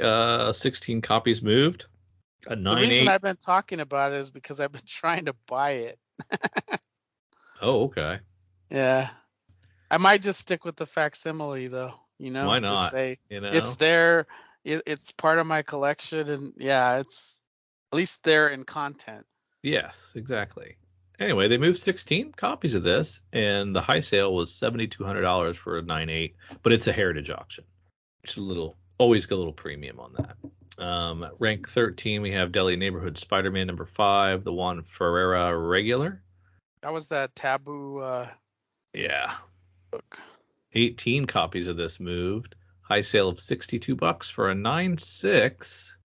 16 copies moved. A 9.8. The reason I've been talking about it is because I've been trying to buy it. Oh, okay. Yeah. I might just stick with the facsimile though. Why not? Just say it's there. It's part of my collection, and it's at least there in content. Yes, exactly. Anyway, they moved 16 copies of this, and the high sale was $7,200 for a 9.8, but it's a heritage auction, which is always get a little premium on that. Rank 13, we have Deli Neighborhood Spider-Man #5, the Juan Ferreira regular. That was that Taboo book. 18 copies of this moved. High sale of $62 for a 9.6.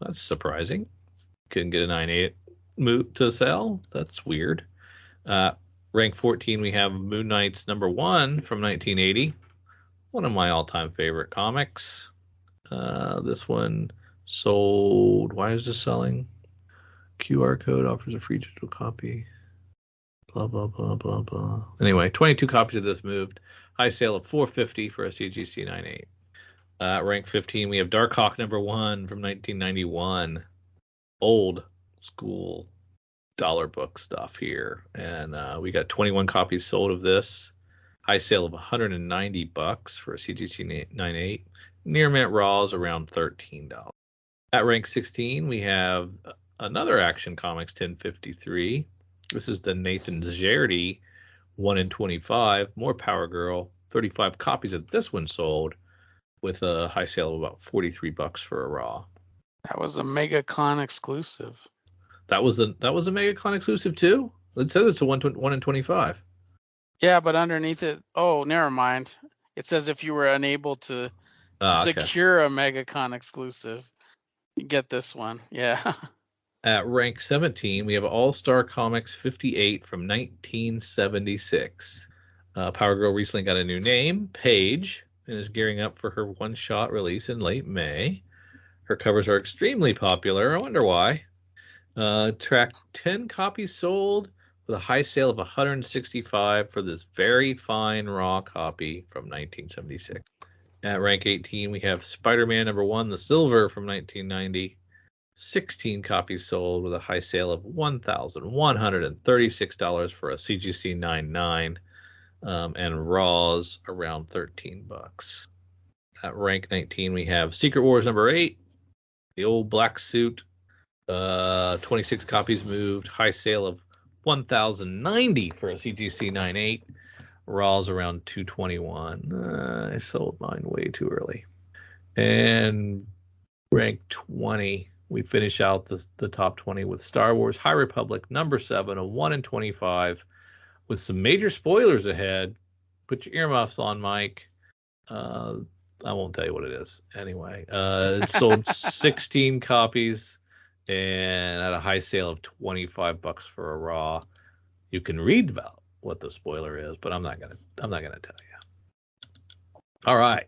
That's surprising. Couldn't get a 9.8 move to sell. That's weird. Rank 14, we have Moon Knight's #1 from 1980. One of my all-time favorite comics. This one sold. Why is this selling? QR code offers a free digital copy. Blah, blah, blah, blah, blah. Anyway, 22 copies of this moved. High sale of $450 for a CGC 9.8. Rank 15, we have Darkhawk #1 from 1991. Old school dollar book stuff here. And we got 21 copies sold of this. High sale of $190 for a CGC 9.8. Near mint raw is around $13. At rank 16, we have another Action Comics 1053. This is the Nathan Jardy 1 in 25. More Power Girl. 35 copies of this one sold. with a high sale of about $43 for a raw. That was a MegaCon exclusive. That was a MegaCon exclusive too. It says it's a 1 in 25. Yeah, but underneath it, oh, never mind. It says if you were unable to secure a MegaCon exclusive, you get this one. Yeah. At rank 17, we have All-Star Comics 58 from 1976. Power Girl recently got a new name, Paige, and is gearing up for her one-shot release in late May. Her covers are extremely popular. I wonder why. Track 10 copies sold with a high sale of 165 for this very fine raw copy from 1976. At rank 18, we have Spider-Man #1, the Silver from 1990. 16 copies sold with a high sale of $1,136 for a CGC 99, and raws around $13. At rank 19, we have Secret Wars #8, the old black suit. 26 copies moved, high sale of $1,090 for a CGC 98. Raws around $221. I sold mine way too early. And rank 20, we finish out the top 20 with Star Wars High Republic #7, a 1 in 25, with some major spoilers ahead. Put your earmuffs on, Mike. I won't tell you what it is. Anyway, it sold 16 copies and at a high sale of $25 for a raw. You can read about what the spoiler is, but I'm not gonna tell you. All right,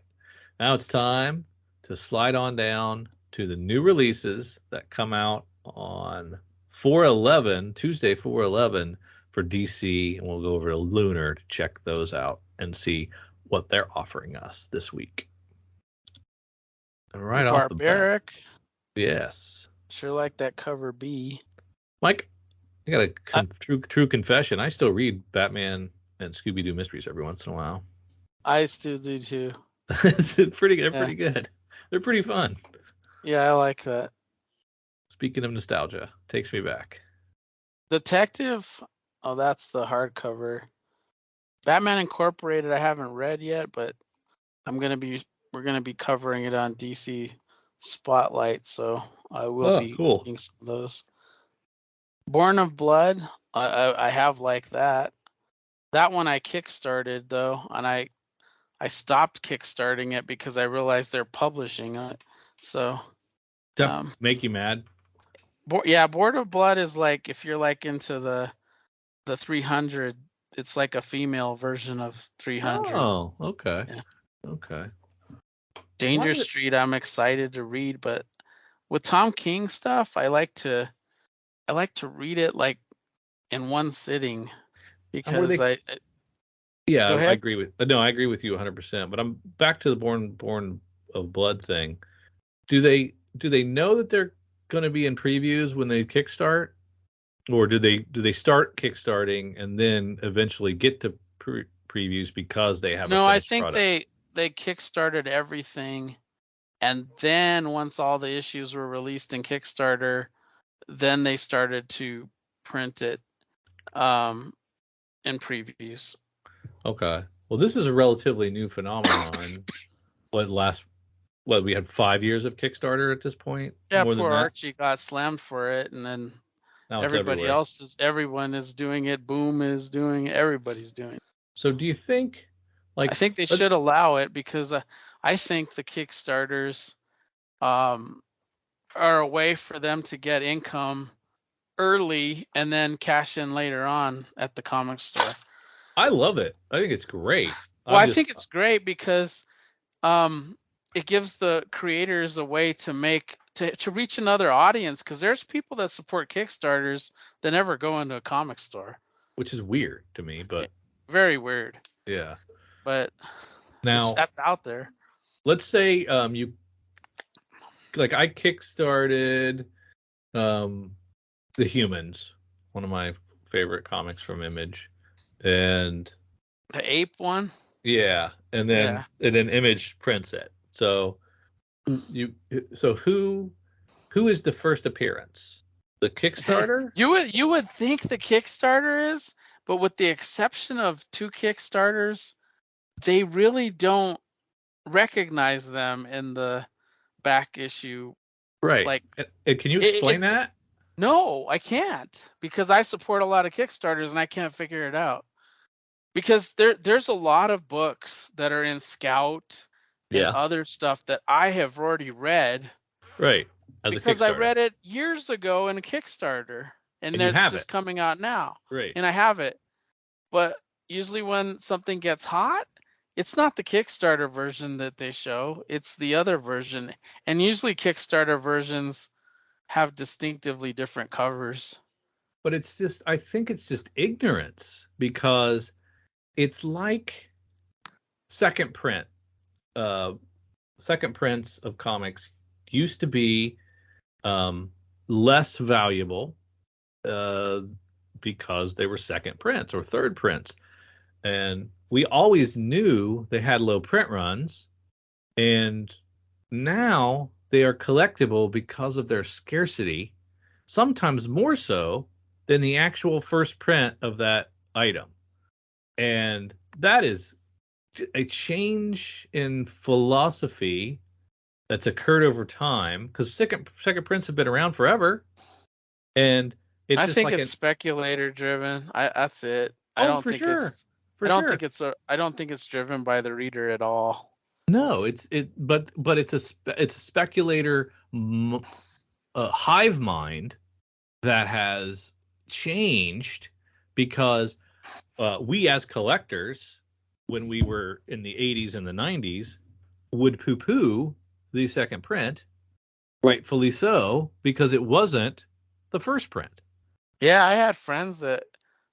now it's time to slide on down to the new releases that come out on 4/11, Tuesday 4/11 for DC, and we'll go over to Lunar to check those out and see what they're offering us this week. And right off the bat, yes. Sure like that cover B. Mike, I got a true confession. I still read Batman and Scooby-Doo mysteries every once in a while. I still do too. They're pretty good. They're pretty fun. Yeah, I like that. Speaking of nostalgia, takes me back. Detective, oh, that's the hardcover. Batman Incorporated, I haven't read yet, but we're gonna be covering it on DC Spotlight, so I will be reading some of those. Born of Blood, I have like that. That one I kickstarted though, and I stopped kickstarting it because I realized they're publishing it. So make you mad? Born of Blood is like, if you're like into the 300, it's like a female version of 300. Oh, okay. Yeah. Okay. Danger Street, I'm excited to read, but with Tom King stuff, I like to read it like in one sitting because I agree with you 100%. But I'm back to the Born of Blood thing. Do they know that they're going to be in previews when they kickstart, or do they start kickstarting and then eventually get to previews because they have? No, I think product? They kickstarted everything, and then once all the issues were released in Kickstarter, then they started to print it in previews. Okay. Well, this is a relatively new phenomenon. We had 5 years of Kickstarter at this point? Yeah, poor Archie got slammed for it, and then now everyone is doing it. Boom is doing it. Everybody's doing it. So do you think, I think they should allow it, because I think the Kickstarters are a way for them to get income early and then cash in later on at the comic store. I love it. I think it's great. Well, I think it's great because it gives the creators a way to reach another audience, because there's people that support Kickstarters that never go into a comic store. Which is weird to me, but very weird. Yeah. But now that's out there. Let's say I kickstarted The Humans, one of my favorite comics from Image, and the ape one. Yeah, and then Image prints it. So who is the first appearance? The Kickstarter? You would think the Kickstarter is, but with the exception of 2 Kickstarters, they really don't recognize them in the back issue. Right. Like, And can you explain that? No, I can't, because I support a lot of Kickstarters and I can't figure it out. Because there's a lot of books that are in Scout and Yeah. other stuff that I have already read. Right. As a Because I Kickstarter. read it years ago in a Kickstarter, and And you it's have just it. coming out now. Right. And I have it. But usually when something gets hot, it's not the Kickstarter version that they show, it's the other version. And usually Kickstarter versions have distinctively different covers. But I think it's just ignorance, because it's like second print. Uh, second prints of comics used to be less valuable uh, because they were second prints or third prints. And we always knew they had low print runs. And now they are collectible because of their scarcity, sometimes more so than the actual first print of that item. And that is a change in philosophy that's occurred over time, because second prints have been around forever, and it's I just think like it's speculator driven. That's it. I oh, don't for think sure, it's for sure. I don't think it's driven by the reader at all. No, but it's a speculator hive mind that has changed, because we as collectors, when we were in the 80s and the 90s, would poo-poo the second print, rightfully so, because it wasn't the first print. Yeah, I had friends that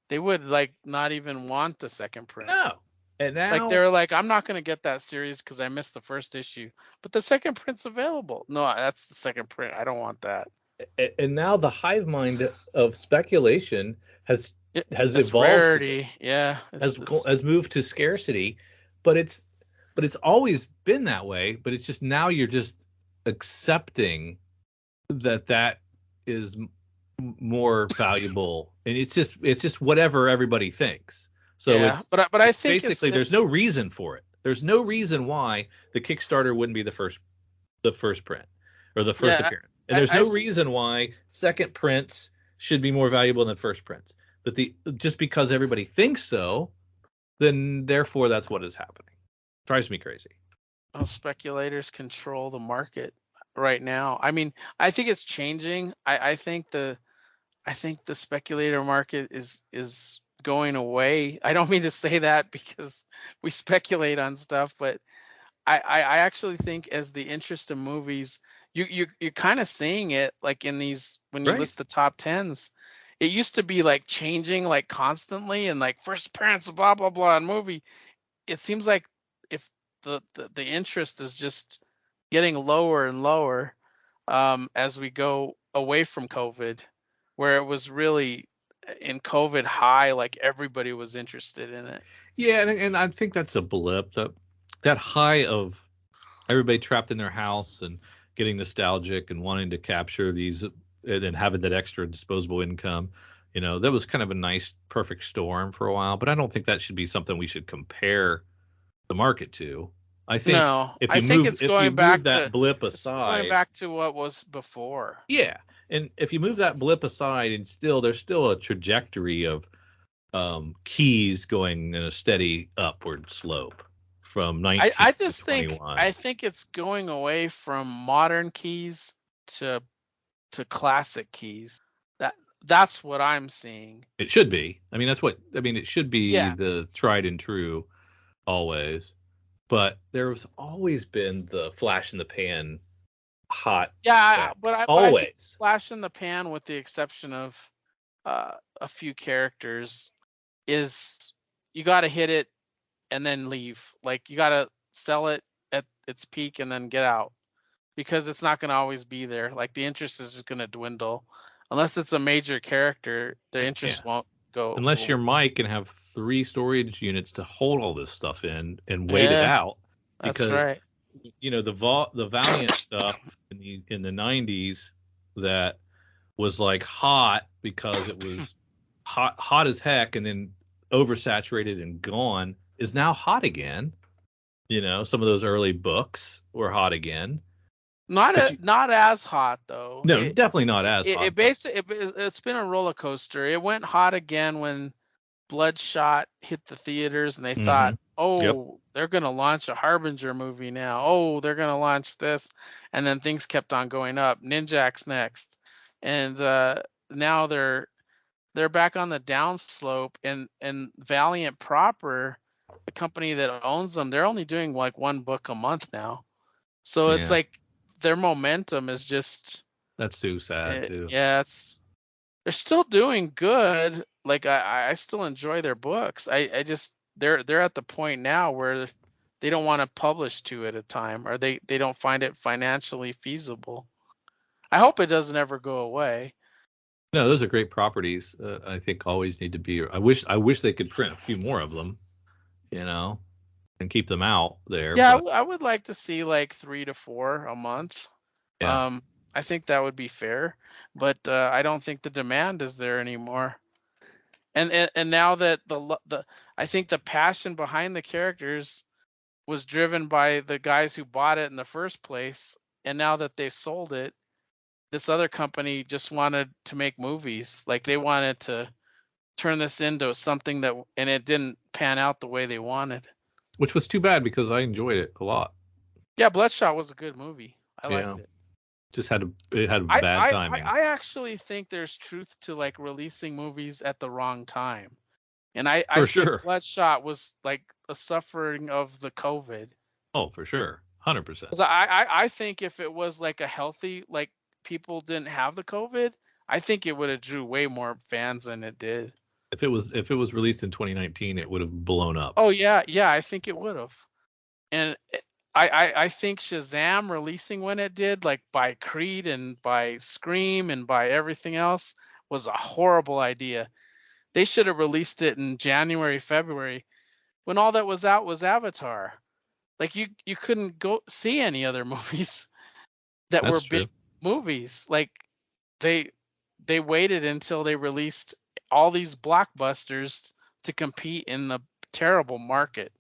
they would like not even want the second print. No. And Like now they're like, I'm not gonna get that series because I missed the first issue, but the second print's available. No, that's the second print. I don't want that. and now the hive mind of speculation has It's evolved, rarity. Yeah, has moved to scarcity, but it's always been that way. But it's just now you're just accepting that is more valuable, and it's just whatever everybody thinks. So yeah, but I it's think basically, there's no reason for it. There's no reason why the Kickstarter wouldn't be the first print or the first yeah, appearance, and there's I no reason why second prints should be more valuable than first prints. But just because everybody thinks so, then therefore that's what is happening. Drives me crazy. speculators control the market right now. I mean, I think it's changing. I think the speculator market is going away. I don't mean to say that because we speculate on stuff, but I actually think as the interest in movies, you're kind of seeing it like in these when you Right. list the top tens. It used to be like changing like constantly and like first appearance of blah blah blah in movie. It seems like if the interest is just getting lower and lower as we go away from COVID, where it was really in COVID high, like everybody was interested in it. Yeah, and I think that's a blip. That high of everybody trapped in their house and getting nostalgic and wanting to capture these, and having that extra disposable income, that was kind of a nice perfect storm for a while. But I don't think that should be something we should compare the market to. I think No, if I you think move it's if you going move back that to blip going aside, back to what was before. yeah, and if you move that blip aside, and there's still a trajectory of keys going in a steady upward slope from 19 I to just think 21. I think it's going away from modern keys to classic keys. That that's what I'm seeing. It should be. I mean, it should be Yeah. the tried and true always. But there's always been the flash in the pan hot Yeah, spec. but I think Always. flash in the pan, with the exception of a few characters, is you got to hit it and then leave. Like you got to sell it at its peak and then get out, because it's not going to always be there. Like the interest is just going to dwindle unless it's a major character. The Yeah. interest won't go. Unless your mic can have 3 storage units to hold all this stuff in and wait it Yeah, out, that's because right. the Valiant stuff in the 90s that was like hot because it was hot as heck, and then oversaturated and gone, is now hot again. Some of those early books were hot again. Not as hot though. No, definitely not as hot. It's been a roller coaster. It went hot again when Bloodshot hit the theaters and they thought, Yep. oh, they're going to launch a Harbinger movie now. Oh, they're going to launch this. And then things kept on going up. Ninjak's next. And now they're back on the downslope, and Valiant proper, the company that owns them, they're only doing like one book a month now. So it's like their momentum is just that's too sad too. Yeah, they're still doing good. Like I still enjoy their books. I just they're at the point now where they don't want to publish two at a time, or they don't find it financially feasible. I hope it doesn't ever go away. No, those are great properties. I think always need to be. I wish they could print a few more of them, and keep them out there. Yeah, but I would like to see like 3 to 4 a month. yeah, I think that would be fair, but I don't think the demand is there anymore. And now that the I think the passion behind the characters was driven by the guys who bought it in the first place, and now that they've sold it, this other company just wanted to make movies. Like they wanted to turn this into something and it didn't pan out the way they wanted. which was too bad because I enjoyed it a lot. Yeah, Bloodshot was a good movie. I liked it. Just it had bad timing. I actually think there's truth to like releasing movies at the wrong time. And I think Bloodshot was like a suffering of the COVID. Oh, for sure. 100%. I think if it was like a healthy, like people didn't have the COVID, I think it would have drew way more fans than it did. If it was released in 2019, it would have blown up. Oh yeah, I think it would have. And I think Shazam releasing when it did, like by Creed and by Scream and by everything else, was a horrible idea. They should have released it in January, February, when all that was out was Avatar. Like you couldn't go see any other movies that were big movies. Like they waited until they released all these blockbusters to compete in the terrible market.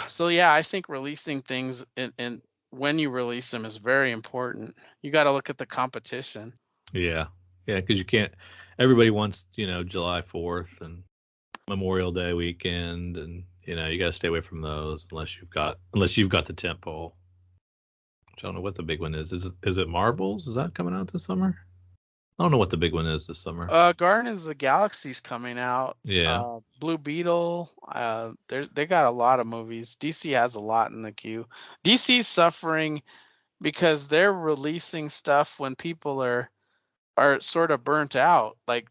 So yeah, I think releasing things and when you release them is very important. You got to look at the competition. Yeah, because you can't. Everybody wants July 4th and Memorial Day weekend, and you got to stay away from those unless you've got the tentpole. I don't know what the big one is. Is it Marvels? Is that coming out this summer? I don't know what the big one is this summer. Guardians of the Galaxy's coming out. Yeah. Blue Beetle. They got a lot of movies. DC has a lot in the queue. DC's suffering because they're releasing stuff when people are sort of burnt out. Like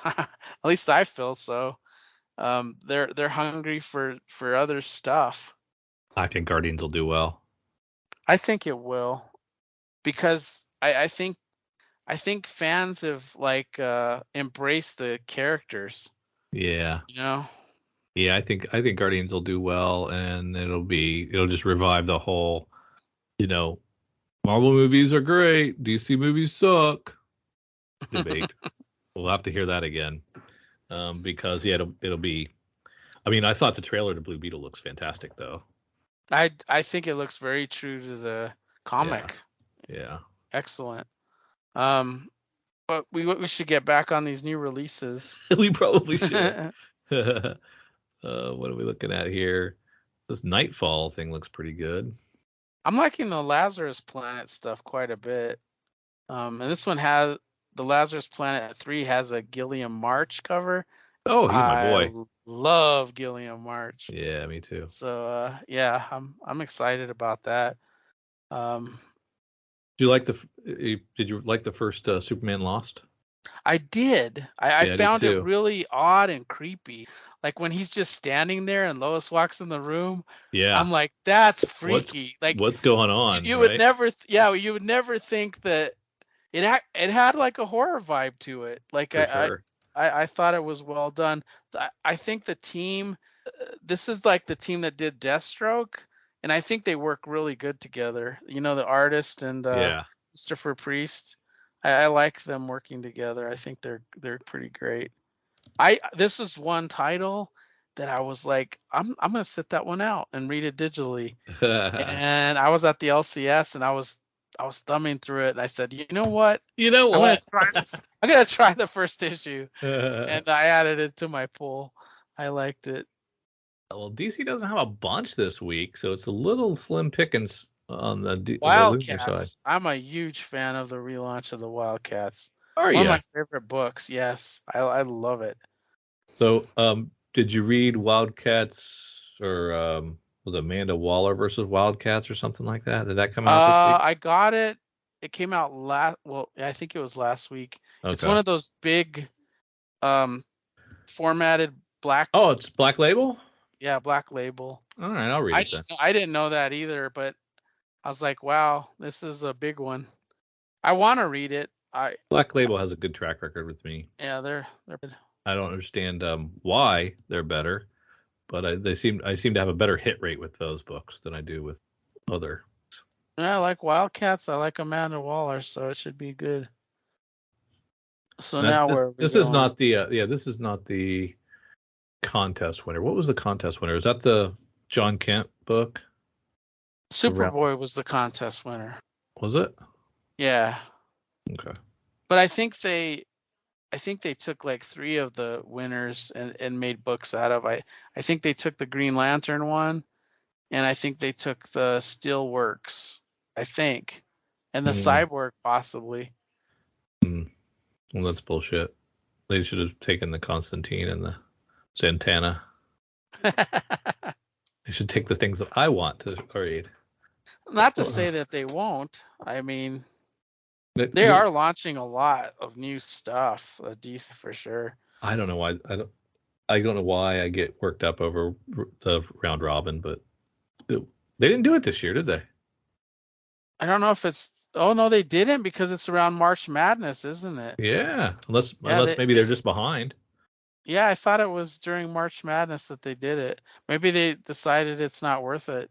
at least I feel so. They're hungry for other stuff. I think Guardians will do well. I think it will, because I think fans have like embraced the characters. Yeah. Yeah, I think Guardians will do well, and it'll just revive the whole, Marvel movies are great, DC movies suck debate. We'll have to hear that again, because it'll be. I mean, I thought the trailer to Blue Beetle looks fantastic, though. I think it looks very true to the comic. Yeah. Excellent. But we should get back on these new releases. We probably should. What are we looking at here? This Nightfall thing looks pretty good. I'm liking the Lazarus Planet stuff quite a bit. And this one has the Lazarus Planet 3 has a Gilliam March cover. Oh, he's my boy. I love Gilliam March. Yeah, me too. So yeah, I'm excited about that. Did you like the first Superman Lost? I did. I found it really odd and creepy. Like when he's just standing there and Lois walks in the room. Yeah. I'm like, that's freaky. What's going on? You would never. You would never think that it had like a horror vibe to it. Like I thought it was well done. I think the team. This is like the team that did Deathstroke, and I think they work really good together. The artist and Christopher Priest. I like them working together. I think they're pretty great. This is one title that I was like, I'm gonna sit that one out and read it digitally. And I was at the LCS and I was thumbing through it and I said, you know what? You know what? I'm gonna try the first issue. And I added it to my pool. I liked it. Well, DC doesn't have a bunch this week, so it's a little slim pickings on the Lunar side. Wildcats. I'm a huge fan of the relaunch of the Wildcats. Are One you? of my favorite books. Yes, I love it. So, did you read Wildcats or was it Amanda Waller versus Wildcats or something like that? Did that come out this week? I got it. It came out I think it was last week. Okay. It's one of those big formatted black. Oh, it's Black Label? Yeah, Black Label. All right, I'll read it then. I didn't know that either, but I was like, wow, this is a big one. I want to read it. Black Label has a good track record with me. Yeah, they're good. I don't understand why they're better, but I seem to have a better hit rate with those books than I do with other. Yeah, I like Wildcats. I like Amanda Waller, so it should be good. So now this is not the contest winner. What was the contest winner? Is that the John Kent book? Superboy was the contest winner. Was it? Yeah. Okay. But I think they took like 3 of the winners and made books out of. I think they took the Green Lantern one, and I think they took the Steelworks, I think, and the Cyborg possibly. Well, that's bullshit. They should have taken the Constantine and the Santana. They should take the things that I want to read. Not to say that they won't. I mean, they are launching a lot of new stuff, DC for sure. I don't know why. I don't know why I get worked up over the round robin, but they didn't do it this year, did they? I don't know if it's. Oh no, they didn't, because it's around March Madness, isn't it? Yeah, unless maybe they're just behind. Yeah, I thought it was during March Madness that they did it. Maybe they decided it's not worth it.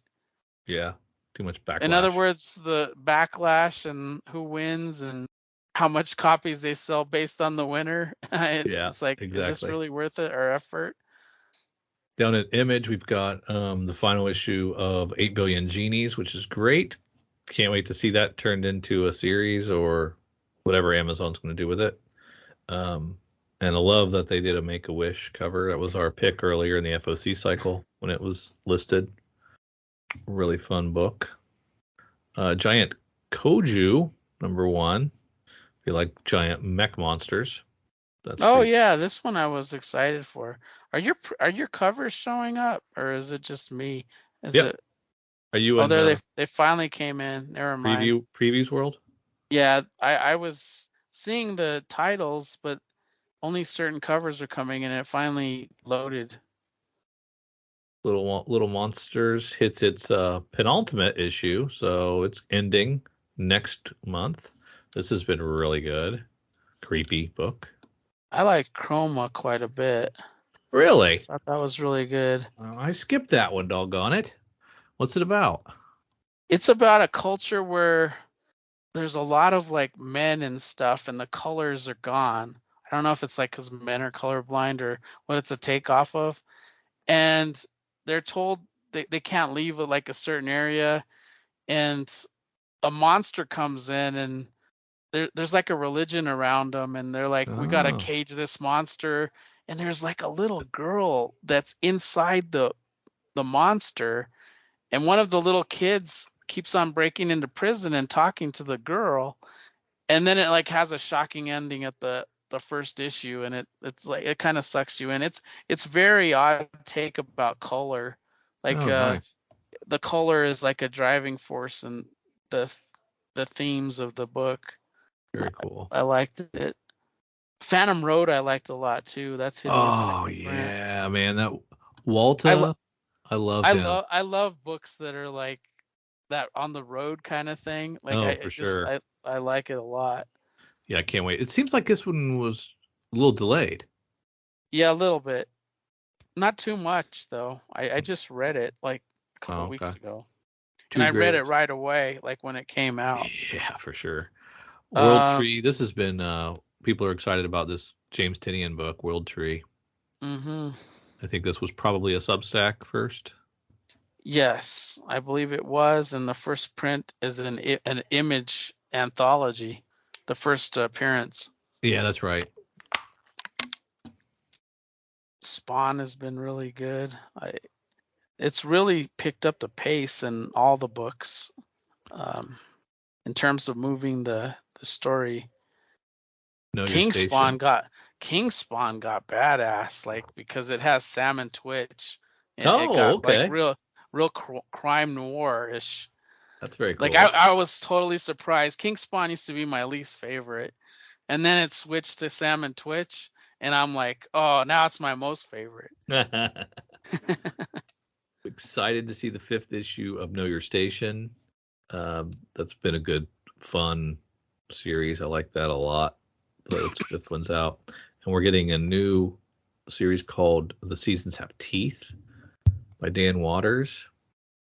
Yeah, too much backlash. In other words, the backlash and who wins and how much copies they sell based on the winner. It's like, exactly. Is this really worth it, our effort? Down at Image, we've got the final issue of 8 Billion Genies, which is great. Can't wait to see that turned into a series or whatever Amazon's going to do with it. And I love that they did a Make-A-Wish cover. That was our pick earlier in the FOC cycle when it was listed. Really fun book. Giant Koju, #1. If you like giant mech monsters. Yeah, this one I was excited for. Are your covers showing up, or is it just me? Are you? Oh, there they finally came in. Never mind. Previews world. Yeah, I was seeing the titles, but only certain covers are coming, and it finally loaded. Little Monsters hits its penultimate issue, so it's ending next month. This has been really good. Creepy book. I like Chroma quite a bit. Really? I thought that was really good. I skipped that one, doggone it. What's it about? It's about a culture where there's a lot of like men and stuff, and the colors are gone. I don't know if it's like because men are colorblind or what it's a takeoff of. And they're told they can't leave like a certain area, and a monster comes in, and there's like a religion around them, and they're like, we gotta cage this monster. And there's like a little girl that's inside the monster, and one of the little kids keeps on breaking into prison and talking to the girl, and then it like has a shocking ending at the first issue, and it's like it kind of sucks you in. It's very odd take about color, like nice. The color is like a driving force in the themes of the book. Very cool. I liked it. Phantom Road I liked a lot too. That's hitting. Oh yeah, man, that Walter. I love him. I love books that are like that on the road kind of thing. Like sure. I like it a lot. Yeah, I can't wait. It seems like this one was a little delayed. Yeah, a little bit. Not too much though. I just read it like a couple weeks ago. And I read it right away, like when it came out. Yeah, for sure. World Tree. This has been people are excited about this James Tynion book, World Tree. Mm-hmm. I think this was probably a Substack first. Yes, I believe it was, and the first print is an image anthology, the first appearance. Yeah, that's right. Spawn has been really good. It's really picked up the pace in all the books, in terms of moving the story. Know Your King Station. King Spawn got badass, like, because it has Sam and Twitch. It Oh, got like okay. real crime noir-ish. That's very cool. Like I was totally surprised. King Spawn used to be my least favorite, and then it switched to Sam and Twitch, and I'm like, oh, now it's my most favorite. Excited to see the 5th issue of Know Your Station. That's been a good, fun series. I like that a lot. The 5th one's out, and we're getting a new series called The Seasons Have Teeth by Dan Waters.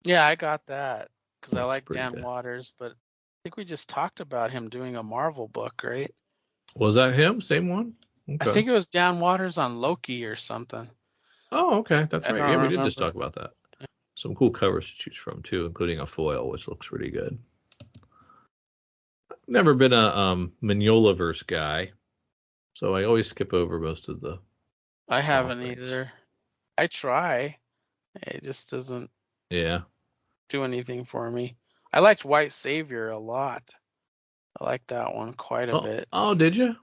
Yeah, I got that because I like Dan good. Waters, but I think we just talked about him doing a Marvel book, right? Was that him? Same one? Okay. I think it was Dan Waters on Loki or something. Oh, okay. That's right. Yeah, we did just remember. talk about that. Some cool covers to choose from, too, including a foil, which looks pretty good. Never been a Mignolaverse guy, so I always skip over most of the I haven't offerings. either. I try. It just doesn't do anything for me. I liked White Savior a lot. I liked that one quite a bit. Oh, did you?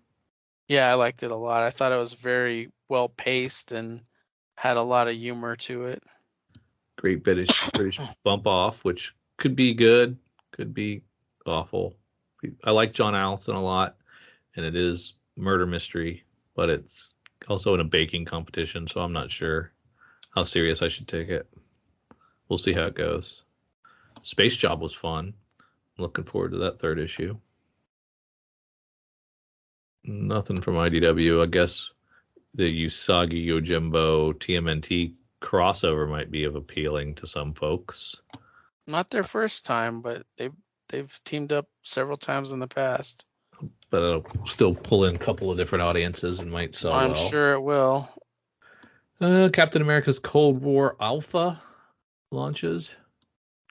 Yeah, I liked it a lot. I thought it was very well paced and had a lot of humor to it. Great British bump off, which could be good, could be awful. I like John Allison a lot, and it is murder mystery, but it's also in a baking competition, so I'm not sure how serious I should take it. We'll see how it goes. Space Job was fun. I'm looking forward to that 3rd issue. Nothing from IDW. I guess the Usagi Yojimbo TMNT crossover might be of appealing to some folks. Not their first time, but they've teamed up several times in the past. But it'll still pull in a couple of different audiences and might sell well. I'm sure it will. Captain America's Cold War Alpha launches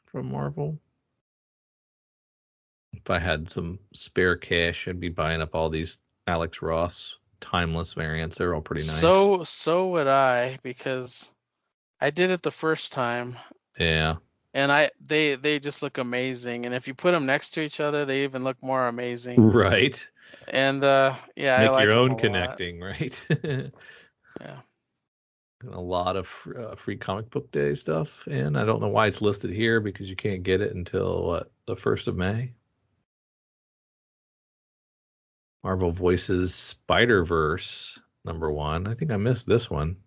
from Marvel. If I had some spare cash, I'd be buying up all these Alex Ross timeless variants. They're all pretty nice. So would I, because I did it the first time. Yeah. And they just look amazing, and if you put them next to each other, they even look more amazing. Right. And yeah, make I like your own them a connecting, lot. right? Yeah. A lot of free comic book day stuff, and I don't know why it's listed here because you can't get it until the 1st of May. Marvel Voices Spider-Verse #1. I think I missed this one.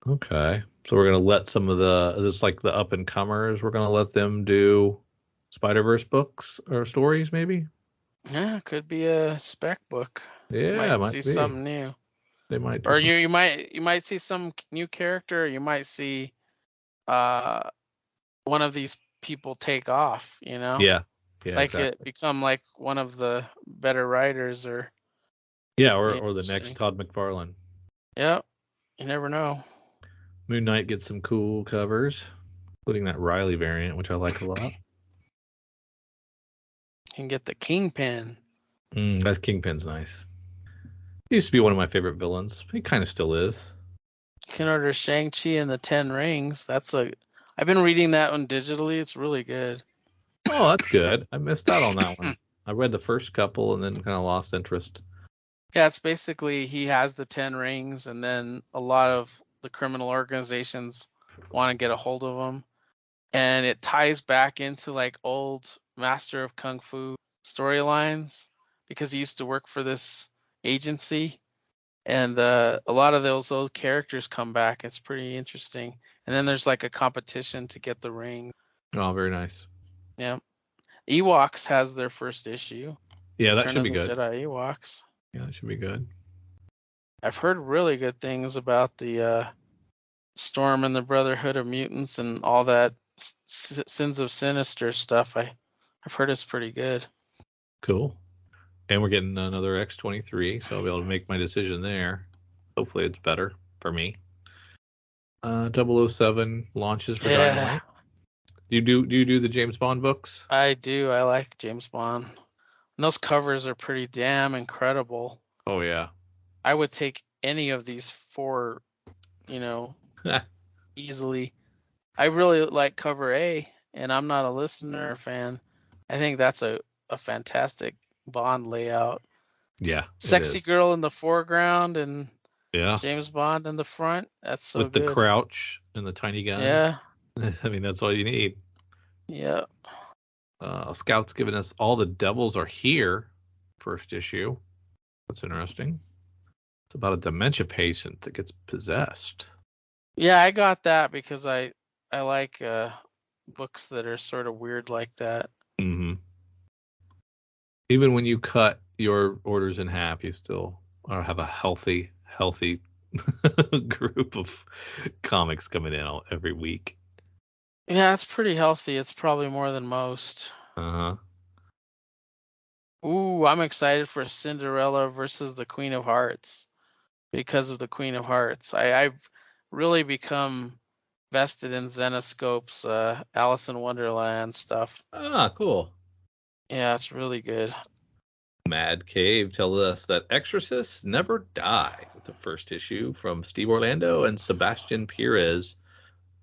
Okay. So we're going to let some of this like the up and comers, we're going to let them do Spider-Verse books or stories maybe? Yeah, could be a spec book. Yeah, might see something new. They might do or you might see some new character, or you might see one of these people take off, Yeah, like exactly. it become like one of the better writers, or or the next Todd McFarlane. Yep, you never know. Moon Knight gets some cool covers, including that Riley variant, which I like a lot. You can get the Kingpin. That Kingpin's nice. He used to be one of my favorite villains. He kind of still is. You can order Shang-Chi and the Ten Rings. I've been reading that one digitally. It's really good. Oh, that's good. I missed out on that one. I read the first couple and then kind of lost interest. Yeah, it's basically he has the 10 rings, and then a lot of the criminal organizations want to get a hold of them. And it ties back into like old Master of Kung Fu storylines, because he used to work for this agency. And a lot of those characters come back. It's pretty interesting. And then there's like a competition to get the ring. Oh, very nice. Yeah. Ewoks has their first issue. Yeah, that should be good. Jedi Ewoks. Yeah, that should be good. I've heard really good things about the Storm and the Brotherhood of Mutants and all that Sins of Sinister stuff. I've heard it's pretty good. Cool. And we're getting another X-23, so I'll be able to make my decision there. Hopefully it's better for me. 007 launches for Yeah, Dynamite. Do you do the James Bond books? I do. I like James Bond. And those covers are pretty damn incredible. Oh yeah. I would take any of these four, easily. I really like cover A, and I'm not a listener fan. I think that's a fantastic Bond layout. Yeah, it Sexy is. girl in the foreground and Yeah. James Bond in the front. That's so With the good. crouch and the tiny gun. Yeah. I mean, that's all you need. Yeah. Scout's giving us All the Devils Are Here, first issue. That's interesting. It's about a dementia patient that gets possessed. Yeah, I got that because I like books that are sort of weird like that. Mm-hmm. Even when you cut your orders in half, you still have a healthy group of comics coming in every week. Yeah, it's pretty healthy. It's probably more than most. Uh-huh. Ooh, I'm excited for Cinderella versus the Queen of Hearts because of the Queen of Hearts. I've really become vested in Zenoscope's Alice in Wonderland stuff. Ah, cool. Yeah, it's really good. Mad Cave tells us that exorcists never die. It's the first issue from Steve Orlando and Sebastian Perez.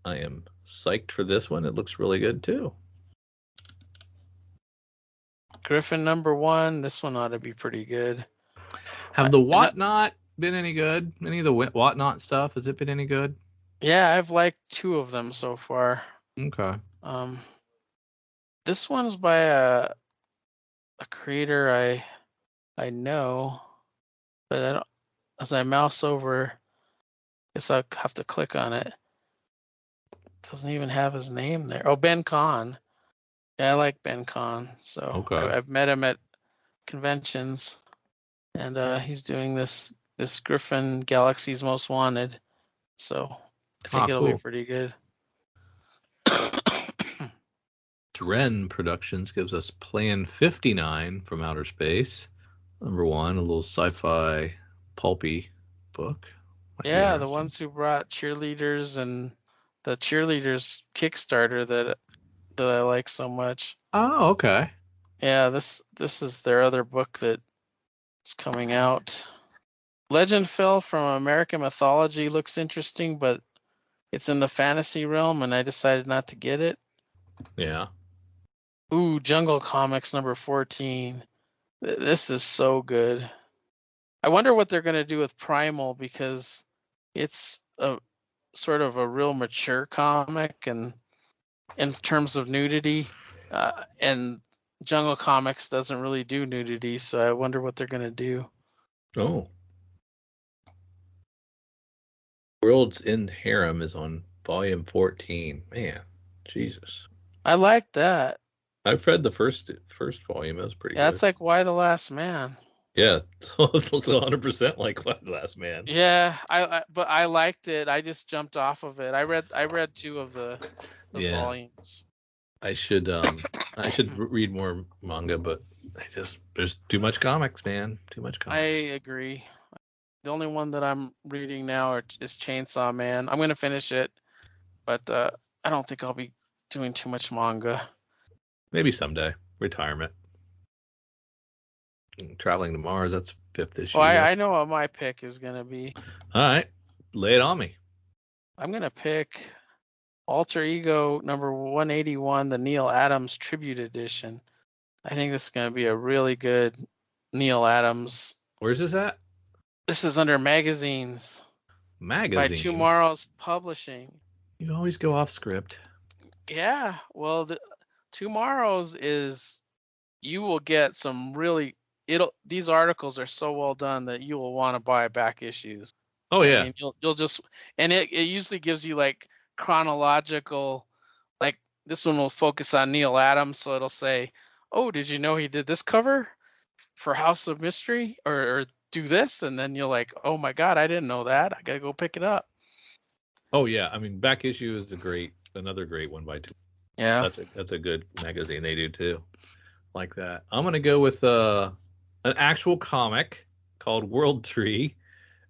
I am psyched for this one. It looks really good too. Griffin #1. This one ought to be pretty good. Have the Whatnot been any good? Any of the Whatnot stuff? Has it been any good? Yeah, I've liked 2 of them so far. Okay. This one's by a creator I know, but I don't. As I mouse over, guess I'll have to click on it. Doesn't even have his name there. Oh, Ben Kahn. Yeah, I like Ben Kahn. So Okay. I've met him at conventions, and he's doing this Griffin Galaxy's Most Wanted. So I think it'll be pretty good. Dren Productions gives us Plan 59 from Outer Space. #1, a little sci-fi pulpy book. Yeah, the ones who brought Cheerleaders and the Cheerleaders Kickstarter that I like so much. Oh, okay. Yeah, this is their other book that is coming out. Legend Fell from American Mythology looks interesting, but it's in the fantasy realm, and I decided not to get it. Yeah. Ooh, Jungle Comics #14. This is so good. I wonder what they're going to do with Primal, because it's a sort of a real mature comic and in terms of nudity, and Jungle Comics doesn't really do nudity, so I wonder what they're going to do. Oh. World's End Harem is on volume 14. Man, Jesus. I like that. I've read the first volume. That was pretty good. That's like Y the Last Man. Yeah, it's 100% like Y the Last Man. Yeah, but I liked it. I just jumped off of it. I read 2 of the volumes. I should read more manga, but there's too much comics, man. Too much comics. I agree. The only one that I'm reading now is Chainsaw Man. I'm gonna finish it, but I don't think I'll be doing too much manga. Maybe someday. Retirement. Traveling to Mars. That's 5th issue. Oh, I know what my pick is gonna be. All right, lay it on me. I'm gonna pick Alter Ego #181, the Neil Adams Tribute Edition. I think this is gonna be a really good Neil Adams. Where's this at? This is under magazines. By Tomorrow's Publishing. You always go off script. Yeah, well, Tomorrow's is, you will get some really, these articles are so well done that you will want to buy back issues. Oh yeah. I mean, you'll just, and it usually gives you like chronological, like this one will focus on Neil Adams, so it'll say, oh, did you know he did this cover for House of Mystery, or do this, and then you're like, oh my god, I didn't know that, I gotta go pick it up. Oh yeah, I mean, Back Issue is another great one by two. Yeah, that's a good magazine. They do too, like that. I'm gonna go with an actual comic called World Tree,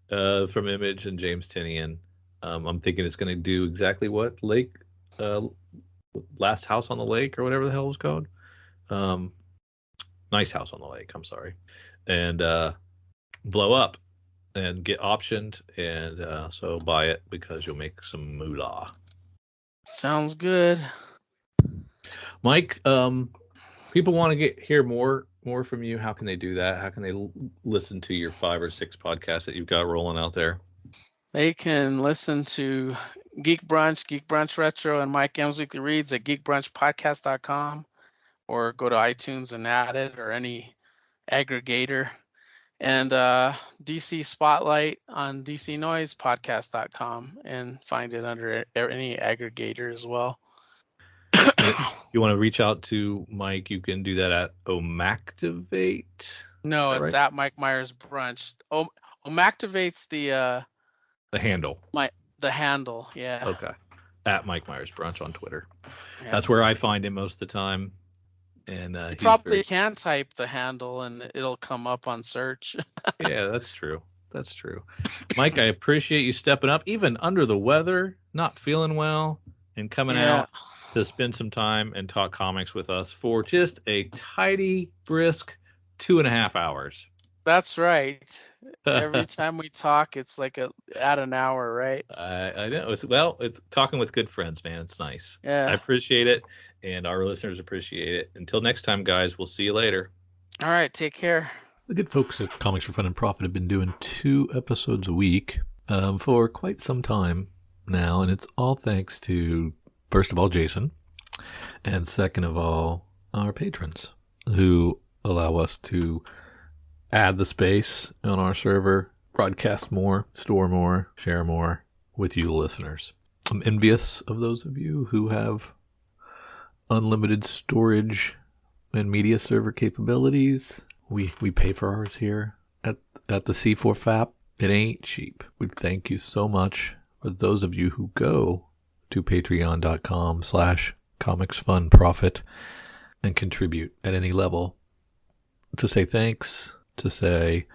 from Image and James Tynion. I'm thinking it's going to do exactly what Lake, Last House on the Lake or whatever the hell it was called. Nice House on the Lake. I'm sorry, and blow up and get optioned, and so buy it because you'll make some moolah. Sounds good. Mike, people want to hear more from you. How can they do that? How can they listen to your 5 or 6 podcasts that you've got rolling out there? They can listen to Geek Brunch Retro, and Mike M's Weekly Reads at geekbrunchpodcast.com, or go to iTunes and add it, or any aggregator. And DC Spotlight on DCNoisePodcast.com, and find it under any aggregator as well. If you want to reach out to Mike, you can do that at Omactivate. No, it's right? At Mike Myers Brunch. Omactivate's the handle. The handle, yeah. Okay. At Mike Myers Brunch on Twitter. Yeah. That's where I find him most of the time. And you probably can type the handle and it'll come up on search. Yeah, that's true. That's true. Mike, I appreciate you stepping up, even under the weather, not feeling well, and coming out to spend some time and talk comics with us for just a tidy, brisk 2.5 hours. That's right. Every time we talk, it's like at an hour, right? I know. It's talking with good friends, man. It's nice. Yeah. I appreciate it, and our listeners appreciate it. Until next time, guys, we'll see you later. All right, take care. The good folks at Comics for Fun and Profit have been doing 2 episodes a week for quite some time now, and it's all thanks to, first of all, Jason, and second of all, our patrons, who allow us to add the space on our server, broadcast more, store more, share more with you listeners. I'm envious of those of you who have unlimited storage and media server capabilities. We pay for ours here at the C4FAP. It ain't cheap. We thank you so much for those of you who go to patreon.com/comicsfunprofit and contribute at any level to say thanks, to say,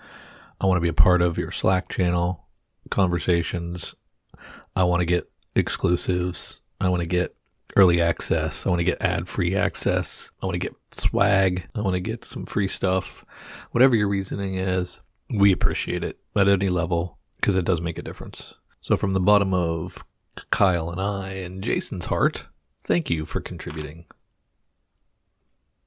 I want to be a part of your Slack channel conversations. I want to get exclusives. I want to get early access. I want to get ad-free access. I want to get swag. I want to get some free stuff. Whatever your reasoning is, we appreciate it at any level because it does make a difference. So from the bottom of Kyle and I and Jason's heart, thank you for contributing.